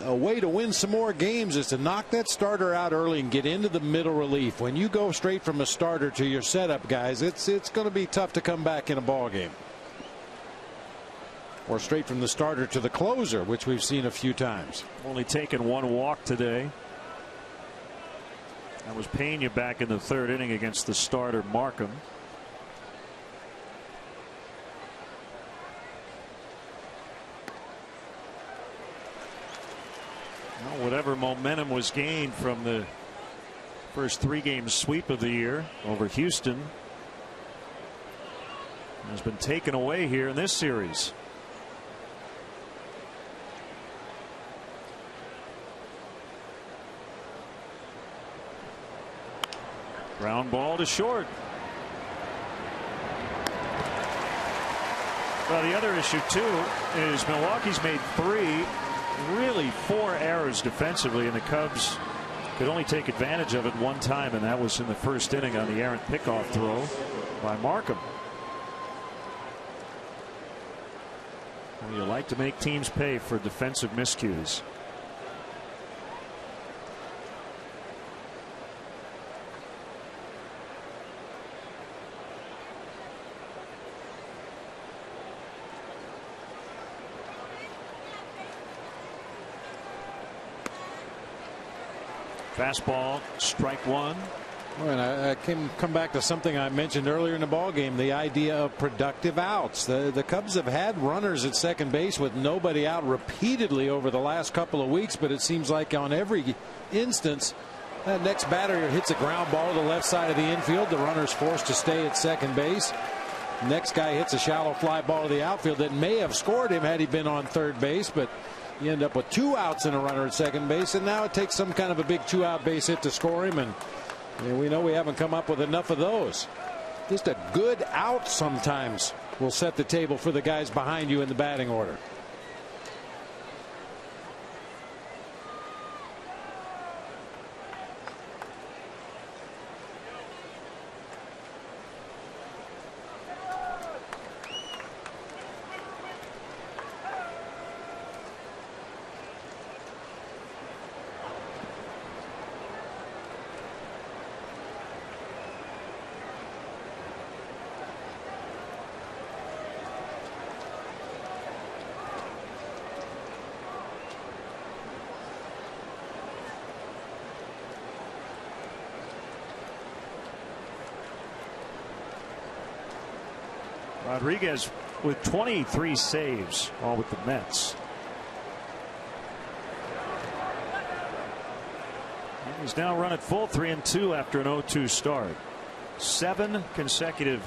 a way to win some more games is to knock that starter out early and get into the middle relief. When you go straight from a starter to your setup guys, it's going to be tough to come back in a ball game. Or straight from the starter to the closer, which we've seen a few times. Only taken 1 walk today. That was Pena back in the 3rd inning against the starter Markham. Well, whatever momentum was gained from the first 3-game sweep of the year over Houston has been taken away here in this series. Ground ball to short. Well, the other issue too is Milwaukee's made 4 errors defensively, and the Cubs could only take advantage of it 1 time, and that was in the 1st inning on the errant pickoff throw by Markham. Well, you like to make teams pay for defensive miscues. Fastball, strike 1. Well, and I come back to something I mentioned earlier in the ball game, the idea of productive outs. The Cubs have had runners at second base with nobody out repeatedly over the last couple of weeks, but it seems like on every instance that next batter hits a ground ball to the left side of the infield. The runner's forced to stay at second base. Next guy hits a shallow fly ball to the outfield that may have scored him had he been on third base, but you end up with 2 outs and a runner at second base, and now it takes some kind of a big 2-out base hit to score him, and we know we haven't come up with enough of those. Just a good out sometimes will set the table for the guys behind you in the batting order. Rodriguez with 23 saves, all with the Mets. He's now run at full 3-2 after an 0-2 start. 7 consecutive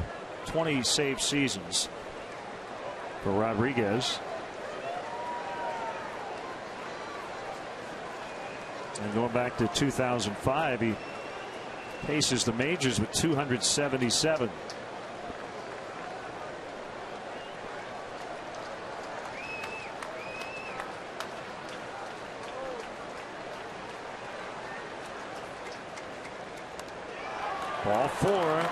20 save seasons for Rodriguez. And going back to 2005, he Paces the majors with 277. Ball 4.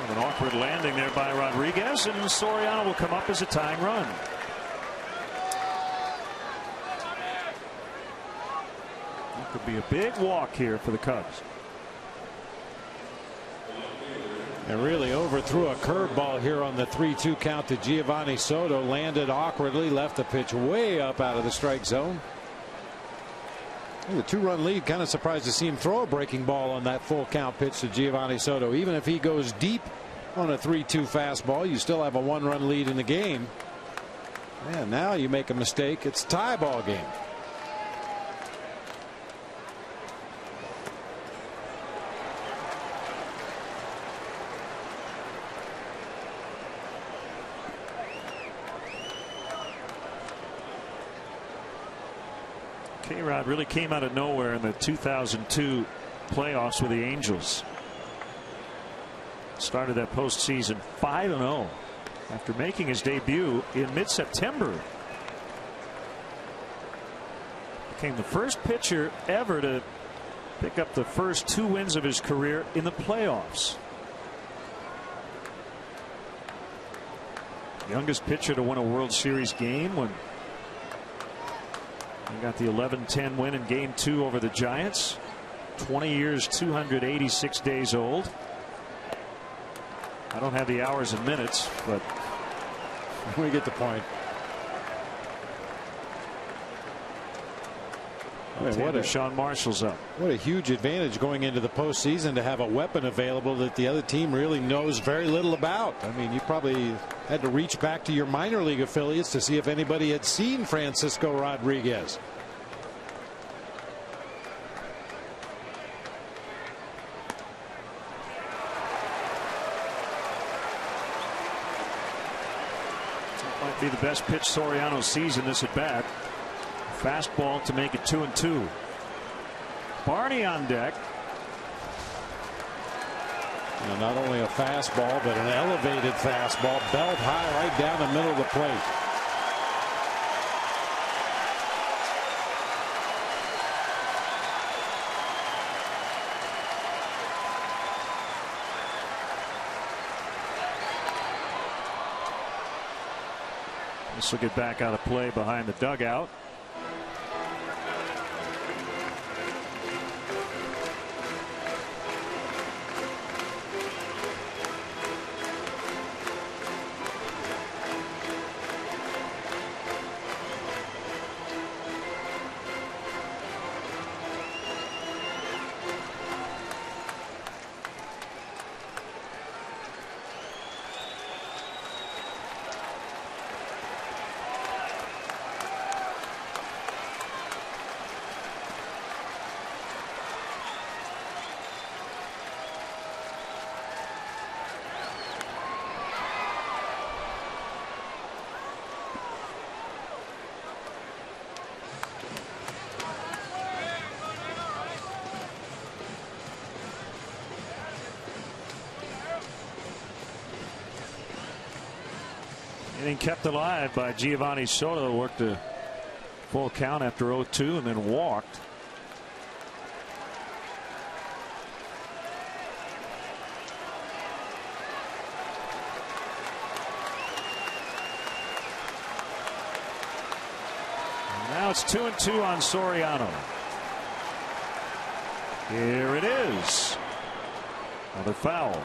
An awkward landing there by Rodriguez, and Soriano will come up as a tying run. That could be a big walk here for the Cubs. And really overthrew a curveball here on the 3-2 count to Giovanni Soto. Landed awkwardly, left the pitch way up out of the strike zone. The 2-run lead. Kind of surprised to see him throw a breaking ball on that full count pitch to Giovanni Soto. Even if he goes deep on a 3-2 fastball, you still have a 1-run lead in the game. And now you make a mistake, it's a tie ball game. K-Rod really came out of nowhere in the 2002 playoffs with the Angels. Started that postseason 5-0 after making his debut in mid-September. Became the first pitcher ever to pick up the first 2 wins of his career in the playoffs. Youngest pitcher to win a World Series game when he got the 11-10 win in Game 2 over the Giants. 20 years, 286 days old. I don't have the hours and minutes, but we get the point. What Sean Marshall's up. What a huge advantage going into the postseason to have a weapon available that the other team really knows very little about. I mean, you probably had to reach back to your minor league affiliates to see if anybody had seen Francisco Rodriguez. Might be the best pitch Soriano sees in this at bat. Fastball to make it 2-2. Barney on deck. And not only a fastball, but an elevated fastball, belt high right down the middle of the plate. This will get back out of play behind the dugout. Inning kept alive by Giovanni Soto. Worked a full count after 0-2 and then walked. And now it's 2-2 on Soriano. Here it is. Another foul.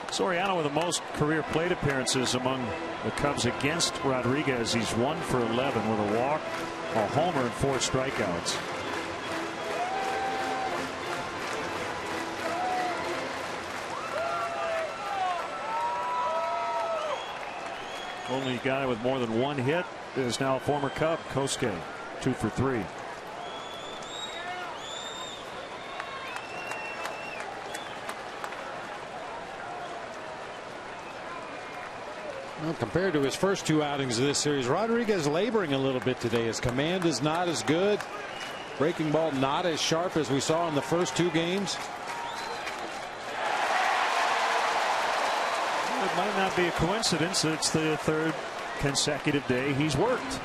Soriano with the most career plate appearances among the Cubs against Rodriguez. He's 1 for 11 with a walk, a homer, and 4 strikeouts. Only guy with more than 1 hit is now a former Cub, Kosuke, 2 for 3. Well, compared to his first 2 outings of this series, Rodriguez laboring a little bit today. His command is not as good. Breaking ball not as sharp as we saw in the first 2 games. might not be a coincidence that it's the third consecutive day he's worked.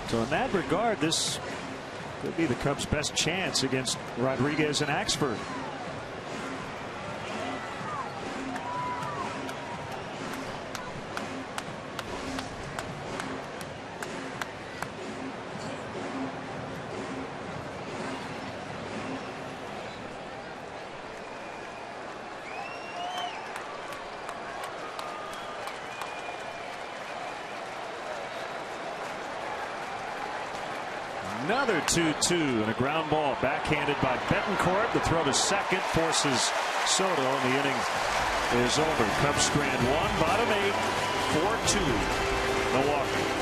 So in that regard, this could be the Cubs' best chance against Rodriguez and Axford. Another 2-2 and a ground ball backhanded by Betancourt. The throw to second forces Soto, and the inning is over. Cubs strand one, bottom 8, 4-2 Milwaukee.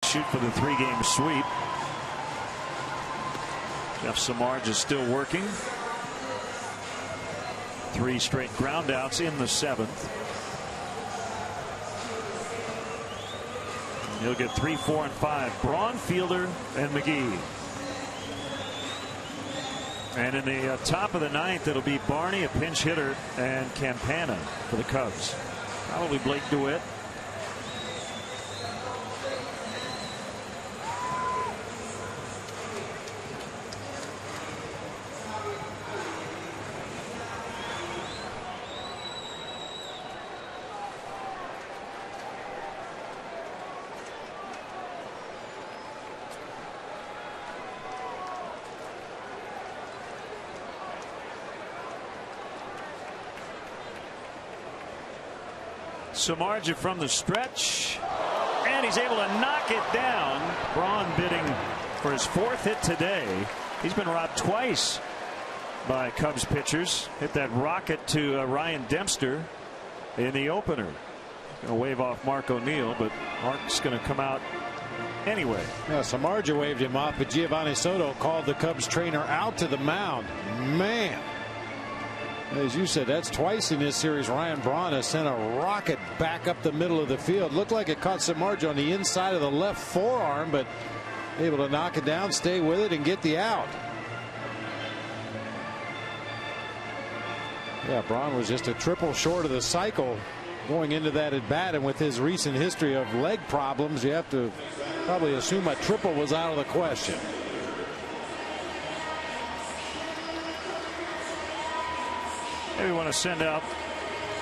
Shoot for the 3-game sweep. Jeff Samardzija is still working. 3 straight groundouts in the 7th. He'll get 3, 4, and 5. Braun, Fielder, and McGee. And in the top of the 9th, it'll be Barney, a pinch hitter, and Campana for the Cubs. Probably Blake DeWitt. Samardzija from the stretch, and he's able to knock it down. Braun bidding for his 4th hit today. He's been robbed twice by Cubs pitchers. Hit that rocket to Ryan Dempster in the opener. Going to wave off Mark O'Neill, but Mark's going to come out anyway. Yeah, Samardzija waved him off, but Giovanni Soto called the Cubs trainer out to the mound. Man. As you said, that's twice in this series. Ryan Braun has sent a rocket back up the middle of the field. Looked like it caught Samardzija on the inside of the left forearm, but able to knock it down, stay with it, and get the out. Yeah, Braun was just a triple short of the cycle going into that at bat, and with his recent history of leg problems, you have to probably assume a triple was out of the question. We want to send out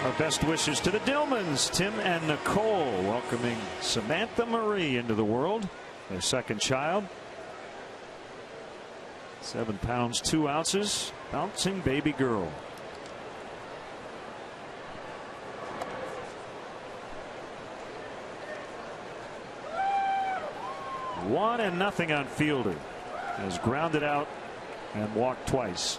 our best wishes to the Dillmans, Tim and Nicole, welcoming Samantha Marie into the world, their 2nd child. 7 pounds 2 ounces, bouncing baby girl. 1-0 on Fielder. Has grounded out and walked twice.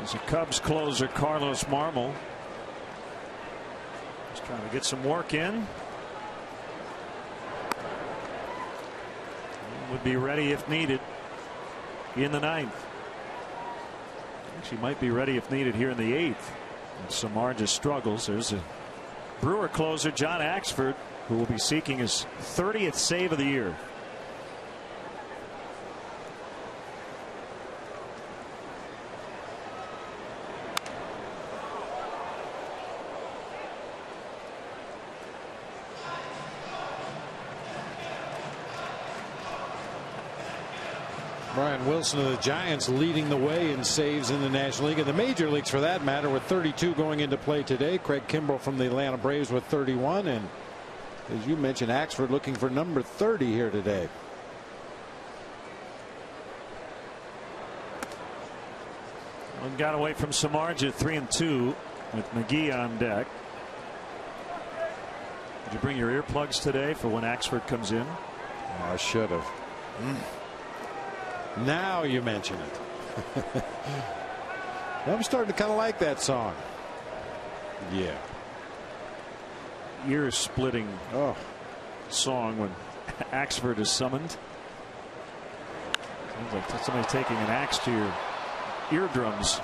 As a Cubs closer, Carlos Marmol is trying to get some work in. Would be ready if needed in the 9th. Actually might be ready if needed here in the 8th. Samardzija struggles. There's a Brewer closer, John Axford, who will be seeking his 30th save of the year. Brian Wilson of the Giants leading the way in saves in the National League and the major leagues for that matter, with 32 going into play today. Craig Kimbrell from the Atlanta Braves with 31, and as you mentioned, Axford looking for number 30 here today. One got away from Samardzija, 3-2 with McGee on deck. Did you bring your earplugs today for when Axford comes in? Oh, I should have. Now you mention it. I'm starting to kind of like that song. Yeah. Ear splitting song when Axford is summoned. Sounds like somebody taking an axe to your eardrums.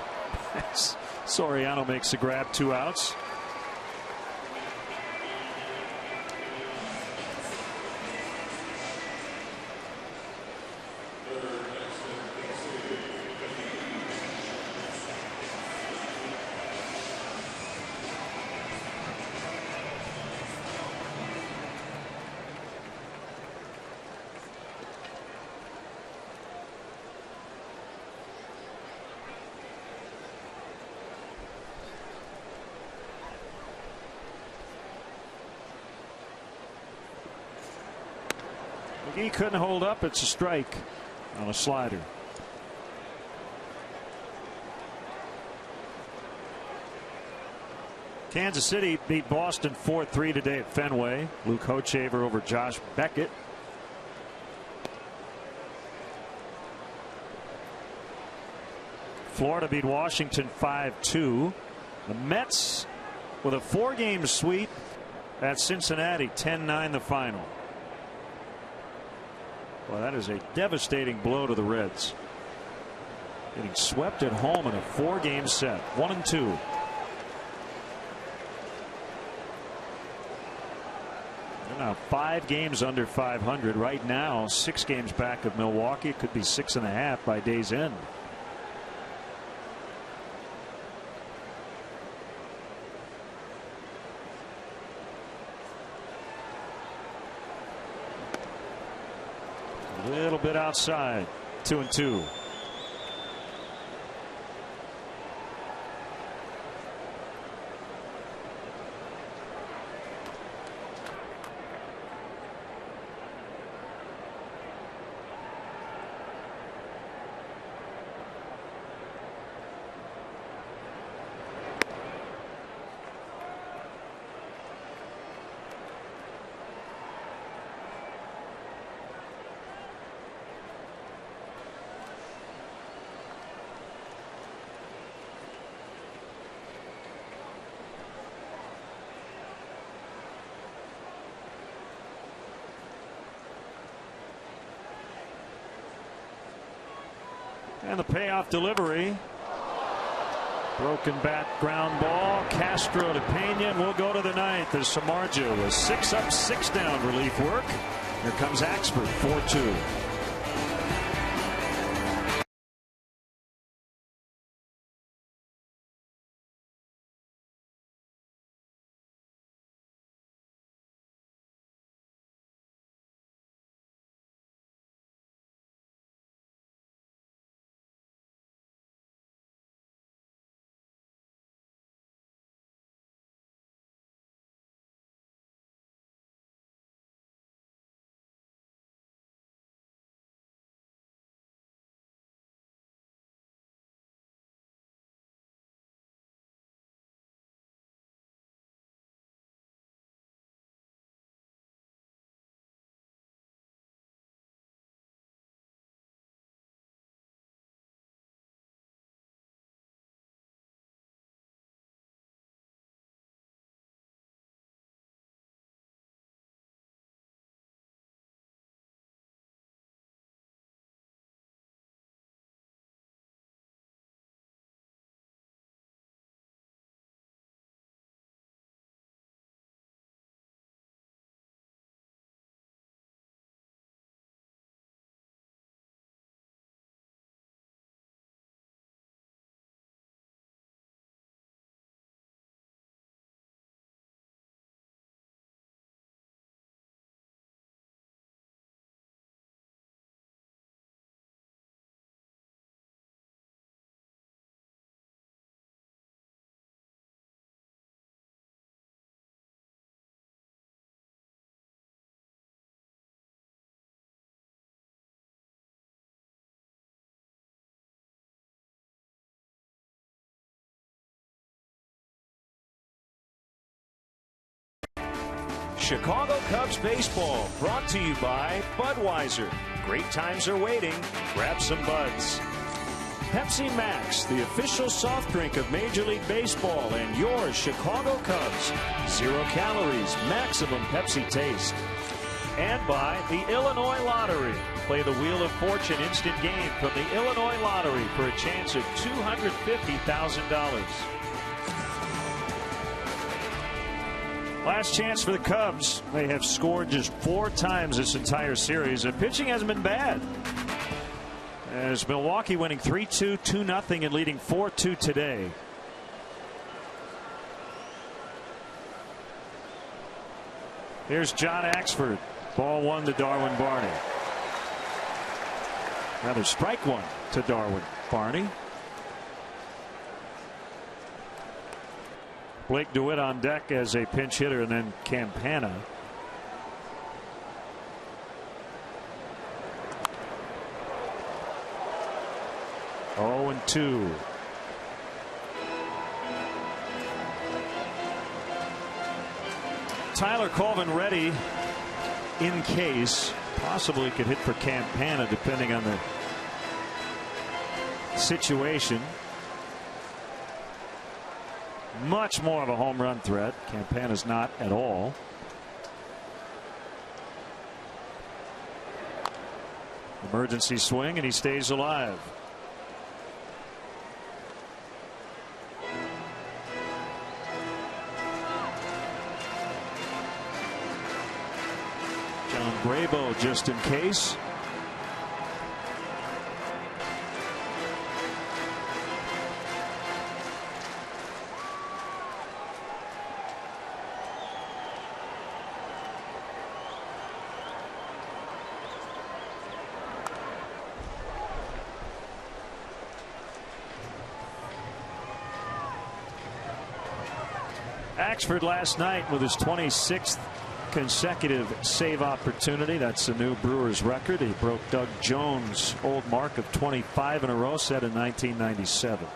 Soriano makes the grab, 2 outs. He couldn't hold up. It's a strike on a slider. Kansas City beat Boston 4-3 today at Fenway. Luke Hochevar over Josh Beckett. Florida beat Washington 5-2. The Mets with a 4-game sweep at Cincinnati, 10-9 the final. Well, that is a devastating blow to the Reds. Getting swept at home in a 4-game set, 1-2. They're now 5 games under 500 right now, 6 games back of Milwaukee. It could be 6.5 by day's end. A little bit outside, 2-2. And the payoff delivery. Broken bat ground ball. Castro to Pena, and we'll go to the 9th as Samardzija with 6 up, 6 down relief work. Here comes Axford, 4-2. Chicago Cubs baseball, brought to you by Budweiser. Great times are waiting. Grab some buds. Pepsi Max, the official soft drink of Major League Baseball and your Chicago Cubs. 0 calories, maximum Pepsi taste. And by the Illinois Lottery. Play the Wheel of Fortune instant game from the Illinois Lottery for a chance of $250,000. Last chance for the Cubs. They have scored just 4 times this entire series. Their pitching hasn't been bad. As Milwaukee winning 3-2, 2-0, and leading 4-2 today. Here's John Axford. Ball 1 to Darwin Barney. Another strike 1 to Darwin Barney. Blake DeWitt on deck as a pinch hitter, and then Campana. Oh, and 2. Tyler Colvin ready in case. Possibly could hit for Campana depending on the situation. Much more of a home run threat. Campana's not at all. Emergency swing, and he stays alive. John Brabo just in case. Axford last night with his 26th consecutive save opportunity. That's a new Brewers record. He broke Doug Jones' old mark of 25 in a row, set in 1997.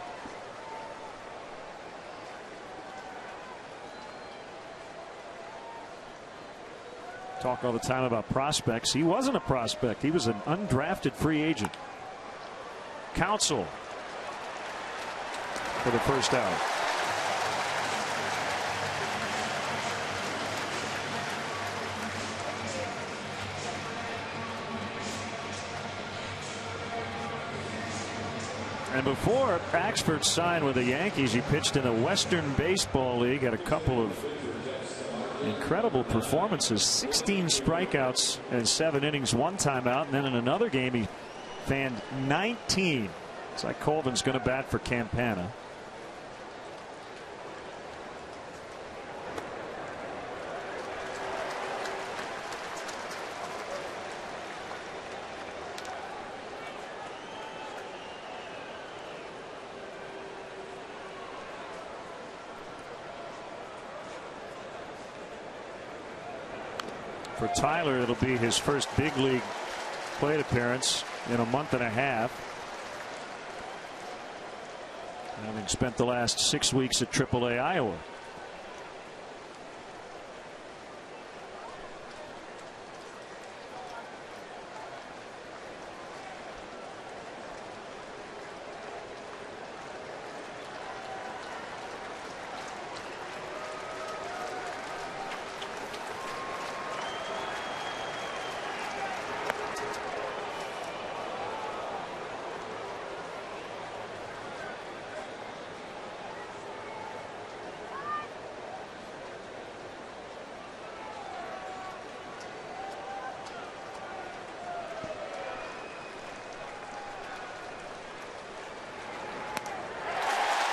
Talk all the time about prospects. He wasn't a prospect. He was an undrafted free agent. Counsell for the first out. And before Axford signed with the Yankees, he pitched in the Western Baseball League, had a couple of incredible performances. 16 strikeouts and 7 innings, 1 timeout, and then in another game he fanned 19. It's like Colvin's going to bat for Campana. For Tyler, it'll be his first big league plate appearance in a month and a half, having spent the last 6 weeks at AAA Iowa.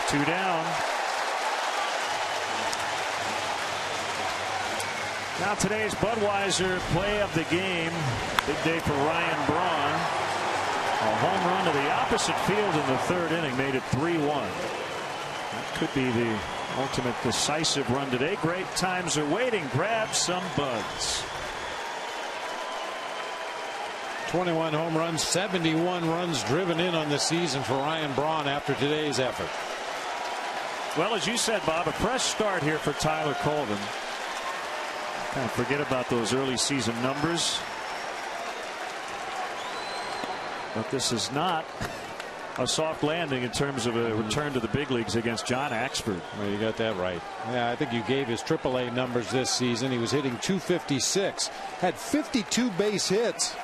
Two down. Now today's Budweiser play of the game. Big day for Ryan Braun. A home run to the opposite field in the 3rd inning made it 3-1. That could be the ultimate decisive run today. Great times are waiting. Grab some buds. 21 home runs, 71 runs driven in on the season for Ryan Braun after today's effort. Well, as you said, Bob, a fresh start here for Tyler Colvin. Forget about those early season numbers. But this is not a soft landing in terms of a return to the big leagues against John Axford. Well, you got that right. Yeah, I think you gave his AAA numbers this season. He was hitting .256, had 52 base hits.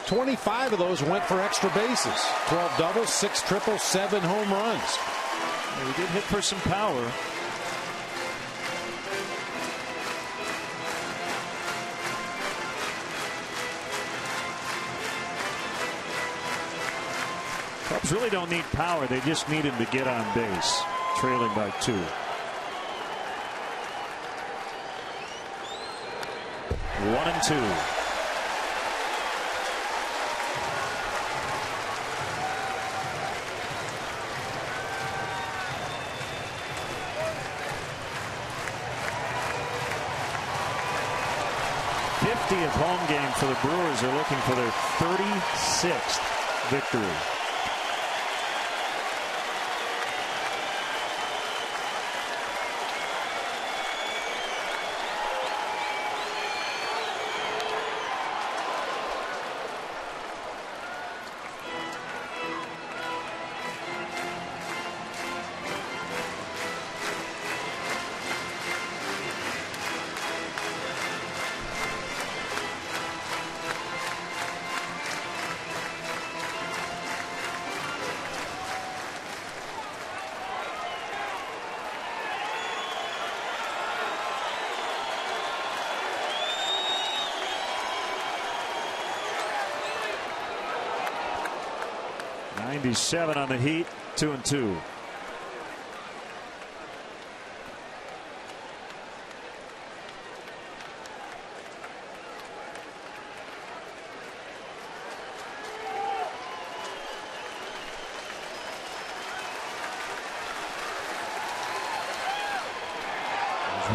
25 of those went for extra bases. 12 doubles, 6 triples, 7 home runs. He did hit for some power. Cubs really don't need power. They just need him to get on base. Trailing by 2. 1-2. '50th home game for the Brewers. They're looking for their 36th victory. '97 on the Heat, 2-2.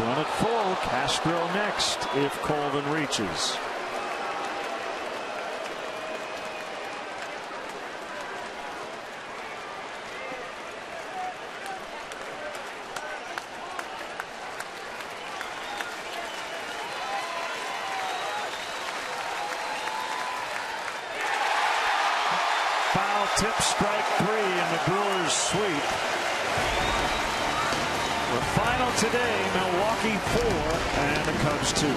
Run at full. Castro next if Colvin reaches. Foul tip, strike 3, and the Brewers sweep. The final today, Milwaukee 4 and the Cubs 2.